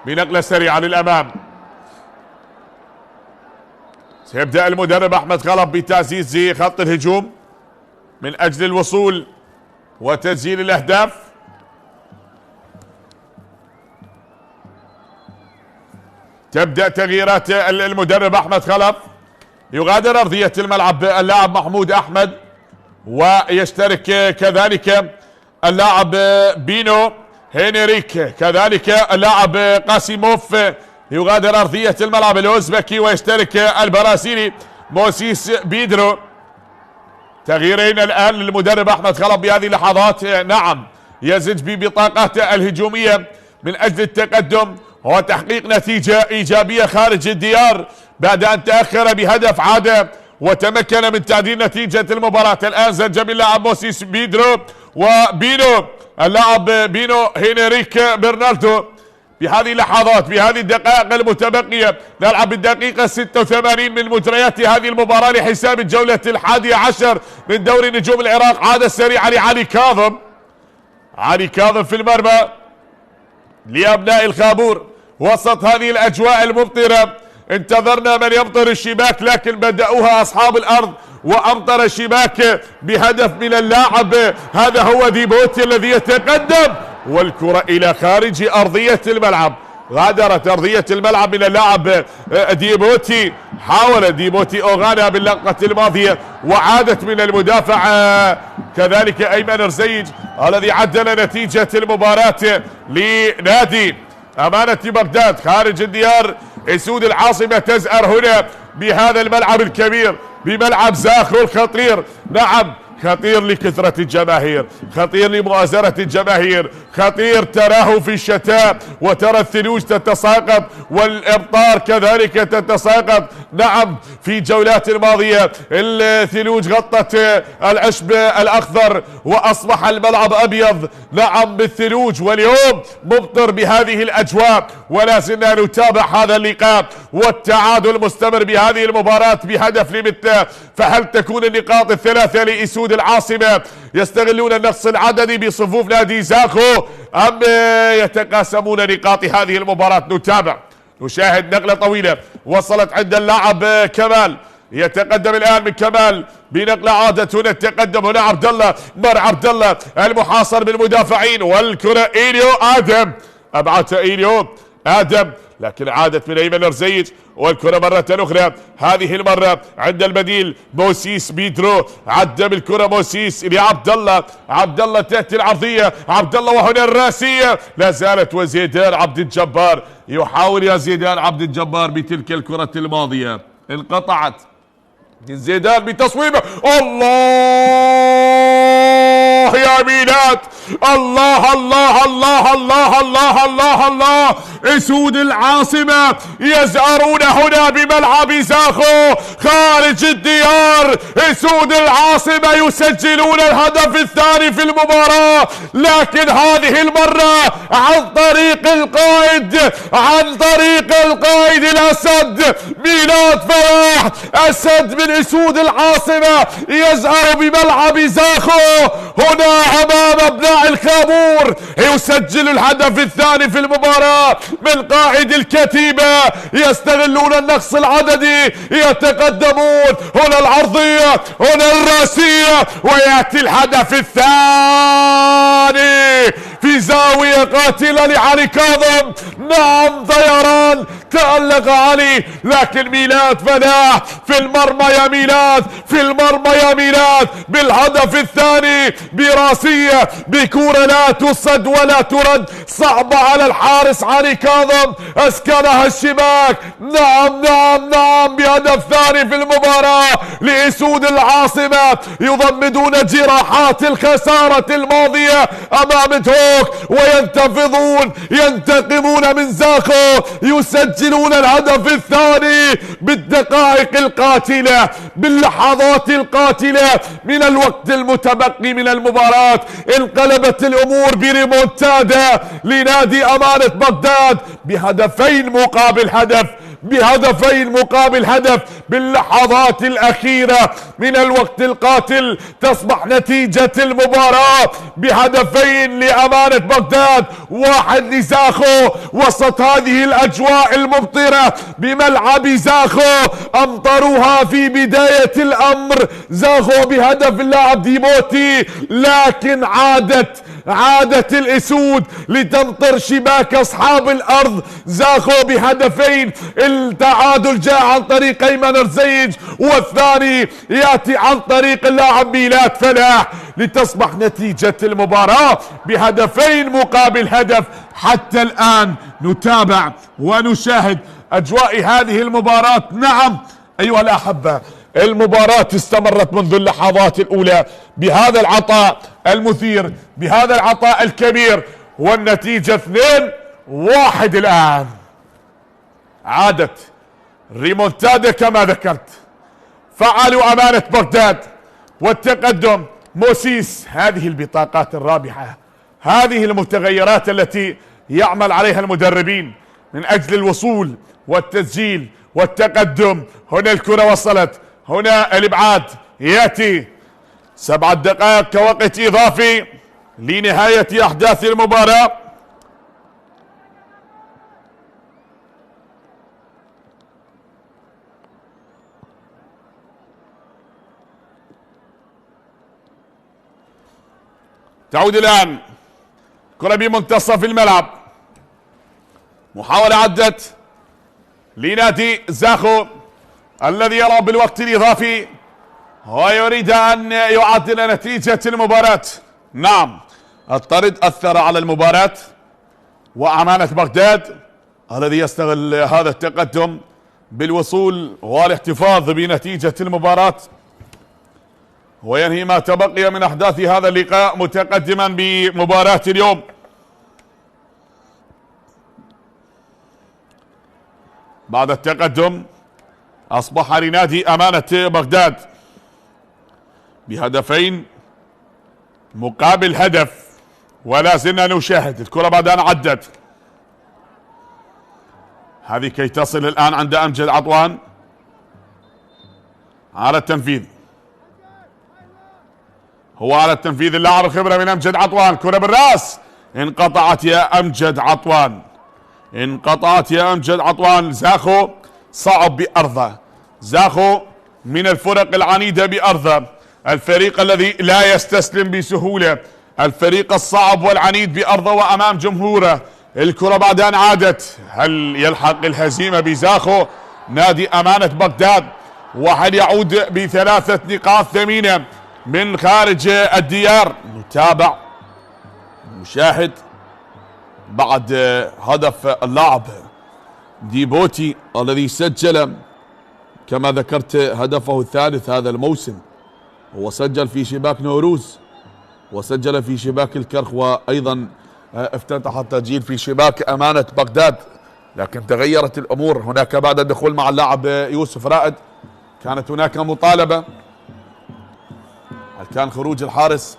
بنقلة سريعة للأمام. سيبدأ المدرب أحمد خلف بتعزيز خط الهجوم من أجل الوصول وتسجيل الأهداف. تبدأ تغييرات المدرب أحمد خلف. يغادر أرضية الملعب اللاعب محمود أحمد ويشترك كذلك اللاعب بينو. هنريك كذلك اللاعب قاسيموف يغادر أرضية الملعب الأوزبكي ويشترك البرازيلي موسيس بيدرو. تغييرين الآن للمدرب أحمد خلف بهذه اللحظات. نعم يزج ببطاقاته الهجومية من أجل التقدم وتحقيق نتيجة إيجابية خارج الديار بعد أن تأخر بهدف. عاد وتمكن من تعديل نتيجة المباراة. الآن زج باللاعب موسيس بيدرو وبينو اللاعب بينو هنريك برناردو. بهذه اللحظات بهذه الدقائق المتبقية نلعب بالدقيقة 86 من مجريات هذه المباراة لحساب الجولة 11 من دوري نجوم العراق. عادة سريعة لعلي كاظم. علي كاظم في المرمى لأبناء الخابور. وسط هذه الأجواء الممطرة انتظرنا من يمطر الشباك لكن بدأوها أصحاب الأرض وأمطر الشباك بهدف من اللاعب. هذا هو ديبوتي الذي يتقدم والكرة إلى خارج أرضية الملعب. غادرت أرضية الملعب من اللاعب ديبوتي. حاول ديبوتي أوغانا باللقطة الماضية وعادت من المدافع كذلك أيمن رزيج الذي عدل نتيجة المباراة لنادي أمانة بغداد خارج الديار. اسود العاصمة تزأر هنا بهذا الملعب الكبير بملعب زاخو الخطير. نعم خطير لكثرة الجماهير، خطير لمؤازرة الجماهير، خطير تراه في الشتاء وترى الثلوج تتساقط والأمطار كذلك تتساقط. نعم في الجولات الماضية الثلوج غطت العشب الأخضر وأصبح الملعب أبيض نعم بالثلوج، واليوم ممطر بهذه الأجواء. ولا زلنا نتابع هذا اللقاء والتعادل مستمر بهذه المباراة بهدف لمثله. فهل تكون النقاط الثلاثة لأسود العاصمة يستغلون النقص العددي بصفوف نادي زاخو أم يتقاسمون نقاط هذه المباراة؟ نتابع نشاهد نقلة طويلة وصلت عند اللاعب كمال. يتقدم الآن من كمال بنقلة عادت هنا التقدم. هنا عبد الله مر عبد الله المحاصر بالمدافعين والكرة إيليو آدم أبعت إيليو آدم لكن عادت من أيمن رزيج والكرة مرة أخرى هذه المرة عند البديل موسيس بيدرو. عدى بالكرة موسيس لعبد الله. عبد الله تأتي العرضية عبد الله وهنا الراسية لا زالت وزيدان عبد الجبار يحاول يا زيدان عبد الجبار بتلك الكرة الماضية انقطعت. زيدان بتصويبه الله يا ميلاد الله الله الله الله الله الله الله. اسود العاصمة يزأرون هنا بملعب زاخو خارج الديار. اسود العاصمة يسجلون الهدف الثاني في المباراة لكن هذه المرة عن طريق القائد الأسد ميلاد فلاح. أسد من اسود العاصمة يزأر بملعب زاخو هنا امام ابناء الخابور يسجل الهدف الثاني في المباراة من قائد الكتيبة. يستغلون النقص العددي، يتقدمون. هنا العرضية، هنا الراسية، ويأتي الهدف الثاني في زاوية قاتلة لعلي كاظم. نعم طيران، تألق علي، لكن ميلاد فلاح في المرمى يا ميلاد، في المرمى يا ميلاد بالهدف الثاني براسية، بكورة لا تصد ولا ترد، صعبة على الحارس علي كاظم، اسكنها الشباك. نعم نعم نعم، بهدف ثاني في المباراة لأسود العاصمة، يضمدون جراحات الخسارة الماضية امام دهوك وينتفضون، ينتقمون من زاخو، يسجلون الهدف الثاني بالدقائق القاتلة، باللحظات القاتلة من الوقت المتبقي من المباراة. انقلبت الامور بريمونتادا لنادي امانة بغداد بهدفين مقابل هدف، بهدفين مقابل هدف باللحظات الأخيرة من الوقت القاتل. تصبح نتيجة المباراة بهدفين لأمانة بغداد، واحد لزاخو. وسط هذه الأجواء الممطرة بملعب زاخو، أمطروها في بداية الأمر، زاخو بهدف اللاعب ديبوتي، لكن عادت الأسود لتمطر شباك أصحاب الأرض. زاخو بهدفين، التعادل جاء عن طريق ايمن رزيج، والثاني ياتي عن طريق اللاعب ميلاد فلاح، لتصبح نتيجة المباراة بهدفين مقابل هدف. حتى الان نتابع ونشاهد اجواء هذه المباراة. نعم ايها الاحبة، المباراة استمرت منذ اللحظات الاولى بهذا العطاء المثير، بهذا العطاء الكبير، والنتيجة 2-1 الان. عادت ريمونتادا كما ذكرت، فعلوا أمانة بغداد والتقدم. موسيس، هذه البطاقات الرابحة، هذه المتغيرات التي يعمل عليها المدربين من أجل الوصول والتسجيل والتقدم. هنا الكرة وصلت، هنا الإبعاد يأتي 7 دقائق كوقت إضافي لنهاية أحداث المباراة. تعود الآن كرة بمنتصف الملعب، محاولة عدت لنادي زاخو الذي يلعب بالوقت الإضافي ويريد أن يعدل نتيجة المباراة. نعم، الطرد أثر على المباراة، وأمانة بغداد الذي يستغل هذا التقدم بالوصول والاحتفاظ بنتيجة المباراة وينهي ما تبقي من أحداث هذا اللقاء متقدما بمباراة اليوم. بعد التقدم أصبح لنادي أمانة بغداد بهدفين مقابل هدف، ولا زلنا نشاهد الكرة بعد أن عدت. هذه كي تصل الآن عند أمجد عطوان على التنفيذ، هو على التنفيذ اللاعب الخبرة من أمجد عطوان. كرة بالراس، انقطعت يا أمجد عطوان، انقطعت يا أمجد عطوان. زاخو صعب بأرضه، زاخو من الفرق العنيدة بأرضه، الفريق الذي لا يستسلم بسهولة، الفريق الصعب والعنيد بأرضه وأمام جمهوره. الكرة بعد أن عادت، هل يلحق الهزيمة بزاخو نادي أمانة بغداد؟ وهل يعود ب3 نقاط ثمينة من خارج الديار؟ نتابع نشاهد بعد هدف اللاعب ديبوتي الذي سجل كما ذكرت هدفه الثالث هذا الموسم، هو سجل في شباك نوروز وسجل في شباك الكرخ، وأيضا افتتح التسجيل في شباك أمانة بغداد. لكن تغيرت الأمور هناك بعد الدخول مع اللاعب يوسف رائد. كانت هناك مطالبة، هل كان خروج الحارس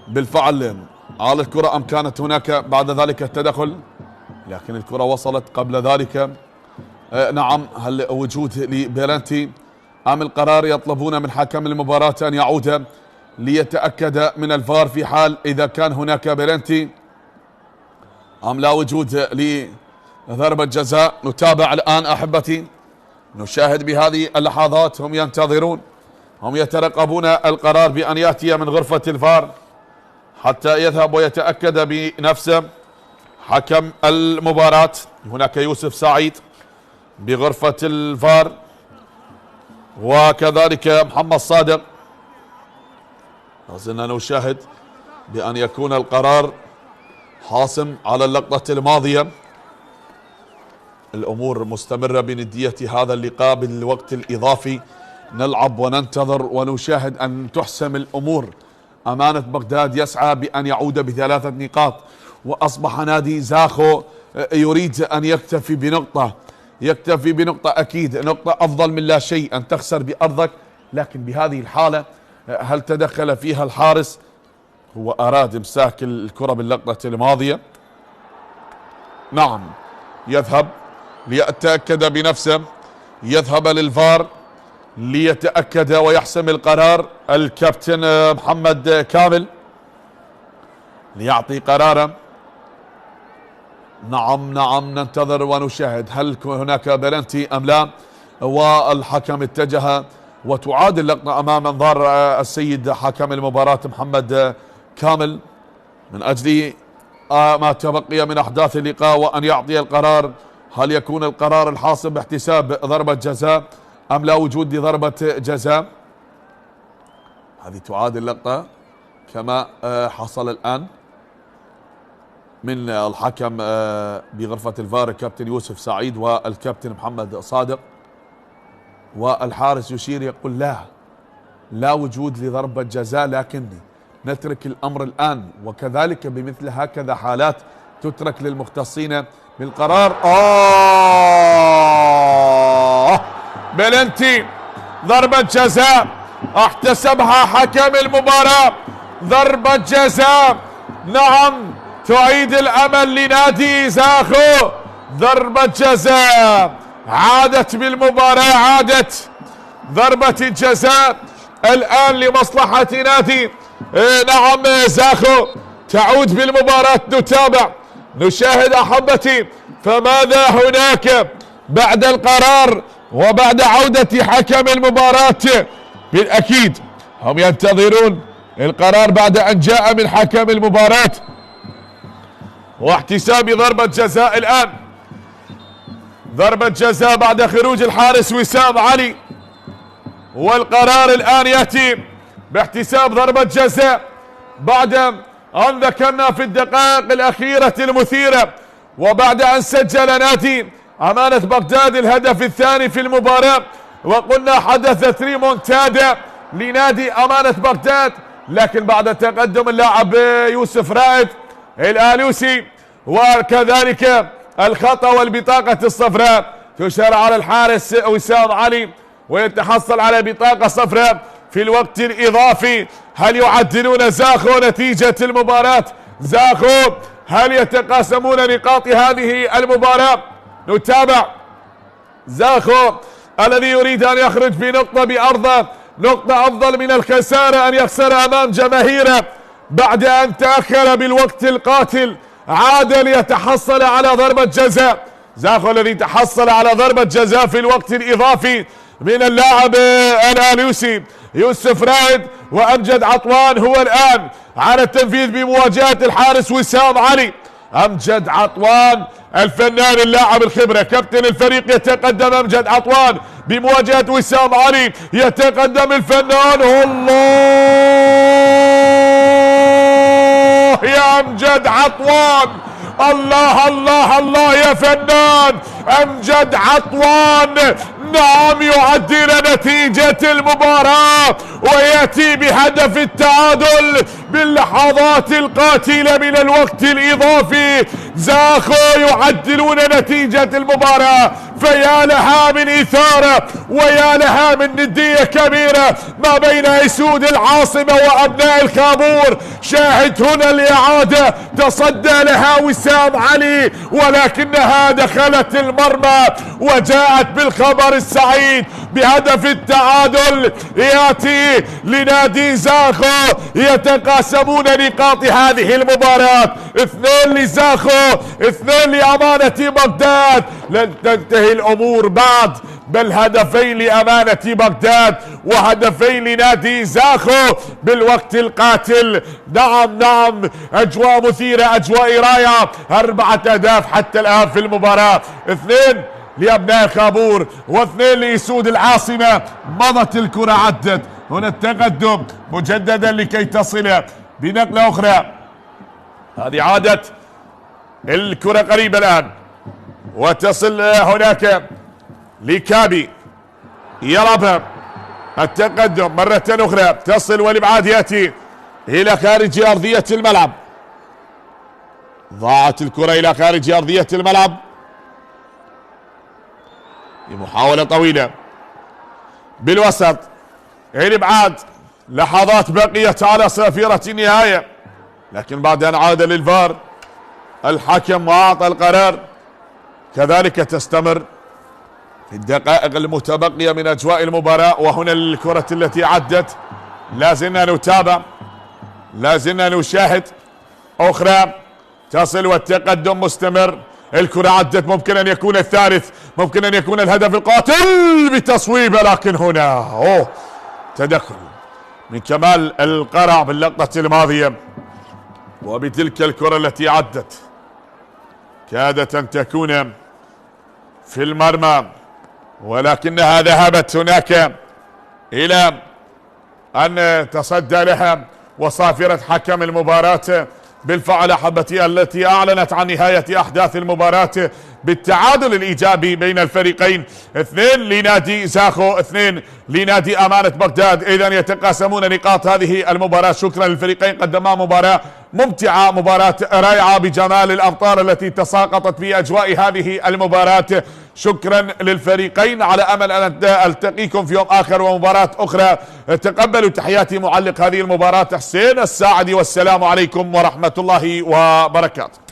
بالفعل على الكرة أم كانت هناك بعد ذلك التدخل؟ لكن الكرة وصلت قبل ذلك. نعم، هل وجود لبيرنتي أم القرار يطلبون من حكم المباراة أن يعود ليتأكد من الفار في حال إذا كان هناك بلنتي أم لا وجود لضربة جزاء. نتابع الآن أحبتي، نشاهد بهذه اللحظات، هم ينتظرون، هم يترقبون القرار بأن يأتي من غرفة الفار حتى يذهب ويتأكد بنفسه حكم المباراة. هناك يوسف سعيد بغرفة الفار وكذلك محمد صادق. لازلنا نشاهد بأن يكون القرار حاسم على اللقطة الماضية. الأمور مستمرة بندية هذا اللقاء بالوقت الإضافي، نلعب وننتظر ونشاهد أن تحسم الأمور. أمانة بغداد يسعى بأن يعود ب3 نقاط، وأصبح نادي زاخو يريد أن يكتفي بنقطة أكيد، نقطة أفضل من لا شيء أن تخسر بأرضك. لكن بهذه الحالة هل تدخل فيها الحارس؟ هو أراد إمساك الكرة باللقطة الماضية. نعم، يذهب ليتأكد بنفسه، يذهب للفار ليتأكد ويحسم القرار. الكابتن محمد كامل ليعطي قراره. نعم ننتظر ونشاهد هل هناك بلنتي أم لا، والحكم اتجه وتعاد اللقطة أمام انظار السيد حكم المباراة محمد كامل من أجل ما تبقي من أحداث اللقاء وأن يعطي القرار. هل يكون القرار الحاسم باحتساب ضربة جزاء أم لا وجود لضربة جزاء؟ هذه تعاد اللقطة كما حصل الآن من الحكم بغرفة الفار الكابتن يوسف سعيد والكابتن محمد صادق، والحارس يشير يقول لا وجود لضربة جزاء، لكني نترك الأمر الآن. وكذلك بمثل هكذا حالات تترك للمختصين بالقرار. بلنتي، ضربة جزاء احتسبها حكم المباراة، ضربة جزاء. نعم، تعيد الأمل لنادي زاخو، ضربة جزاء عادت بالمباراة، عادت ضربة الجزاء الآن لمصلحة نادي نعم زاخو، تعود بالمباراة. نتابع نشاهد أحبتي، فماذا هناك بعد القرار وبعد عودة حكم المباراة؟ بالأكيد هم ينتظرون القرار بعد أن جاء من حكم المباراة واحتساب ضربة جزاء. الآن ضربة جزاء بعد خروج الحارس وسام علي، والقرار الآن يأتي باحتساب ضربة جزاء بعد أن ذكرنا في الدقائق الأخيرة المثيرة وبعد أن سجل نادي أمانة بغداد الهدف الثاني في المباراة، وقلنا حدثت ريمونتادا لنادي أمانة بغداد. لكن بعد تقدم اللاعب يوسف رائد الآلوسي وكذلك الخطأ والبطاقة الصفراء، تشار على الحارس وسام علي ويتحصل على بطاقة صفراء في الوقت الإضافي. هل يعدلون زاخو نتيجة المباراة؟ زاخو هل يتقاسمون نقاط هذه المباراة؟ نتابع. زاخو الذي يريد أن يخرج بنقطة بأرضه، نقطة أفضل من الخسارة أن يخسر أمام جماهيره بعد أن تأخر بالوقت القاتل، عاد ليتحصل على ضربة جزاء. زاخو الذي تحصل على ضربة جزاء في الوقت الإضافي من اللاعب الآلوسي يوسف رائد، وأمجد عطوان هو الآن على التنفيذ بمواجهة الحارس وسام علي. أمجد عطوان الفنان اللاعب الخبرة كابتن الفريق، يتقدم أمجد عطوان بمواجهة وسام علي، يتقدم الفنان. الله يا أمجد عطوان، الله الله الله يا فنان أمجد عطوان. نعم، يعدل نتيجة المباراة ويأتي بهدف التعادل باللحظات القاتلة من الوقت الإضافي. زاخو يعدلون نتيجة المباراة، فيا لها من إثارة ويا لها من ندية كبيرة ما بين أسود العاصمة وأبناء الخابور. شاهد هنا الإعادة، تصدى لها وسام علي ولكنها دخلت المرمى وجاءت بالخبر السعيد بهدف التعادل ياتي لنادي زاخو، يتقاسمون نقاط هذه المباراة. 2 لزاخو، 2 لأمانة بغداد. لن تنتهي الأمور بعد، بل هدفين لأمانة بغداد وهدفين لنادي زاخو بالوقت القاتل. نعم نعم، أجواء مثيرة، أجواء رائعة. 4 أهداف حتى الآن في المباراة، 2 لأبناء خابور و2 لأسود العاصمة. مضت الكرة، عدت هنا التقدم مجددا لكي تصل بنقلة أخرى. هذه عادت الكرة قريبة الآن وتصل هناك لكابي، يلعبها التقدم مرة أخرى، تصل والإبعاد يأتي إلى خارج أرضية الملعب. ضاعت الكرة إلى خارج أرضية الملعب لمحاولة طويلة بالوسط. الإبعاد، لحظات بقيت على صافرة النهاية، لكن بعد أن عاد للفار الحكم وأعطى القرار. كذلك تستمر في الدقائق المتبقية من أجواء المباراة. وهنا الكرة التي عدت، لازلنا نتابع، لازلنا نشاهد. أخرى تصل والتقدم مستمر. الكرة عدت، ممكن أن يكون الثالث، ممكن أن يكون الهدف القاتل بتصويبة، لكن هنا تدخل من كمال القرع باللقطة الماضية، وبتلك الكرة التي عدت كادت أن تكون في المرمى، ولكنها ذهبت هناك إلى أن تصدى لها وصافرة حكم المباراة بالفعل أحبتي التي أعلنت عن نهاية أحداث المباراة بالتعادل الإيجابي بين الفريقين. 2 لنادي زاخو، 2 لنادي أمانة بغداد. إذن يتقاسمون نقاط هذه المباراة. شكرا للفريقين، قدما مباراة ممتعة، مباراة رائعة بجمال الأمطار التي تساقطت في أجواء هذه المباراة. شكرا للفريقين، على أمل أن ألتقيكم في يوم آخر ومباراة أخرى. تقبلوا تحياتي معلق هذه المباراة حسين الساعدي، والسلام عليكم ورحمة الله وبركاته.